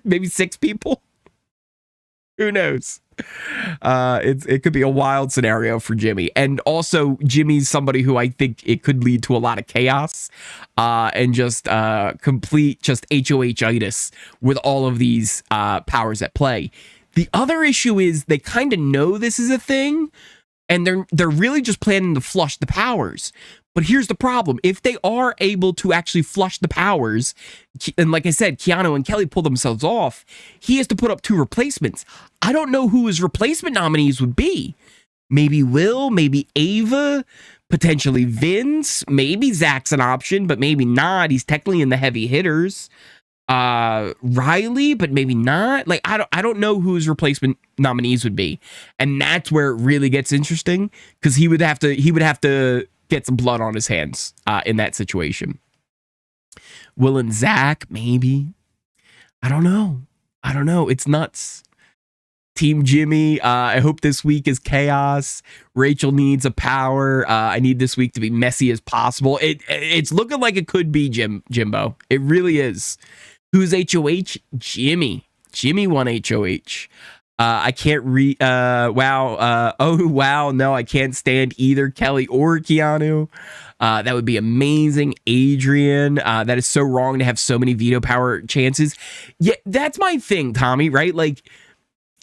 Maybe 6 people? Who knows? It could be a wild scenario for Jimmy. And also, Jimmy's somebody who I think it could lead to a lot of chaos and just complete just HOH-itis with all of these powers at play. The other issue is they kind of know this is a thing, and they're really just planning to flush the powers. But here's the problem. If they are able to actually flush the powers, and like I said, Keanu and Kelly pull themselves off, he has to put up 2 replacements. I don't know who his replacement nominees would be. Maybe Will, maybe Ava, potentially Vince, maybe Zach's an option, but maybe not. He's technically in the heavy hitters. Reilly, but maybe not. Like, I don't know who his replacement nominees would be. And that's where it really gets interesting, because he would have to get some blood on his hands in that situation. Will and Zach, maybe. I don't know. It's nuts. Team Jimmy, I hope this week is chaos. Rachel needs a power. I need this week to be messy as possible. It's looking like it could be Jimbo. It really is. Who's HOH? Jimmy. Jimmy won HOH. I can't wow. Oh, wow. No, I can't stand either Kelly or Keanu. That would be amazing. Adrian, that is so wrong to have so many veto power chances. Yeah, that's my thing, Tommy, right? Like,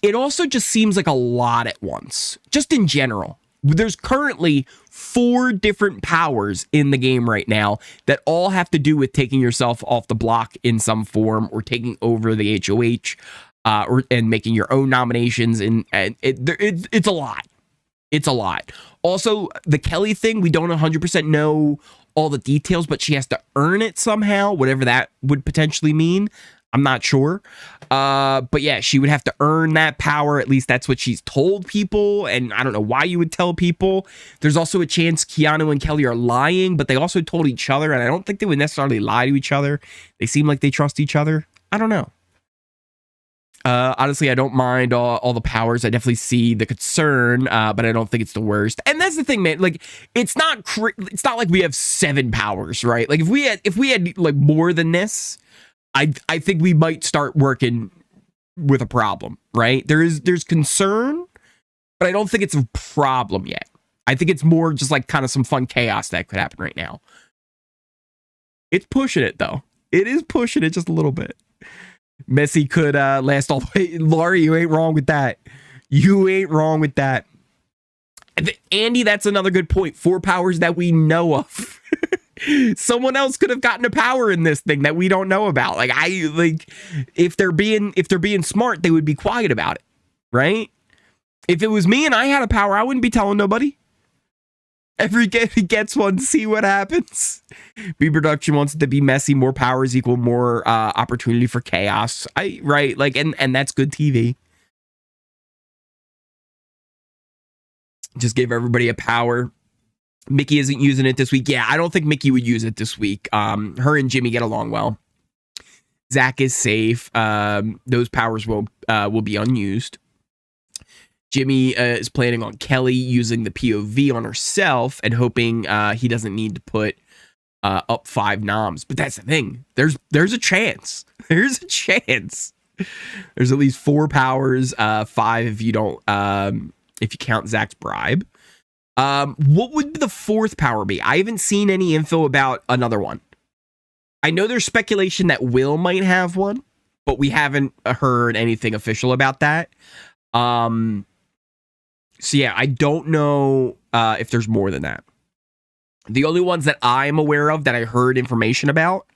it also just seems like a lot at once, just in general. There's currently 4 different powers in the game right now that all have to do with taking yourself off the block in some form or taking over the HOH. And making your own nominations, and it's a lot. It's a lot. Also, the Kelly thing, we don't 100% know all the details, but she has to earn it somehow, whatever that would potentially mean. I'm not sure. But yeah, she would have to earn that power. At least that's what she's told people, and I don't know why you would tell people. There's also a chance Keanu and Kelly are lying, but they also told each other, and I don't think they would necessarily lie to each other. They seem like they trust each other. I don't know. Honestly, I don't mind all the powers. I definitely see the concern, but I don't think it's the worst. And that's the thing, man. Like, it's not like we have 7 powers, right? Like, if we had like more than this, I think we might start working with a problem, right? There's concern, but I don't think it's a problem yet. I think it's more just like kind of some fun chaos that could happen right now. It's pushing it though. It is pushing it just a little bit. Messi could last all the way. Laurie, you ain't wrong with that. You ain't wrong with that. Andy, that's another good point. 4 powers that we know of. Someone else could have gotten a power in this thing that we don't know about. Like, if they're being smart, they would be quiet about it, right? If it was me and I had a power, I wouldn't be telling nobody. Every gets one, see what happens. B Production wants it to be messy. More powers equal more opportunity for chaos. Right, like, and that's good TV. Just give everybody a power. Mickey isn't using it this week. Yeah, I don't think Mickey would use it this week. Her and Jimmy get along well. Zach is safe. Those powers will be unused. Jimmy is planning on Kelly using the POV on herself and hoping he doesn't need to put up 5 noms. But that's the thing. There's a chance. There's a chance. There's at least 4 powers, 5 if you don't if you count Zach's bribe. What would the 4th power be? I haven't seen any info about another one. I know there's speculation that Will might have one, but we haven't heard anything official about that. So yeah, I don't know if there's more than that. The only ones that I'm aware of that I heard information about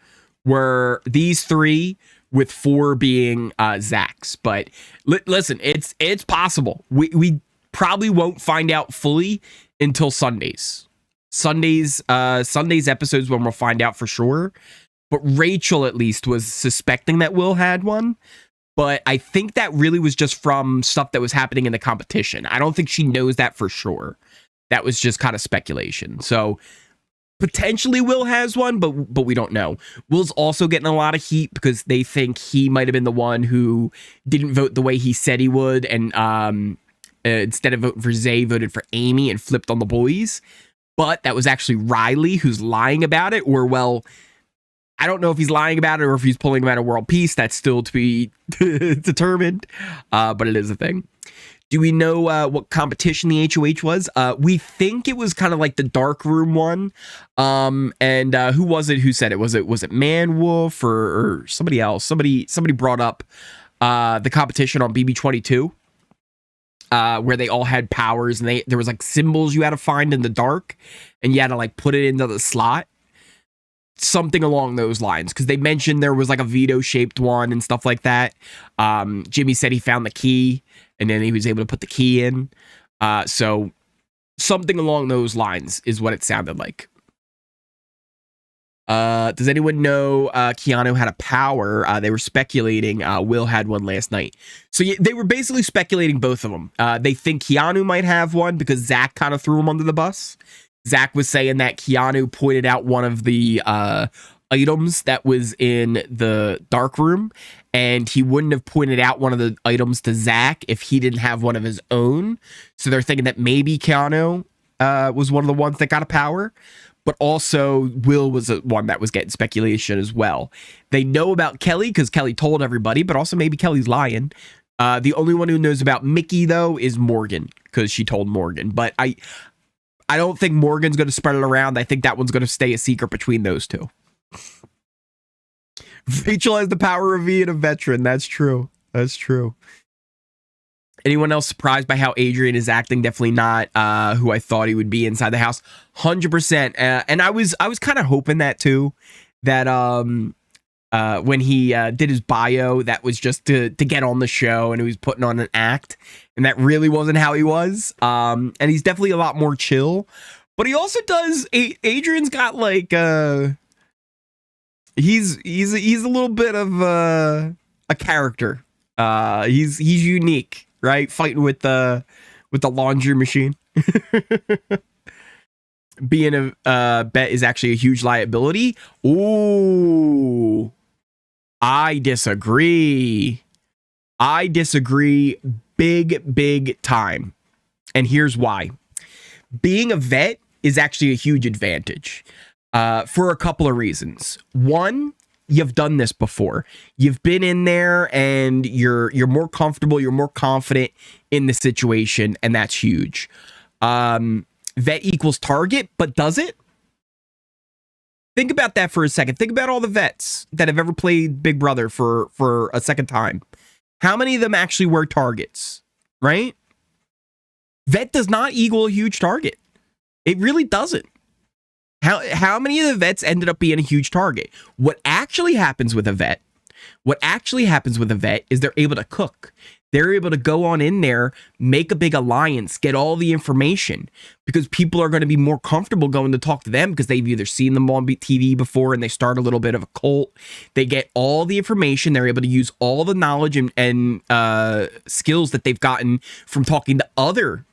were these 3, with 4 being Zach's. But listen, it's possible. We probably won't find out fully until Sundays. Sunday's episodes when we'll find out for sure. But Rachel at least was suspecting that Will had one. But I think that really was just from stuff that was happening in the competition. I don't think she knows that for sure. That was just kind of speculation. So potentially Will has one, but we don't know. Will's also getting a lot of heat because they think he might have been the one who didn't vote the way he said he would, and instead of voting for Zay, voted for Amy and flipped on the boys. But that was actually Reilly who's lying about it, or well, I don't know if he's lying about it or if he's pulling him out of world peace. That's still to be determined, but it is a thing. Do we know what competition the HoH was? We think it was kind of like the dark room one. And who was it who said it? Was it Man Wolf or somebody else? Somebody brought up the competition on BB22 where they all had powers, and there was like symbols you had to find in the dark, and you had to like put it into the slot. Something along those lines, because they mentioned there was like a veto shaped one and stuff like that. Jimmy said he found the key and then he was able to put the key in. So something along those lines is what it sounded like. Does anyone know Keanu had a power? They were speculating Will had one last night. So yeah, they were basically speculating both of them. They think Keanu might have one because Zach kind of threw him under the bus. Zach was saying that Keanu pointed out one of the items that was in the dark room, and he wouldn't have pointed out one of the items to Zach if he didn't have one of his own. So they're thinking that maybe Keanu was one of the ones that got a power, but also Will was one that was getting speculation as well. They know about Kelly because Kelly told everybody, but also maybe Kelly's lying. The only one who knows about Mickey, though, is Morgan because she told Morgan. But I don't think Morgan's going to spread it around. I think that one's going to stay a secret between those two. Rachel has the power of being a veteran. That's true. That's true. Anyone else surprised by how Adrian is acting? Definitely not who I thought he would be inside the house. 100%. And I was kind of hoping that too. That when he did his bio, that was just to get on the show and he was putting on an act. And that really wasn't how he was. And he's definitely a lot more chill. But he also does... Adrian's got like... He's a little bit of a character. He's unique, right? Fighting with the laundry machine. Being a bet is actually a huge liability. Ooh, I disagree. I disagree big time. And here's why. Being a vet is actually a huge advantage for a couple of reasons. One, you've done this before. You've been in there and you're more comfortable, you're more confident in the situation, and that's huge. Vet equals target, but does it? Think about that for a second. Think about all the vets that have ever played Big Brother for a second time. How many of them actually were targets, right? Vet does not equal a huge target. It really doesn't. How many of the vets ended up being a huge target? What actually happens with a vet is they're able to cook. They're able to go on in there, make a big alliance, get all the information, because people are going to be more comfortable going to talk to them because they've either seen them on TV before and they start a little bit of a cult. They get all the information. They're able to use all the knowledge and skills that they've gotten from talking to other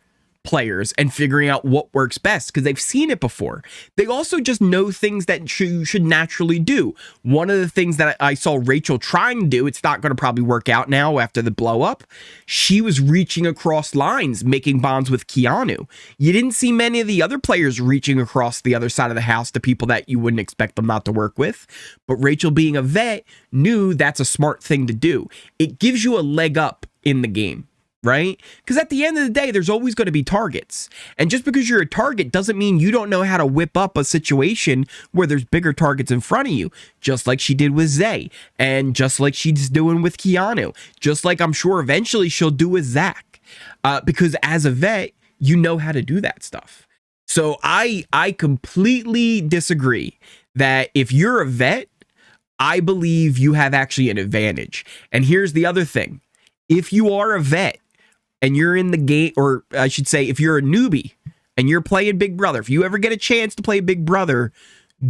players and figuring out what works best because they've seen it before. They also just know things that you should naturally do. One of the things that I saw Rachel trying to do, it's not going to probably work out now after the blow up. She was reaching across lines, making bonds with Keanu. You didn't see many of the other players reaching across the other side of the house to people that you wouldn't expect them not to work with. But Rachel, being a vet, knew that's a smart thing to do. It gives you a leg up in the game. Right? Because at the end of the day, there's always going to be targets. And just because you're a target doesn't mean you don't know how to whip up a situation where there's bigger targets in front of you. Just like she did with Zay. And just like she's doing with Keanu. Just like I'm sure eventually she'll do with Zach. Because as a vet, you know how to do that stuff. So I completely disagree that if you're a vet, I believe you have actually an advantage. And here's the other thing. If you are a vet, and you're in the game, or I should say, if you're a newbie and you're playing Big Brother, if you ever get a chance to play Big Brother,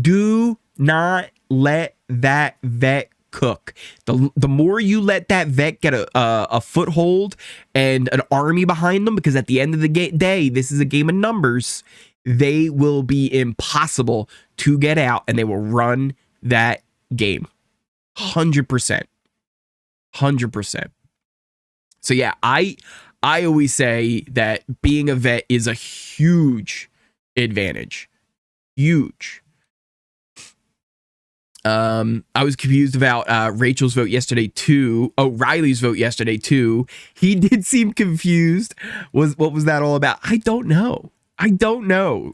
do not let that vet cook. The more you let that vet get a foothold and an army behind them, because at the end of the day, this is a game of numbers, they will be impossible to get out and they will run that game. 100%. 100%. So yeah, I always say that being a vet is a huge advantage. Huge. I was confused about Rachel's vote yesterday too. Oh, Reilly's vote yesterday too. He did seem confused. What was that all about? I don't know.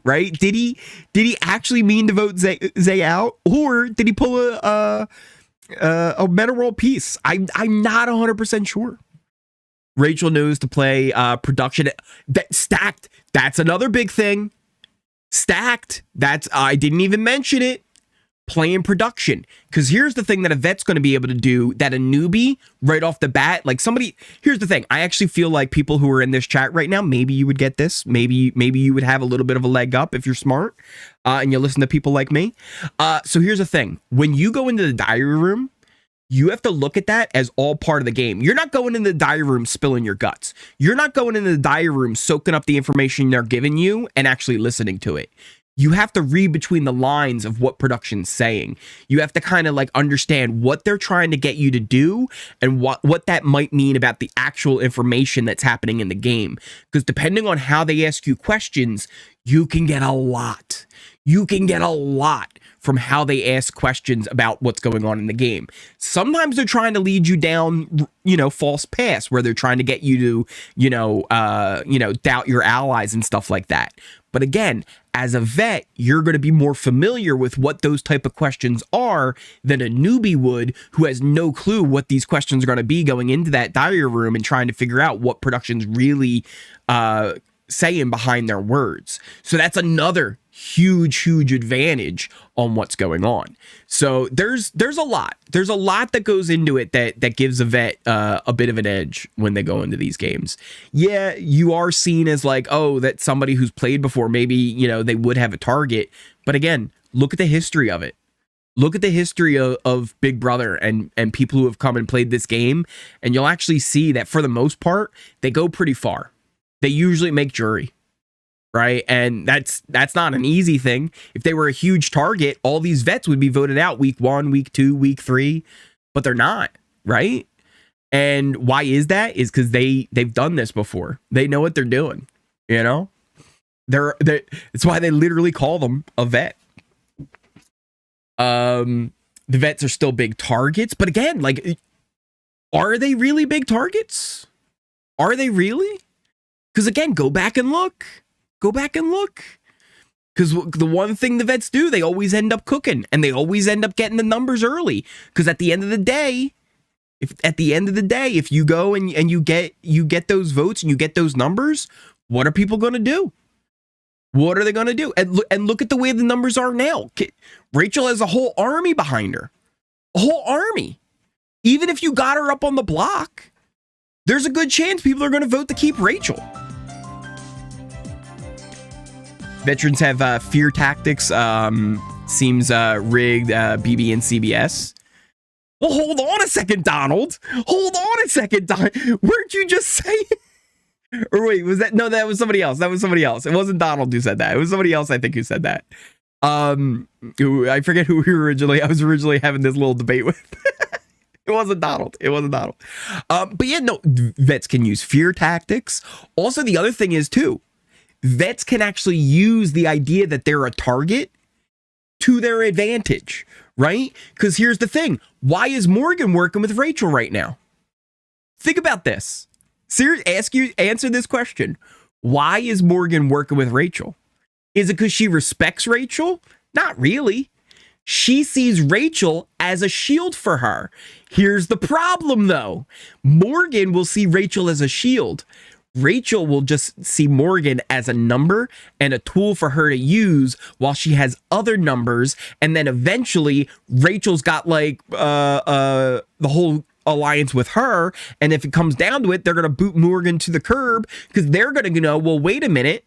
Right? Did he actually mean to vote Zay out, or did he pull a meta world piece? I'm not 100% sure. Rachel knows to play production. Stacked. That's another big thing. Stacked. I didn't even mention it. Playing production. Because here's the thing that a vet's going to be able to do that a newbie right off the bat, like somebody, here's the thing. I actually feel like people who are in this chat right now, maybe you would get this. Maybe you would have a little bit of a leg up if you're smart and you listen to people like me. So here's the thing. When you go into the diary room, you have to look at that as all part of the game. You're not going in the diary room spilling your guts. You're not going into the diary room soaking up the information they're giving you and actually listening to it. You have to read between the lines of what production's saying. You have to kind of like understand what they're trying to get you to do and what that might mean about the actual information that's happening in the game. Because depending on how they ask you questions, you can get a lot. You can get a lot from how they ask questions about what's going on in the game. Sometimes they're trying to lead you down, false paths where they're trying to get you to, doubt your allies and stuff like that. But again, as a vet, you're going to be more familiar with what those type of questions are than a newbie would, who has no clue what these questions are going to be going into that diary room and trying to figure out what production's really saying behind their words. So that's another huge advantage on what's going on. So there's a lot that goes into it that gives a vet a bit of an edge when they go into these games. Yeah, you are seen as like, oh, that's somebody who's played before. Maybe, they would have a target. But again, look at the history of it. Look at the history of Big Brother and people who have come and played this game, and you'll actually see that for the most part, they go pretty far. They usually make jury. Right. And that's not an easy thing. If they were a huge target, all these vets would be voted out week 1, week 2, week 3, but they're not. Right. And why is that? Is because they've done this before. They know what they're doing. You know, it's why they literally call them a vet. The vets are still big targets, but again, like, are they really big targets? Are they really? Because again, go back and look. Go back and look. Because the one thing the vets do, they always end up cooking, and they always end up getting the numbers early. Because at the end of the day, if you go and you get those votes and you get those numbers, what are people going to do? What are they going to do? And look at the way the numbers are now. Rachel has a whole army behind her. A whole army. Even if you got her up on the block, there's a good chance people are going to vote to keep Rachel. Veterans have fear tactics. Seems rigged. BB and CBS. Well, hold on a second, Donald. Hold on a second, Don. Weren't you just saying? Or wait, was that? No, that was somebody else. That was somebody else. It wasn't Donald who said that. It was somebody else, I think, who said that. I forget who I was originally having this little debate with. It wasn't Donald. It wasn't Donald. But yeah, no, vets can use fear tactics. Also, the other thing is, too, vets can actually use the idea that they're a target to their advantage, right? Because here's the thing. Why is Morgan working with Rachel right now? Think about this. Answer this question. Why is Morgan working with Rachel? Is it because she respects Rachel? Not really. She sees Rachel as a shield for her. Here's the problem, though. Morgan will see Rachel as a shield. Rachel will just see Morgan as a number and a tool for her to use while she has other numbers. And then eventually Rachel's got like the whole alliance with her. And if it comes down to it, they're going to boot Morgan to the curb because they're going to know, well, wait a minute.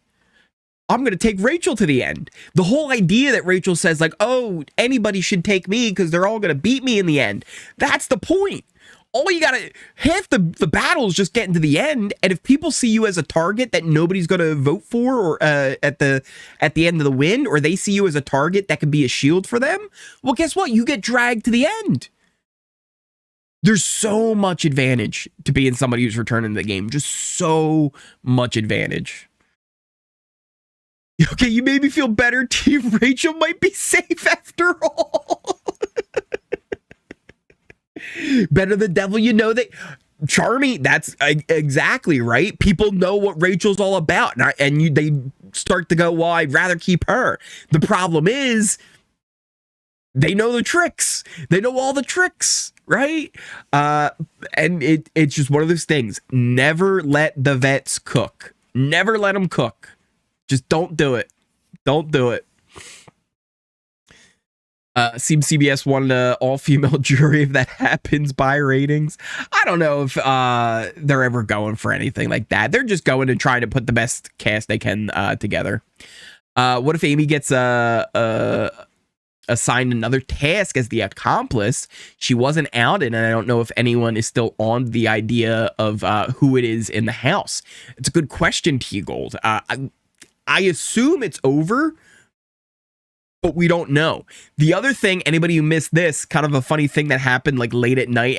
I'm going to take Rachel to the end. The whole idea that Rachel says like, oh, anybody should take me because they're all going to beat me in the end. That's the point. All you gotta, half the battle is just getting to the end, and if people see you as a target that nobody's gonna vote for, or at the end of the win, or they see you as a target that could be a shield for them, well, guess what? You get dragged to the end. There's so much advantage to being somebody who's returning the game. Just so much advantage. Okay, you made me feel better. Team Rachel might be safe after all. Better the devil you know. That Charmy, that's exactly right. People know what Rachel's all about, and they start to go, well, I'd rather keep her. The problem is they know the tricks. They know all the tricks, right? And it's just one of those things. Never let the vets cook. Never let them cook. Just don't do it. Don't do it. Seems CBS wanted an all-female jury if that happens by ratings. I don't know if they're ever going for anything like that. They're just going and trying to put the best cast they can together. What if Amy gets assigned another task as the accomplice? She wasn't outed, and I don't know if anyone is still on the idea of who it is in the house. It's a good question, T-Gold. I assume it's over, but we don't know. The other thing, anybody who missed this, kind of a funny thing that happened like late at night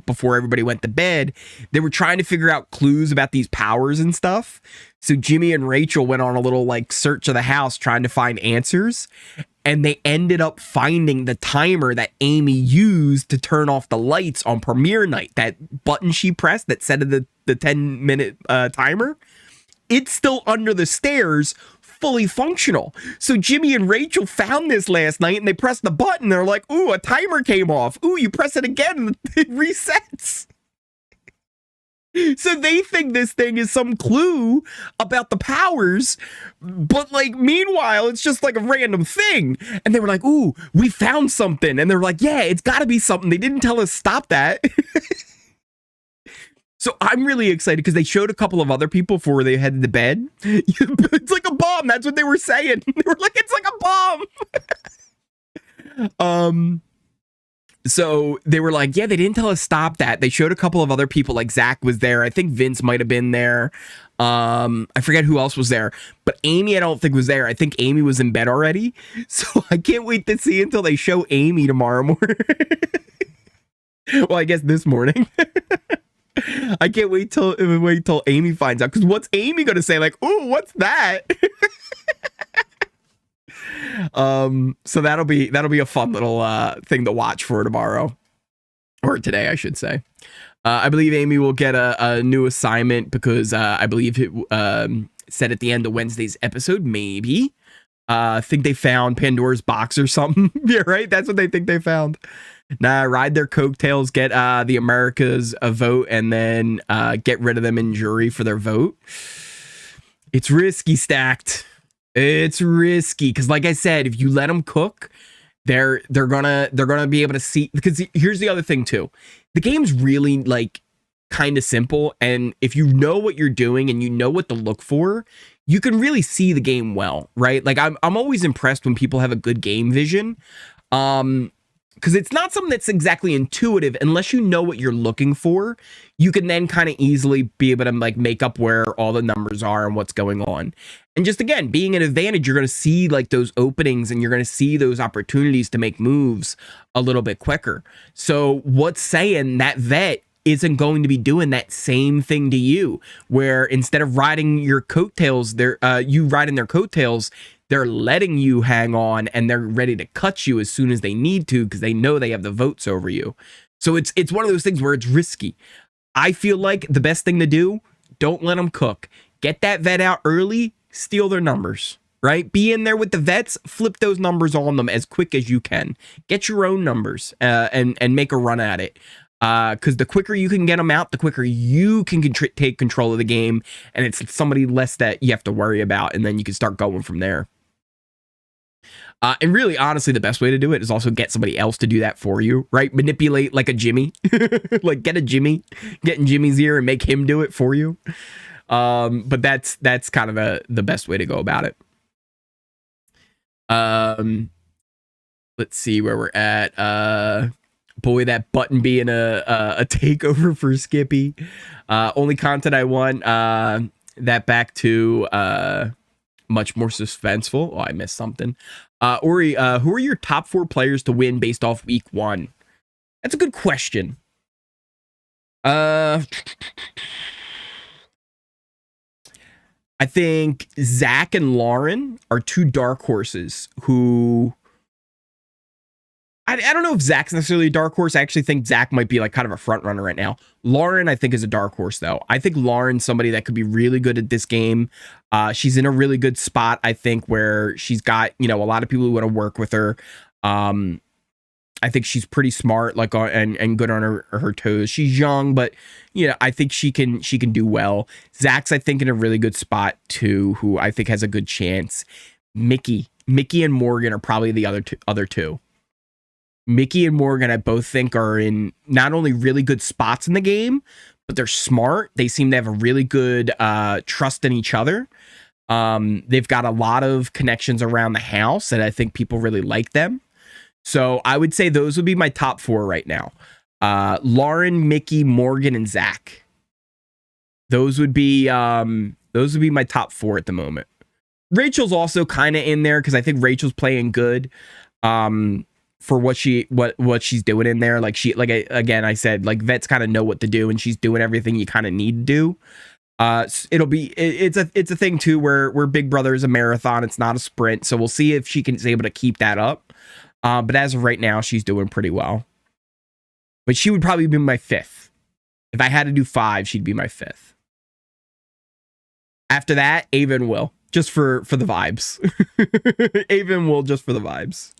before everybody went to bed, they were trying to figure out clues about these powers and stuff. So Jimmy and Rachel went on a little like search of the house trying to find answers. And they ended up finding the timer that Amy used to turn off the lights on premiere night. That button she pressed that set the 10-minute timer. It's still under the stairs, fully functional. So Jimmy and Rachel found this last night and they pressed the button. They're like, ooh, a timer came off. Ooh, you press it again and it resets. So they think this thing is some clue about the powers, but like meanwhile, it's just like a random thing. And they were like, ooh, we found something. And they're like, yeah, it's got to be something. They didn't tell us stop that. So I'm really excited because they showed a couple of other people before they headed to bed. It's like a bomb. That's what they were saying. They were like, it's like a bomb. So they were like, yeah, they didn't tell us stop that. They showed a couple of other people, like Zach was there. I think Vince might have been there. I forget who else was there, but Amy, I don't think was there. I think Amy was in bed already. So I can't wait to see until they show Amy tomorrow morning. Well, I guess this morning. I can't wait till Amy finds out, because what's Amy gonna say? Like, ooh, what's that? So that'll be a fun little thing to watch for tomorrow, or today, I should say. I believe Amy will get a new assignment, because I believe it said at the end of Wednesday's episode, maybe. I think they found Pandora's box or something. Yeah, right? That's what they think they found. Nah, ride their coattails, get the Americas a vote, and then get rid of them in jury for their vote. It's risky, Stacked. It's risky, because like I said, if you let them cook, they're gonna be able to see. Because here's the other thing too, the game's really like kind of simple, and if you know what you're doing and you know what to look for, you can really see the game well, right? Like I'm always impressed when people have a good game vision, because it's not something that's exactly intuitive unless you know what you're looking for. You can then kind of easily be able to like make up where all the numbers are and what's going on. And just again, being an advantage, you're going to see like those openings and you're going to see those opportunities to make moves a little bit quicker. So what's saying that vet isn't going to be doing that same thing to you, where instead of riding your coattails, you riding their coattails, they're letting you hang on and they're ready to cut you as soon as they need to, because they know they have the votes over you. So it's one of those things where it's risky. I feel like the best thing to do, don't let them cook. Get that vet out early, steal their numbers, right? Be in there with the vets, flip those numbers on them as quick as you can. Get your own numbers and make a run at it. Because the quicker you can get them out, the quicker you can take control of the game, and it's somebody less that you have to worry about, and then you can start going from there. And really, honestly, the best way to do it is also get somebody else to do that for you, right? Manipulate like a Jimmy, like get a Jimmy, get in Jimmy's ear and make him do it for you. But that's kind of the best way to go about it. Let's see where we're at. Boy, that button being a takeover for Skippy. Only content I want, that back to much more suspenseful. Oh, I missed something. Ori, who are your top 4 players to win based off week 1? That's a good question. I think Zach and Lauren are 2 dark horses who... I don't know if Zach's necessarily a dark horse. I actually think Zach might be like kind of a front runner right now. Lauren, I think, is a dark horse, though. I think Lauren's somebody that could be really good at this game. She's in a really good spot, I think, where she's got, a lot of people who want to work with her. I think she's pretty smart, like, and good on her toes. She's young, but I think she can do well. Zach's, I think, in a really good spot too, who I think has a good chance. Mickey and Morgan are probably the other two. Mickey and Morgan, I both think, are in not only really good spots in the game, but they're smart. They seem to have a really good trust in each other. They've got a lot of connections around the house, and I think people really like them. So I would say those would be my top 4 right now. Lauren, Mickey, Morgan, and Zach. Those would be my top 4 at the moment. Rachel's also kind of in there because I think Rachel's playing good. For what she's doing in there, I said, like, vets kind of know what to do, and she's doing everything you kind of need to do. It's a thing too where Big Brother is a marathon, it's not a sprint, so we'll see if she is able to keep that up. But as of right now, she's doing pretty well. But she would probably be my 5th. If I had to do 5, she'd be my 5th. After that, Ava and Will, just for the vibes. Ava and Will, just for the vibes.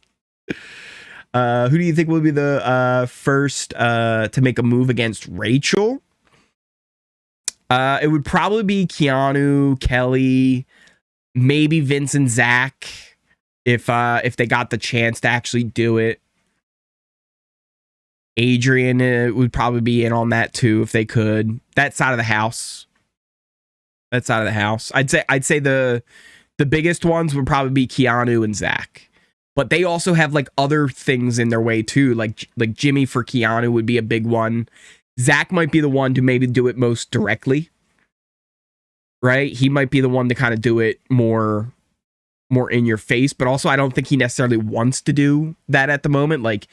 Who do you think will be the first to make a move against Rachel? It would probably be Keanu, Kelly, maybe Vince and Zach, if they got the chance to actually do it. Adrian would probably be in on that too if they could. That side of the house. I'd say the biggest ones would probably be Keanu and Zach. But they also have like other things in their way too. Like Jimmy for Keanu would be a big one. Zach might be the one to maybe do it most directly. Right? He might be the one to kind of do it more in your face. But also I don't think he necessarily wants to do that at the moment. Like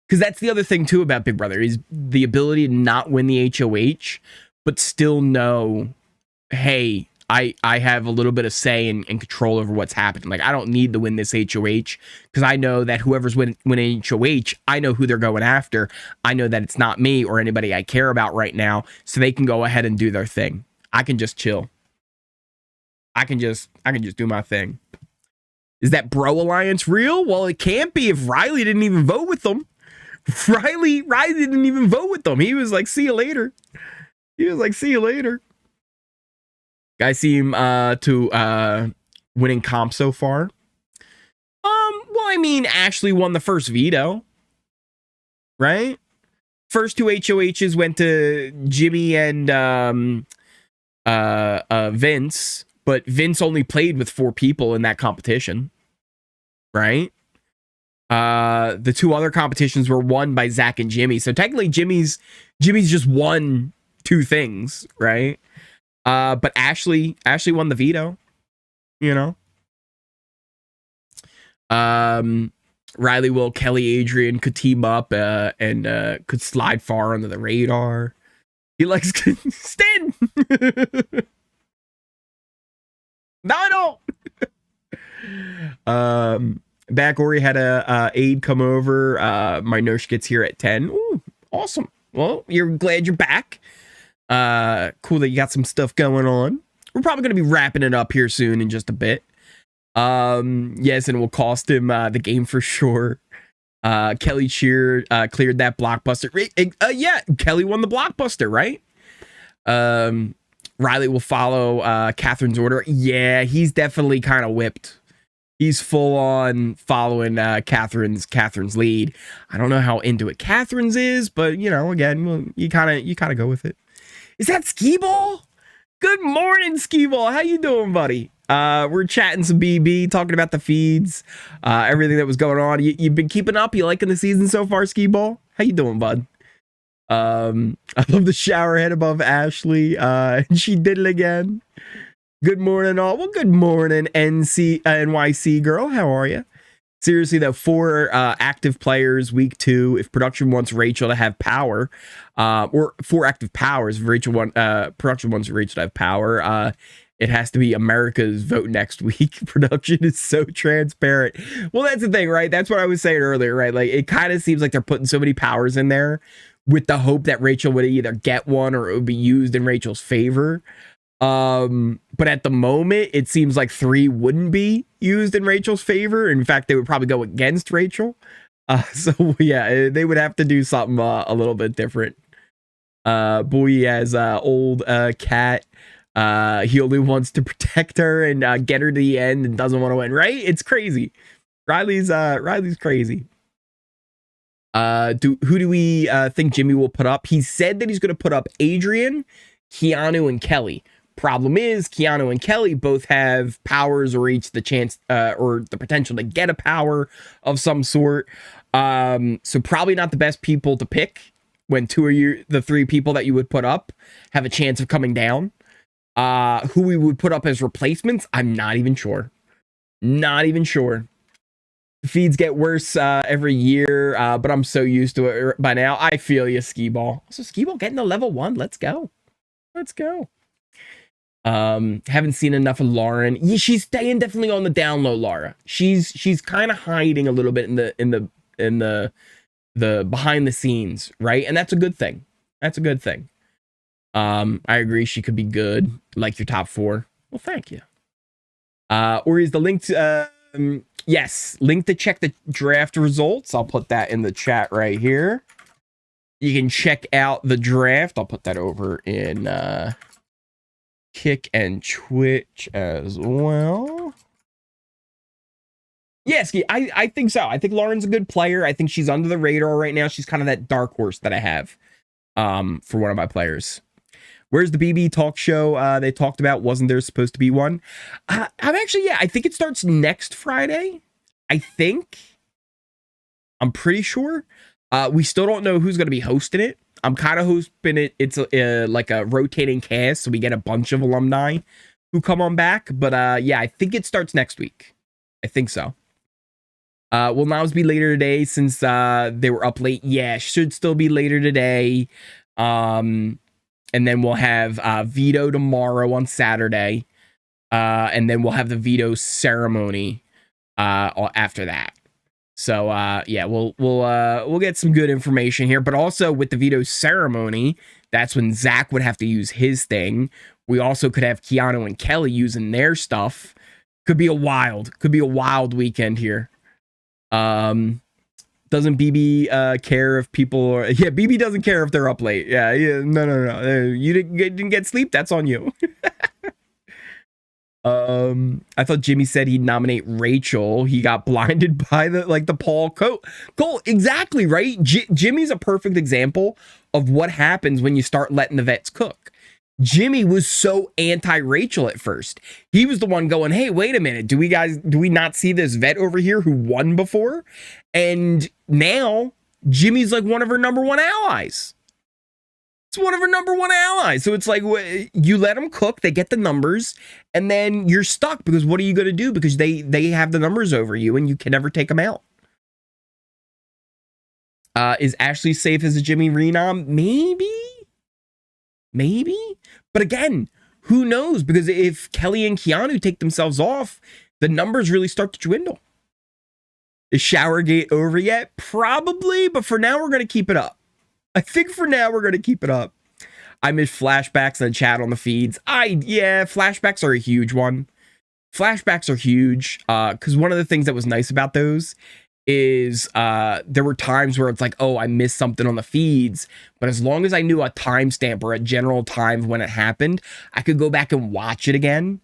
Because that's the other thing too about Big Brother is the ability to not win the HOH, but still know, hey, I have a little bit of say and control over what's happening. Like, I don't need to win this HOH because I know that whoever's winning HOH, I know who they're going after. I know that it's not me or anybody I care about right now, so they can go ahead and do their thing. I can just chill. I can just do my thing. Is that bro alliance real? Well, it can't be if Reilly didn't even vote with them. Reilly didn't even vote with them. He was like, see you later. He was like, see you later. Guys seem to winning comp so far. Well, I mean, Ashley won the first veto, right? First two HOHs went to Jimmy and Vince, but Vince only played with 4 people in that competition, right? The 2 other competitions were won by Zach and Jimmy, so technically Jimmy's just won 2 things, right? But Ashley won the veto, you know. Reilly, Will, Kelly, Adrian could team up and could slide far under the radar. He likes Stan. No, I don't. Back Ori had a aide come over. My nurse gets here at 10. Ooh, awesome. Well, you're glad you're back. Cool that you got some stuff going on. We're probably going to be wrapping it up here soon in just a bit. Yes, and it will cost him the game for sure. Kelly cleared that blockbuster. Yeah, Kelly won the blockbuster, right? Reilly will follow Catherine's order. Yeah, he's definitely kind of whipped. He's full on following Catherine's lead. I don't know how into it Catherine's is, but you know, again, you kind of go with it. Is that Skee Ball? Good morning, Skee Ball. How you doing, buddy? We're chatting some BB, talking about the feeds, everything that was going on. You've been keeping up? You liking the season so far, Skee Ball? How you doing, bud? I love the shower head above Ashley. She did it again. Good morning, all. Well, good morning, NYC girl. How are you? Seriously, though, 4 active players, week 2. If production wants Rachel to have power, or 4 active powers, if production wants Rachel to have power, it has to be America's vote next week. Production is so transparent. Well, that's the thing, right? That's what I was saying earlier, right? Like, it kind of seems like they're putting so many powers in there with the hope that Rachel would either get one or it would be used in Rachel's favor. But at the moment, it seems like 3 wouldn't be used in Rachel's favor. In fact, they would probably go against Rachel. So yeah, they would have to do something a little bit different. Boy has old cat. He only wants to protect her and get her to the end and doesn't want to win, right? It's crazy. Reilly's crazy. Who do we think Jimmy will put up? He said that he's going to put up Adrian, Keanu, and Kelly. Problem is, Keanu and Kelly both have powers or each the chance or the potential to get a power of some sort. So probably not the best people to pick when 2 of the 3 people that you would put up have a chance of coming down. Who we would put up as replacements, I'm not even sure. Not even sure. The feeds get worse every year, but I'm so used to it by now. I feel you, Skee Ball. So Skee Ball getting to level 1. Let's go. Let's go. Haven't seen enough of Lauren. Yeah, she's staying definitely on the down low, Laura. She's kind of hiding a little bit in the behind the scenes, right? And that's a good thing. That's a good thing. I agree she could be good, like your top 4. Well, thank you. Or is the link to yes, link to check the draft results. I'll put that in the chat right here. You can check out the draft. I'll put that over in Kick and Twitch as well. Yes, I think so. I think Lauren's a good player. I think she's under the radar right now. She's kind of that dark horse that I have for one of my players. Where's the BB talk show they talked about? Wasn't there supposed to be one? I'm actually, yeah, I think it starts next Friday. I think. I'm pretty sure. We still don't know who's going to be hosting it. I'm kind of hoping it's like a rotating cast, so we get a bunch of alumni who come on back. But yeah, I think it starts next week. I think so. Will Noms be later today since they were up late? Yeah, should still be later today. And then we'll have veto tomorrow on Saturday. And then we'll have the veto ceremony after that. So yeah, we'll get some good information here. But also with the veto ceremony, that's when Zach would have to use his thing. We also could have Keanu and Kelly using their stuff. Could be a wild weekend here. Doesn't BB care if people are, yeah, BB doesn't care if they're up late. Yeah, no. You didn't get sleep, that's on you. I thought Jimmy said he'd nominate Rachel. He got blinded by the Paul Cole, exactly, right? Jimmy's a perfect example of what happens when you start letting the vets cook. Jimmy was so anti-Rachel at first. He was the one going, hey, wait a minute. Do we not see this vet over here who won before? And now Jimmy's like one of her number one allies. It's one of her number one allies. So it's like, you let them cook, they get the numbers, and then you're stuck because what are you going to do? Because they have the numbers over you and you can never take them out. Is Ashley safe as a Jimmy Renom? Maybe. But again, who knows? Because if Kelly and Keanu take themselves off, the numbers really start to dwindle. Is Showergate over yet? Probably, but for now, we're going to keep it up. I think for now, we're going to keep it up. I miss flashbacks in the chat on the feeds. Yeah, flashbacks are a huge one. Flashbacks are huge because one of the things that was nice about those is there were times where it's like, oh, I missed something on the feeds, but as long as I knew a timestamp or a general time when it happened, I could go back and watch it again.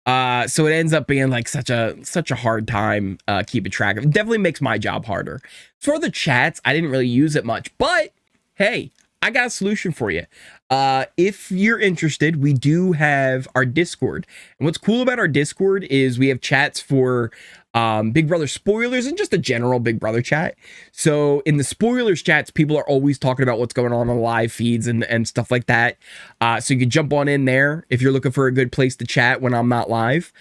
So it ends up being like such a hard time keeping track of. It definitely makes my job harder. For the chats, I didn't really use it much, but hey, I got a solution for you. If you're interested, we do have our Discord. And what's cool about our Discord is we have chats for Big Brother spoilers and just a general Big Brother chat. So in the spoilers chats, people are always talking about what's going on live feeds and stuff like that. So you can jump on in there if you're looking for a good place to chat when I'm not live.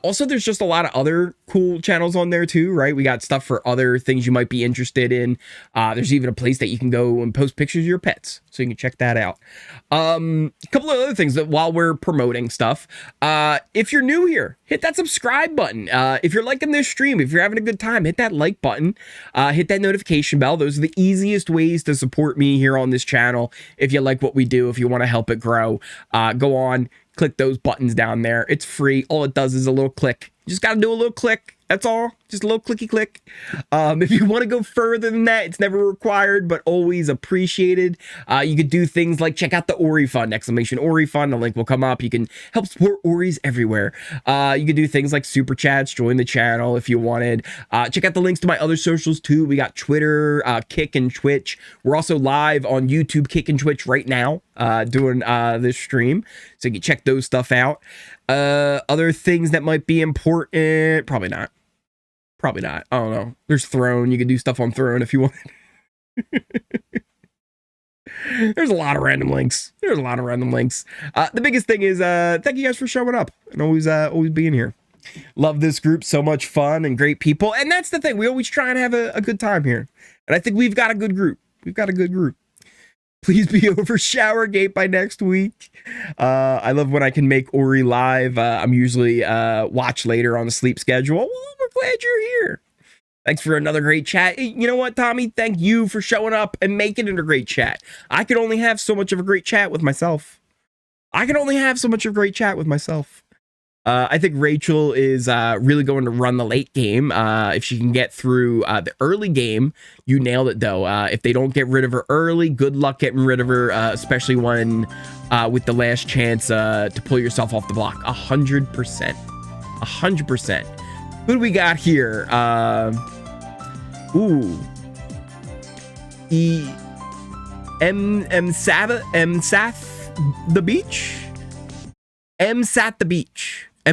Also, there's just a lot of other cool channels on there too, right? We got stuff for other things you might be interested in. There's even a place that you can go and post pictures of your pets, so you can check that out. A couple of other things that while we're promoting stuff, if you're new here, hit that subscribe button. If you're liking this stream, if you're having a good time, hit that like button, hit that notification bell. Those are the easiest ways to support me here on this channel. If you like what we do, if you want to help it grow, go on. Click those buttons down there. It's free. All it does is a little click. You just got to do a little click. That's all. Just a little clicky click. If you want to go further than that, it's never required, but always appreciated. You could do things like check out the Ori Fund, !Ori Fund. The link will come up. You can help support Oris everywhere. You could do things like super chats, join the channel if you wanted. Check out the links to my other socials too. We got Twitter, Kick, and Twitch. We're also live on YouTube, Kick, and Twitch right now, doing this stream. So you can check those stuff out. Other things that might be important, probably not. I don't know. There's Throne. You can do stuff on Throne if you want. There's a lot of random links. The biggest thing is thank you guys for showing up and always being here. Love this group. So much fun and great people. And that's the thing. We always try and have a good time here. And I think we've got a good group. Please be over Showergate by next week. I love when I can make Ori live. I'm usually watch later on the sleep schedule. Well, we're glad you're here. Thanks for another great chat. You know what, Tommy? Thank you for showing up and making it a great chat. I could only have so much of a great chat with myself. I think Rachel is really going to run the late game. If she can get through the early game, you nailed it, though. If they don't get rid of her early, good luck getting rid of her, especially when with the last chance to pull yourself off the block. 100%. Who do we got here?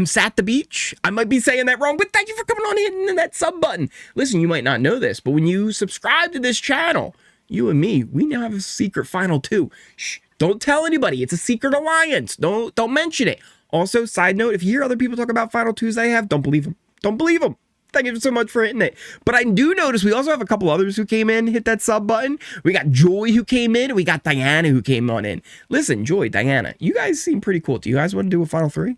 Sat the beach. I might be saying that wrong, but thank you for coming on hitting that sub button. Listen, you might not know this, but when you subscribe to this channel, you and me, we now have a secret final too. Shh, don't tell anybody. It's a secret alliance. Don't mention it. Also, side note, if you hear other people talk about final twos they have, don't believe them. Thank you so much for hitting it. But I do notice we also have a couple others who came in, hit that sub button. We got Joy who came in, and we got Diana who came on in. Listen, Joy, Diana, you guys seem pretty cool. Do you guys want to do a final three? You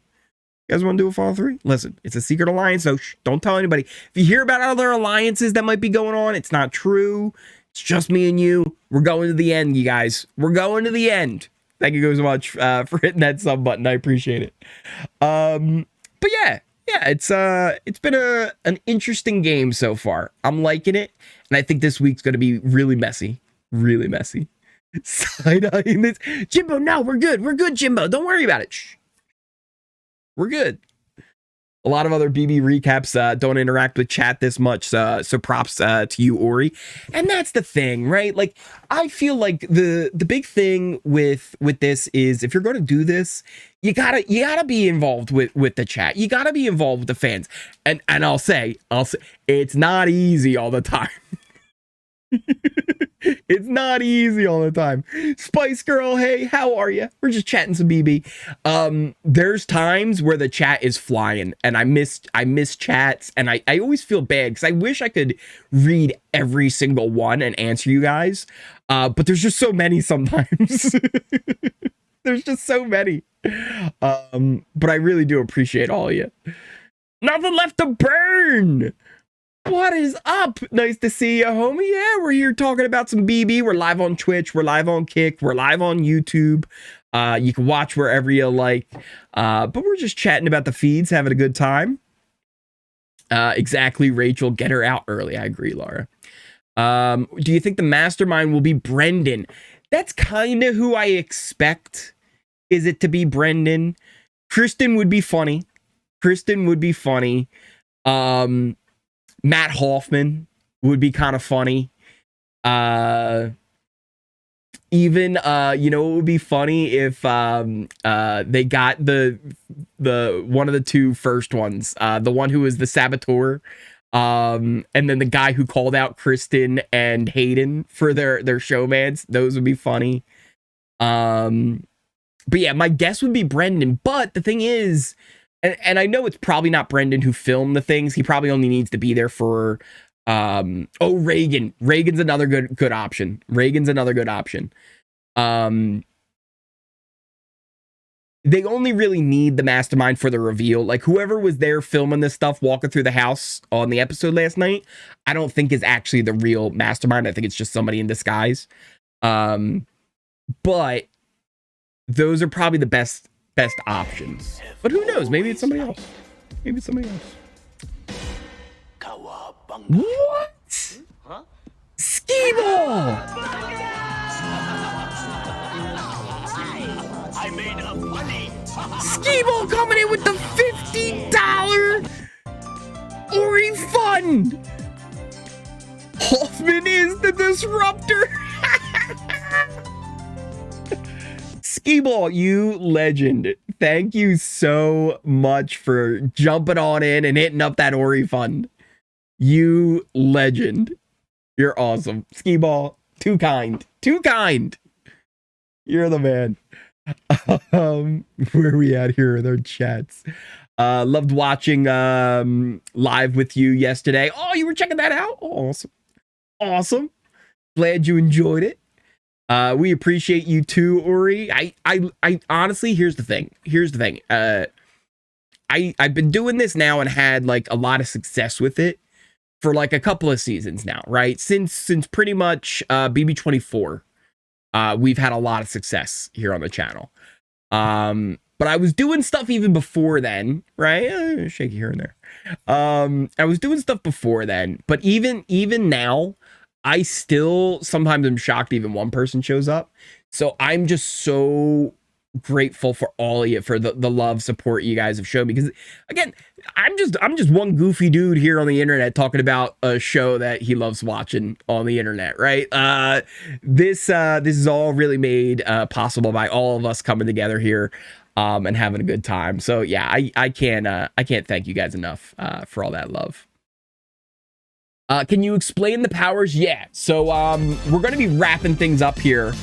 guys want to do a final three? Listen, it's a secret alliance, so don't tell anybody. If you hear about other alliances that might be going on, it's not true. It's just me and you. We're going to the end, you guys. We're going to the end. Thank you so much for hitting that sub button. I appreciate it. But yeah, it's been an interesting game so far. I'm liking it, and I think this week's going to be really messy. Really messy. Side-eyeing this. Jimbo, no, we're good. We're good, Jimbo. Don't worry about it. Shh. We're good. A lot of other BB recaps don't interact with chat this much, so props to you, Ori. And that's the thing, right? Like, I feel like the big thing with this is if you're going to do this, you gotta be involved with the chat. You gotta be involved with the fans. And I'll say it's not easy all the time. It's not easy all the time. Spice Girl, hey, how are you? We're just chatting some BB. There's times where the chat is flying, and I miss chats, and I always feel bad because I wish I could read every single one and answer you guys. But there's just so many sometimes. There's just so many. But I really do appreciate all of you. Nothing left to burn. What is up? Nice to see you, homie. Yeah, we're here talking about some BB. We're live on Twitch. We're live on Kick. We're live on YouTube. You can watch wherever you like. But we're just chatting about the feeds, having a good time. Exactly, Rachel. Get her out early. I agree, Laura. Do you think the mastermind will be Brendan? That's kind of who I expect. Is it to be Brendan? Kristen would be funny. Kristen would be funny. Matt Hoffman would be kind of funny. Even, you know, it would be funny if they got the one of the two first ones, the one who was the saboteur, and then the guy who called out Kristen and Hayden for their showmans. Those would be funny. But yeah, my guess would be Brendan. But the thing is, and I know it's probably not Brendan who filmed the things. He probably only needs to be there for, Reagan. Reagan's another good option. Reagan's another good option. They only really need the mastermind for the reveal. Like, whoever was there filming this stuff, walking through the house on the episode last night, I don't think is actually the real mastermind. I think it's just somebody in disguise. But those are probably the best options. But who knows? Maybe it's somebody else. Maybe it's somebody else. What? Huh? Skee-Ball! I made a funny. Skee-Ball coming in with the $50 Ori fund. Hoffman is the disruptor. Skee-Ball, you legend. Thank you so much for jumping on in and hitting up that Ori fund. You legend. You're awesome. Skee-Ball, too kind. Too kind. You're the man. Where are we at here in our chats? Loved watching live with you yesterday. Oh, you were checking that out? Awesome. Awesome. Glad you enjoyed it. We appreciate you too, Ori. I honestly, here's the thing. I've been doing this now and had like a lot of success with it for like a couple of seasons now, right? Since pretty much BB24, we've had a lot of success here on the channel. But I was doing stuff even before then, right? Shaky here and there. I was doing stuff before then, but even now, I still sometimes am shocked even one person shows up. So I'm just so grateful for all of you for the love, support you guys have shown me. Because again, I'm just one goofy dude here on the internet talking about a show that he loves watching on the internet, right? This is all really made possible by all of us coming together here and having a good time. So yeah, I can't thank you guys enough for all that love. Can you explain the powers? Yeah. So we're going to be wrapping things up here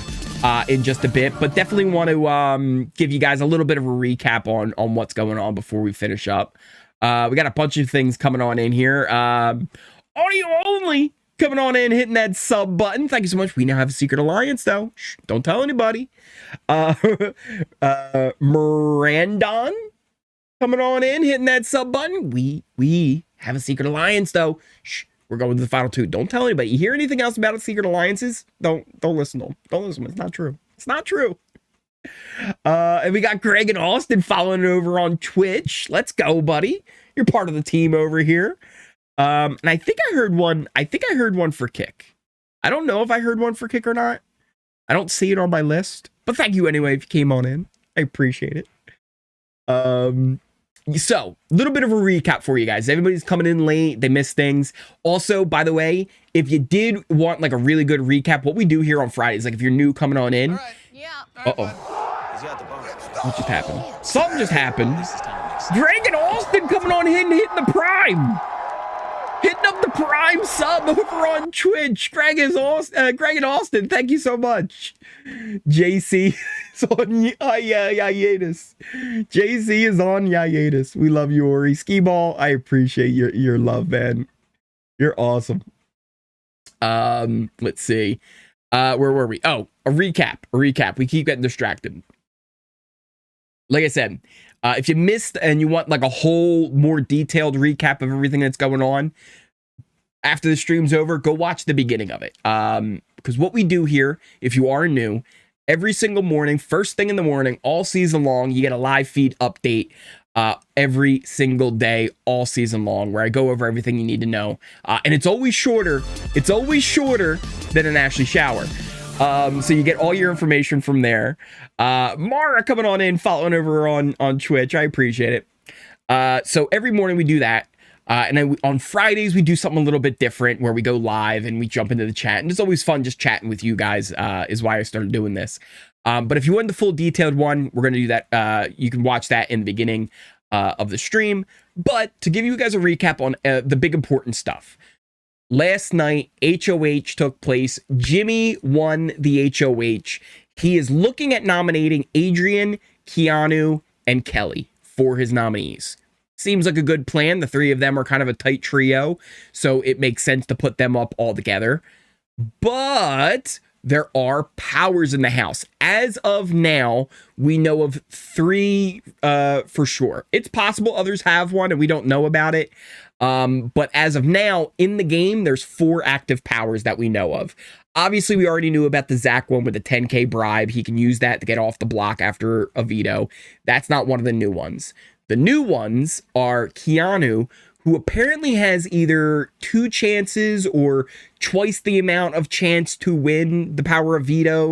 in just a bit, but definitely want to give you guys a little bit of a recap on what's going on before we finish up. We got a bunch of things coming on in here. Audio only coming on in, hitting that sub button. Thank you so much. We now have a secret alliance, though. Shh, don't tell anybody. Mirandon coming on in, hitting that sub button. We have a secret alliance, though. Shh, we're going to the final two. Don't tell anybody. You hear anything else about secret alliances? Don't listen to them. Don't listen to them. It's not true. It's not true. And we got Greg and Austin following over on Twitch. Let's go, buddy. You're part of the team over here. And I think I heard one. I think I heard one for Kick. I don't know if I heard one for Kick or not. I don't see it on my list. But thank you anyway if you came on in. I appreciate it. So, a little bit of a recap for you guys. Everybody's coming in late. They missed things. Also, by the way, if you did want like a really good recap, what we do here on Fridays, like if you're new coming on in. All right. Yeah. Uh-oh. What just happened? Something just happened. Greg and Austin coming on in, hitting the prime. Hitting up the prime sub over on Twitch. Greg and Austin, thank you so much. JC is on hiatus. JC is on hiatus. We love you, Ori. Skee Ball, I appreciate your love, man. You're awesome. Let's see. Where were we? Oh, a recap. We keep getting distracted. Like I said, if you missed and you want like a whole more detailed recap of everything that's going on after the stream's over, go watch the beginning of it. Because what we do here, if you are new, every single morning, first thing in the morning, all season long, you get a live feed update every single day, all season long, where I go over everything you need to know. And it's always shorter. It's always shorter than an Ashley shower. So you get all your information from there. Mara coming on in, following over on Twitch. I appreciate it. So every morning we do that. And then on Fridays, we do something a little bit different where we go live and we jump into the chat. And it's always fun just chatting with you guys, is why I started doing this. But if you want the full detailed one, we're going to do that. You can watch that in the beginning of the stream. But to give you guys a recap on the big important stuff. Last night, HoH took place. Jimmy won the HoH. He is looking at nominating Adrian, Keanu, and Kelly for his nominees. Seems like a good plan. The three of them are kind of a tight trio, so it makes sense to put them up all together. But there are powers in the house. As of now, we know of 3 for sure. It's possible others have one and we don't know about it. But as of now, in the game, there's 4 active powers that we know of. Obviously, we already knew about the Zach one with the 10K bribe. He can use that to get off the block after a veto. That's not one of the new ones. The new ones are Keanu, who apparently has either 2 chances or twice the amount of chance to win the power of veto,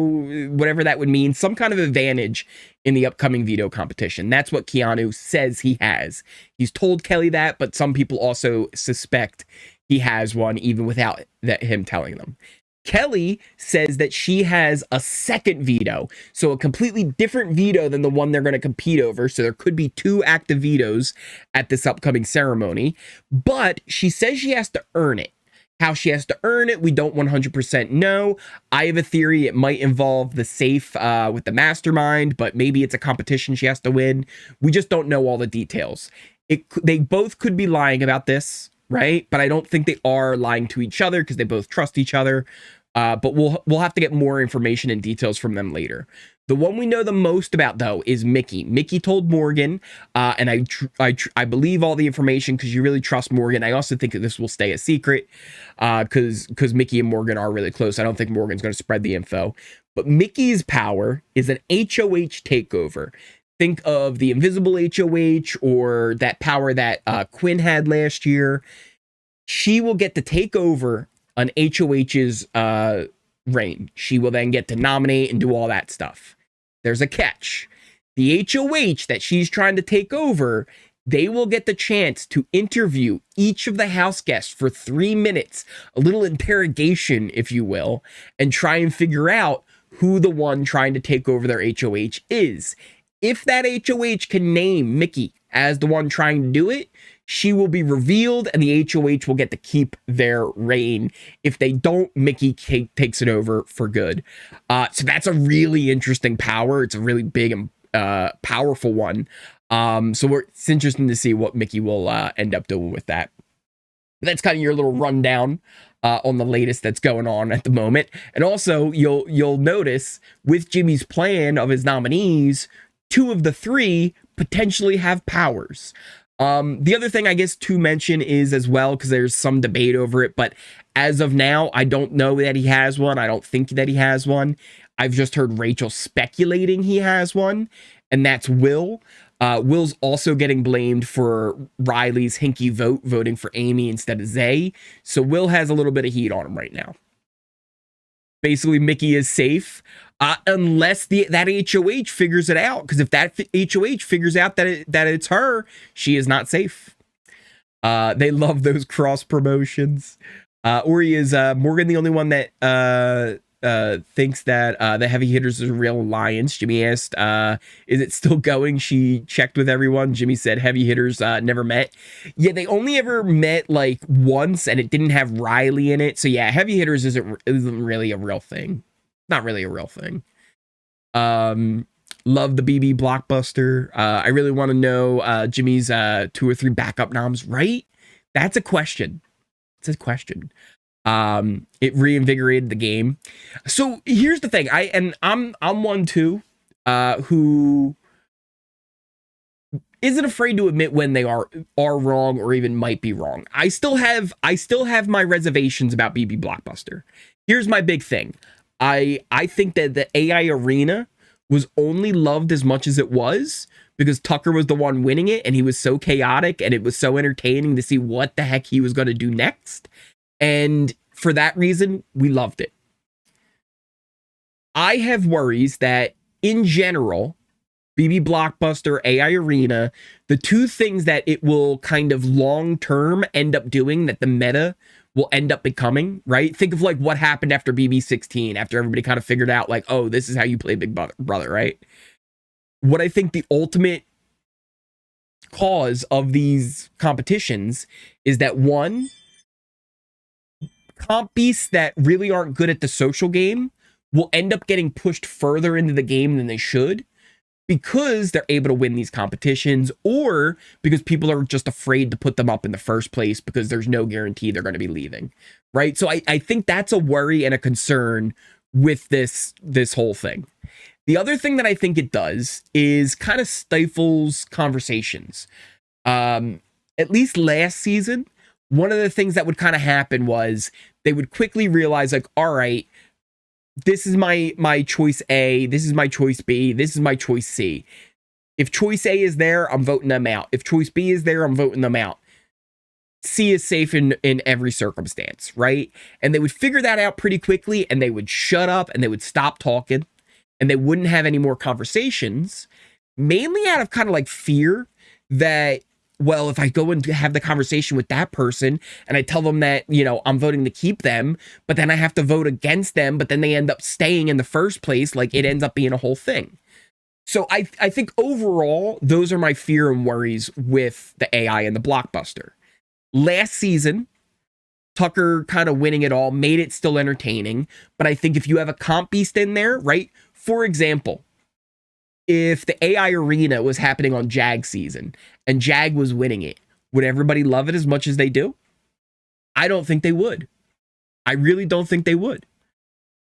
whatever that would mean, some kind of advantage in the upcoming veto competition. That's what Keanu says he has. He's told Kelly that, but some people also suspect he has one even without him telling them. Kelly says that she has a second veto, so a completely different veto than the one they're going to compete over. So there could be 2 active vetoes at this upcoming ceremony, but she says she has to earn it. How she has to earn it, we don't 100% know. I have a theory it might involve the safe with the mastermind, but maybe it's a competition she has to win. We just don't know all the details. They both could be lying about this, right? But I don't think they are lying to each other because they both trust each other. But we'll have to get more information and details from them later. The one we know the most about, though, is Mickey. Mickey told Morgan, and I believe all the information because you really trust Morgan. I also think that this will stay a secret because Mickey and Morgan are really close. I don't think Morgan's going to spread the info. But Mickey's power is an HoH takeover. Think of the invisible HoH or that power that Quinn had last year. She will get to take over an HoH's reign. She will then get to nominate and do all that stuff. There's a catch. The HoH that she's trying to take over, they will get the chance to interview each of the house guests for 3 minutes, a little interrogation, if you will, and try and figure out who the one trying to take over their HoH is. If that HoH can name Mickey as the one trying to do it, she will be revealed and the HoH will get to keep their reign. If they don't, Mickey takes it over for good. So that's a really interesting power. It's a really big and powerful one. So it's interesting to see what Mickey will end up doing with that. But that's kind of your little rundown on the latest that's going on at the moment. And also, you'll notice with Jimmy's plan of his nominees, 2 of the 3 potentially have powers. The other thing I guess to mention is as well, because there's some debate over it, but as of now, I don't know that he has one. I don't think that he has one. I've just heard Rachel speculating he has one, and that's Will. Will's also getting blamed for Reilly's hinky voting for Amy instead of Zay. So Will has a little bit of heat on him right now. Basically, Mickey is safe unless that HoH figures it out. Because if that HoH figures out that it's her, she is not safe. They love those cross promotions. Or is Morgan the only one that thinks that the heavy hitters are real alliance? Jimmy asked, is it still going? She checked with everyone. Jimmy said heavy hitters never met. Yeah, they only ever met like once, and it didn't have Reilly in it. So yeah, heavy hitters isn't really a real thing. Not really a real thing. Love the BB blockbuster. I really want to know Jimmy's 2 or 3 backup noms, right? That's a question. It's a question. It reinvigorated the game. So here's the thing. I'm one too, who isn't afraid to admit when they are wrong or even might be wrong. I still have my reservations about BB Blockbuster. Here's my big thing. I think that the AI arena was only loved as much as it was because Tucker was the one winning it, and he was so chaotic, and it was so entertaining to see what the heck he was going to do next. And for that reason, we loved it. I have worries that, in general, BB Blockbuster, AI Arena, the 2 things that it will kind of long-term end up doing that the meta will end up becoming, right? Think of like what happened after BB16, after everybody kind of figured out like, oh, this is how you play Big Brother, right? What I think the ultimate cause of these competitions is that, 1, comp beasts that really aren't good at the social game will end up getting pushed further into the game than they should because they're able to win these competitions, or because people are just afraid to put them up in the first place because there's no guarantee they're going to be leaving, right? So I think that's a worry and a concern with this whole thing. The other thing that I think it does is kind of stifles conversations. At least last season, one of the things that would kind of happen was they would quickly realize like, all right, this is my choice A, this is my choice B, this is my choice C. If choice A is there, I'm voting them out. If choice B is there, I'm voting them out. C is safe in every circumstance, right? And they would figure that out pretty quickly, and they would shut up, and they would stop talking, and they wouldn't have any more conversations, mainly out of kind of like fear that, well, if I go and have the conversation with that person and I tell them that, you know, I'm voting to keep them, but then I have to vote against them, but then they end up staying in the first place, like it ends up being a whole thing. So I think overall, those are my fear and worries with the AI and the blockbuster. Last season, Tucker kind of winning it all made it still entertaining, but I think if you have a comp beast in there, right? For example, if the AI arena was happening on Jag season and Jag was winning it, would everybody love it as much as they do? I don't think they would. I really don't think they would.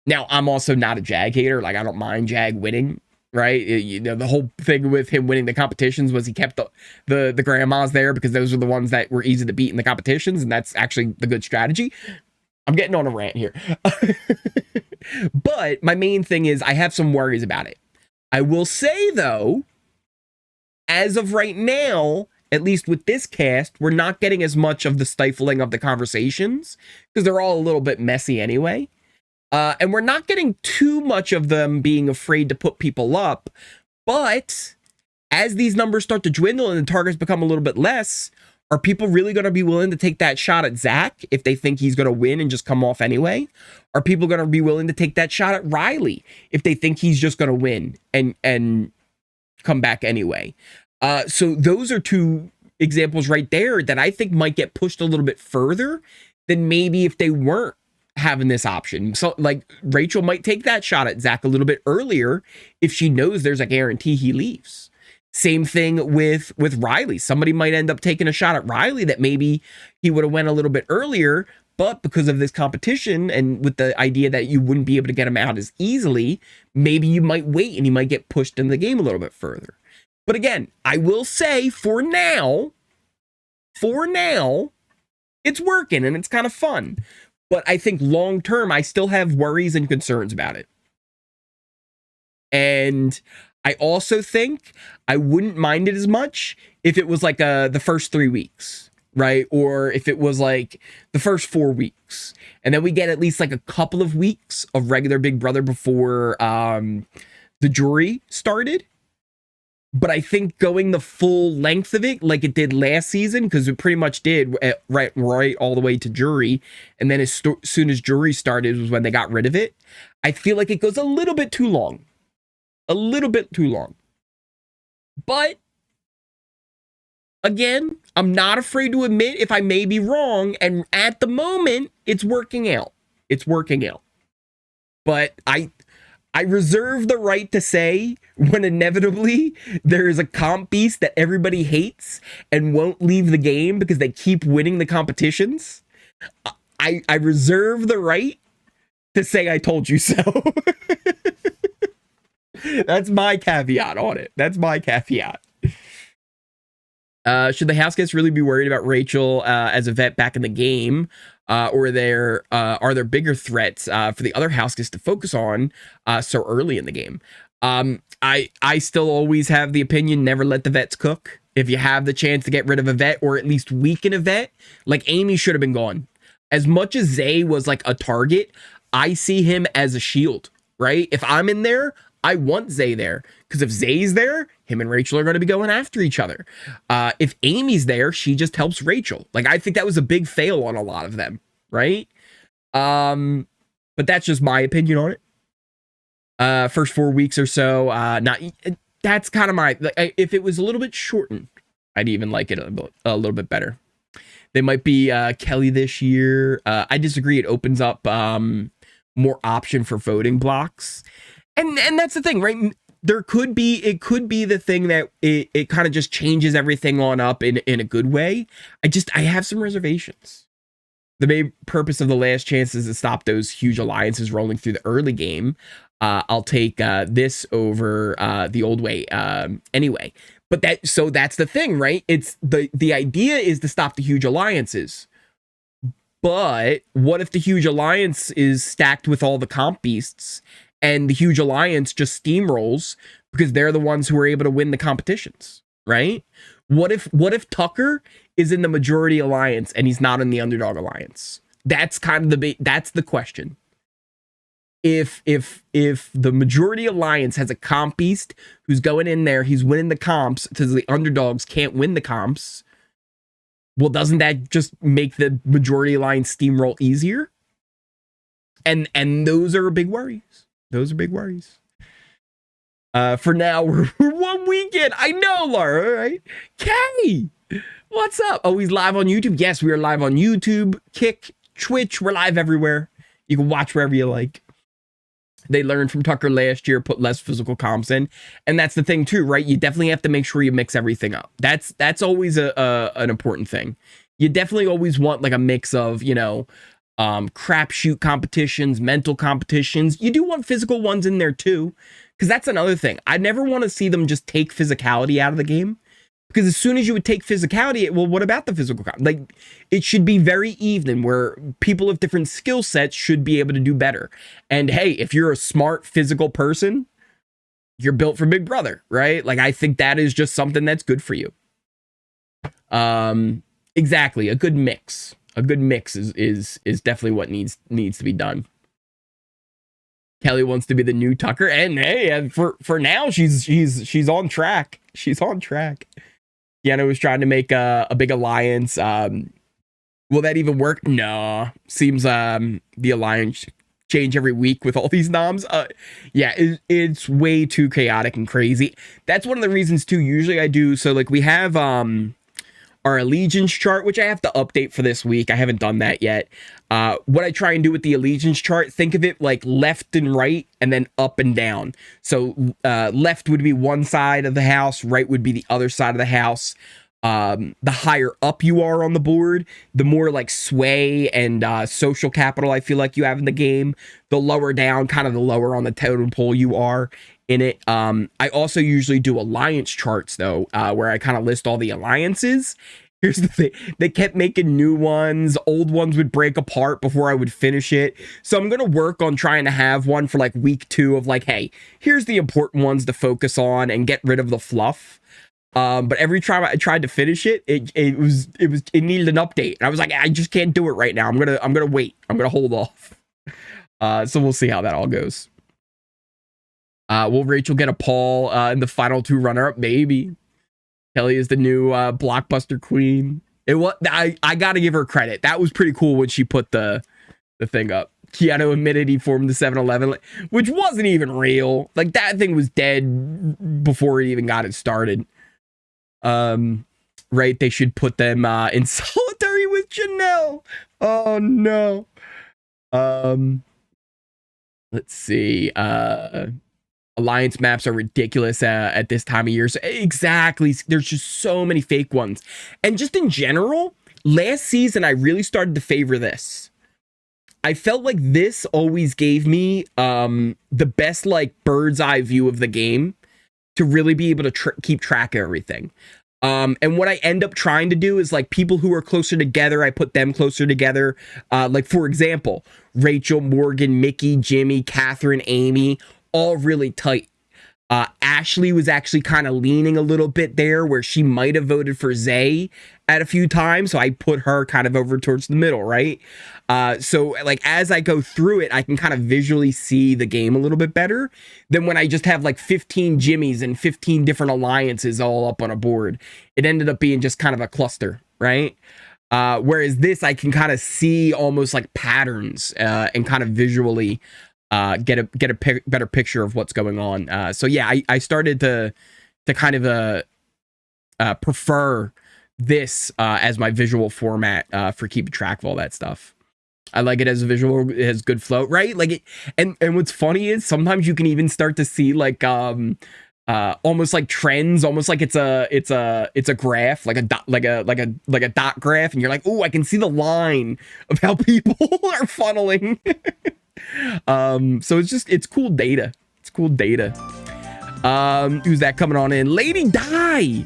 Now, I'm also not a Jag hater. Like, I don't mind Jag winning, right? You know, the whole thing with him winning the competitions was he kept the grandmas there because those were the ones that were easy to beat in the competitions, and that's actually the good strategy. I'm getting on a rant here. But my main thing is I have some worries about it. I will say, though, as of right now, at least with this cast, we're not getting as much of the stifling of the conversations because they're all a little bit messy anyway. And we're not getting too much of them being afraid to put people up. But as these numbers start to dwindle and the targets become a little bit less, are people really going to be willing to take that shot at Zach if they think he's going to win and just come off anyway? Are people going to be willing to take that shot at Reilly if they think he's just going to win and come back anyway? So those are 2 examples right there that I think might get pushed a little bit further than maybe if they weren't having this option. So like Rachel might take that shot at Zach a little bit earlier if she knows there's a guarantee he leaves. Same thing with Reilly. Somebody might end up taking a shot at Reilly that maybe he would have went a little bit earlier, but because of this competition and with the idea that you wouldn't be able to get him out as easily, maybe you might wait and he might get pushed in the game a little bit further. But again, I will say for now, it's working and it's kind of fun. But I think long term, I still have worries and concerns about it. And I also think I wouldn't mind it as much if it was like the first 3 weeks, right? Or if it was like the first 4 weeks. And then we get at least like a couple of weeks of regular Big Brother before the jury started. But I think going the full length of it, like it did last season, because it pretty much did right all the way to jury. And then as soon as jury started was when they got rid of it. I feel like it goes a little bit too long. A little bit too long. But again, I'm not afraid to admit if I may be wrong. And at the moment, it's working out. It's working out. But I reserve the right to say when inevitably there is a comp beast that everybody hates and won't leave the game because they keep winning the competitions. I reserve the right to say I told you so. That's my caveat on it. That's my caveat. Should the house guests really be worried about Rachel as a vet back in the game? Or are there bigger threats for the other house guests to focus on so early in the game? I still always have the opinion, never let the vets cook. If you have the chance to get rid of a vet or at least weaken a vet, like Amy should have been gone. As much as Zay was like a target, I see him as a shield, right? If I'm in there, I want Zay there, because if Zay's there, him and Rachel are going to be going after each other. If Amy's there, she just helps Rachel. Like, I think that was a big fail on a lot of them, right? But that's just my opinion on it. First 4 weeks or so, that's kind of my, if it was a little bit shortened, I'd even like it a little bit better. They might be Kelly this year. I disagree. It opens up more option for voting blocks. And that's the thing, right? It could be the thing that it kind of just changes everything on up in a good way. I have some reservations. The main purpose of the last chance is to stop those huge alliances rolling through the early game. I'll take this over the old way anyway. But that's the thing, right? It's the idea is to stop the huge alliances. But what if the huge alliance is stacked with all the comp beasts? And the huge alliance just steamrolls because they're the ones who are able to win the competitions, right? What if Tucker is in the majority alliance and he's not in the underdog alliance? That's kind of that's the question. If the majority alliance has a comp beast who's going in there, he's winning the comps because the underdogs can't win the comps. Well, doesn't that just make the majority alliance steamroll easier? And those are big worries. Those are big worries. For now, we're 1 weekend. I know, Laura, right? Kay, what's up? Oh, he's live on YouTube. Yes, we are live on YouTube, Kick, Twitch. We're live everywhere. You can watch wherever you like. They learned from Tucker last year, put less physical comps in. And that's the thing too, right? You definitely have to make sure you mix everything up. That's always an important thing. You definitely always want like a mix of, crapshoot competitions, mental competitions. You do want physical ones in there too, because that's another thing. I never want to see them just take physicality out of the game, because as soon as you would take physicality, well, what about the physical like it should be very even, where people of different skill sets should be able to do better. And hey, if you're a smart physical person, you're built for Big Brother, right? Like, I think that is just something that's good for you. Exactly, a good mix. A good mix is definitely what needs to be done. Kelly wants to be the new Tucker, and hey, for now she's on track. She's on track. Deanna was trying to make a big alliance. Will that even work? No. Seems the alliance change every week with all these noms. Yeah, it's way too chaotic and crazy. That's one of the reasons too. Usually I do so, like, we have our allegiance chart, which I have to update for this week. I haven't done that yet. What I try and do with the allegiance chart, think of it like left and right and then up and down. So left would be one side of the house, right would be the other side of the house. The higher up you are on the board, the more like sway and social capital I feel like you have in the game. The lower down, kind of the lower on the totem pole you are in it. I also usually do alliance charts though, where I kind of list all the alliances. Here's the thing, they kept making new ones. Old ones would break apart before I would finish it. So I'm going to work on trying to have one for like week 2 of like, hey, here's the important ones to focus on and get rid of the fluff. But every time I tried to finish it, it needed an update. And I was like, I just can't do it right now. I'm going to wait. I'm going to hold off. So we'll see how that all goes. Will Rachel get a Paul in the final 2 runner-up? Maybe. Kelly is the new blockbuster queen. I gotta give her credit. That was pretty cool when she put the thing up. Keanu admitted he formed the 7-Eleven, which wasn't even real. Like, that thing was dead before he even got it started. Right? They should put them in solitary with Janelle. Oh no. Let's see. Alliance maps are ridiculous at this time of year. So exactly. There's just so many fake ones. And just in general, last season, I really started to favor this. I felt like this always gave me the best like bird's eye view of the game to really be able to keep track of everything. And what I end up trying to do is like people who are closer together, I put them closer together. Like, for example, Rachel, Morgan, Mickey, Jimmy, Catherine, Amy, all really tight. Ashley was actually kind of leaning a little bit there where she might have voted for Zay at a few times. So I put her kind of over towards the middle, right? So like as I go through it, I can kind of visually see the game a little bit better than when I just have like 15 Jimmys and 15 different alliances all up on a board. It ended up being just kind of a cluster, right? Whereas this, I can kind of see almost like patterns and kind of visually get a better picture of what's going on. So yeah, I started to kind of prefer this as my visual format for keeping track of all that stuff. I like it as a visual. It has good flow, right? Like it, and what's funny is sometimes you can even start to see like almost like trends, almost like it's a graph, like a dot, like a dot graph, and you're like, oh, I can see the line of how people are funneling. So it's cool data. It's cool data. Who's that coming on in? Lady Di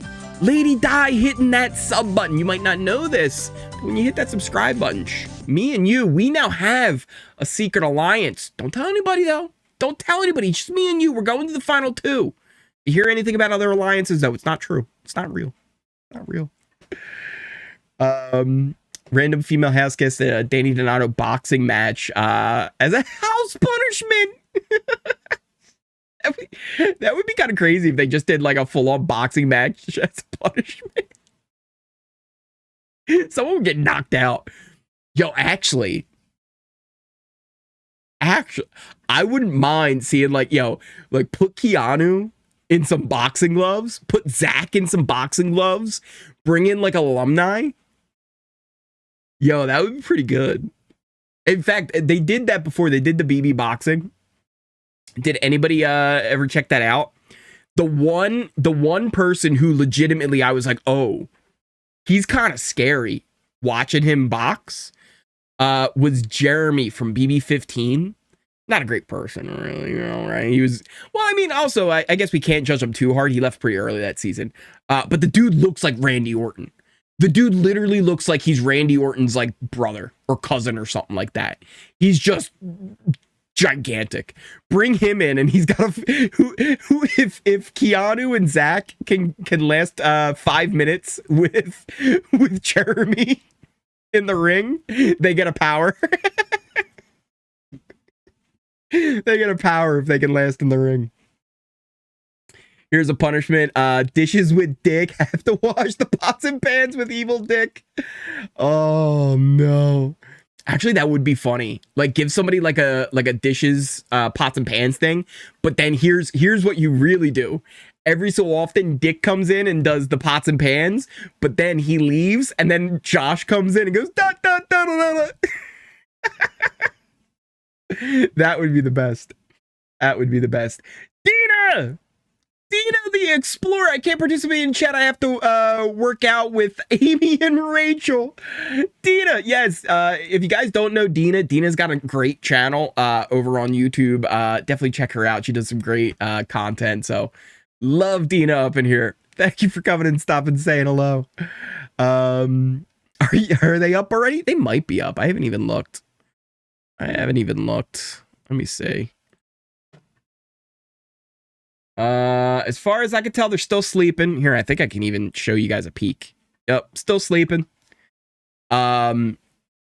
hitting that sub button. You might not know this, but when you hit that subscribe button, me and you, we now have a secret alliance. Don't tell anybody though. Don't tell anybody. Just me and you. We're going to the final 2. You hear anything about other alliances though? It's not true. It's not real. Not real. Random female house guest, Danny Donato boxing match as a house punishment. That would be kind of crazy if they just did like a full-on boxing match as a punishment. Someone would get knocked out. Yo, actually, I wouldn't mind seeing like, like put Keanu in some boxing gloves, put Zach in some boxing gloves, bring in like alumni. Yo, that would be pretty good. In fact, they did that before. They did the BB boxing. Did anybody ever check that out? The one person who legitimately I was like, oh, he's kind of scary watching him box was Jeremy from BB15. Not a great person, really, right? He was, well, I mean, also, I guess we can't judge him too hard. He left pretty early that season. But the dude looks like Randy Orton. The dude literally looks like he's Randy Orton's like brother or cousin or something like that. He's just gigantic. Bring him in, and he's got if Keanu and Zach can last 5 minutes with Jeremy in the ring, they get a power. They get a power if they can last in the ring. Here's a punishment. Dishes with Dick have to wash the pots and pans with evil Dick. Oh no. Actually, that would be funny. Like, give somebody like a dishes, pots and pans thing. But then here's what you really do. every so often Dick comes in and does the pots and pans, but then he leaves, and then Josh comes in and goes da da da da da. That would be the best. That would be the best. Dina the Explorer. I can't participate in chat. I have to work out with Amy and Rachel. Dina, yes. If you guys don't know Dina's got a great channel over on YouTube. Definitely check her out. She does some great content. So love Dina up in here. Thank you for coming and stopping and saying hello. Are they up already? They might be up. I haven't even looked. Let me see. As far as I can tell, they're still sleeping. Here, I think I can even show you guys a peek. Yep, still sleeping. But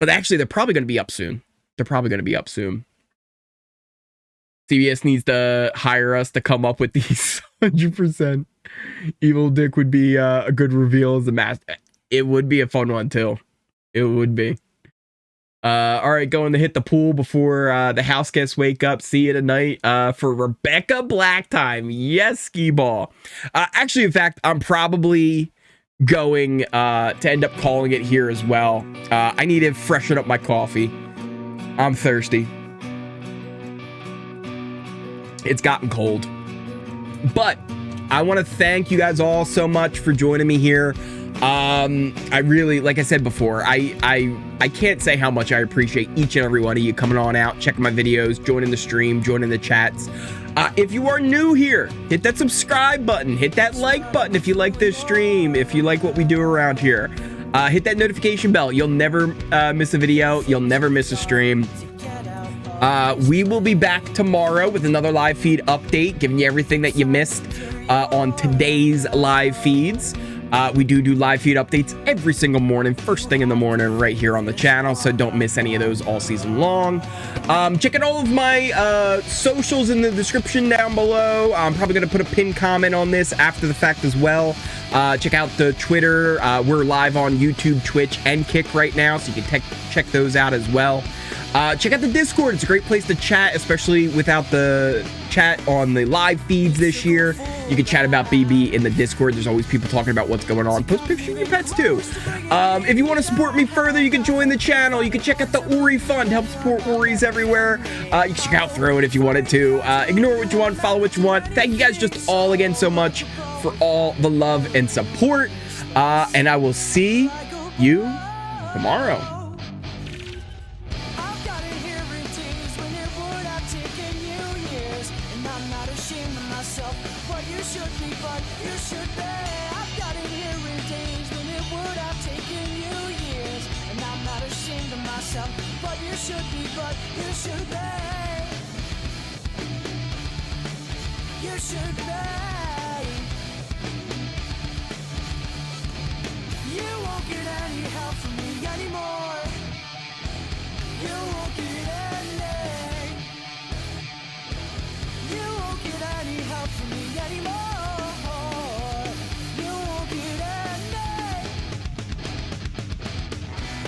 actually, they're probably going to be up soon. CBS needs to hire us to come up with these 100%. Evil Dick would be a good reveal as the master. It would be a fun one, too. It would be. All right, going to hit the pool before the house guests wake up. See you tonight for Rebecca Black time. Yes, skee ball. Actually, in fact, I'm probably going to end up calling it here as well. I need to freshen up my coffee. I'm thirsty. It's gotten cold. But I want to thank you guys all so much for joining me here. I really, like I said before, I can't say how much I appreciate each and every one of you coming on out, checking my videos, joining the stream, joining the chats. If you are new here, hit that subscribe button, hit that like button if you like this stream, if you like what we do around here. Hit that notification bell. You'll never miss a video. You'll never miss a stream. We will be back tomorrow with another live feed update, giving you everything that you missed on today's live feeds. We do live feed updates every single morning, first thing in the morning right here on the channel, so don't miss any of those all season long. Check out all of my socials in the description down below. I'm probably going to put a pinned comment on this after the fact as well. Check out the Twitter. We're live on YouTube, Twitch, and Kick right now, so you can check those out as well. Check out the Discord. It's a great place to chat, especially without the chat on the live feeds this year. You can chat about BB in the Discord. There's always people talking about what's going on. Post pictures of your pets too. If you want to support me further, you can join the channel. You can check out the Ori Fund. Help support Oris everywhere. You can check out Throw It if you wanted to. Ignore what you want. Follow what you want. Thank you guys just all again so much for all the love and support. And I will see you tomorrow. You should be.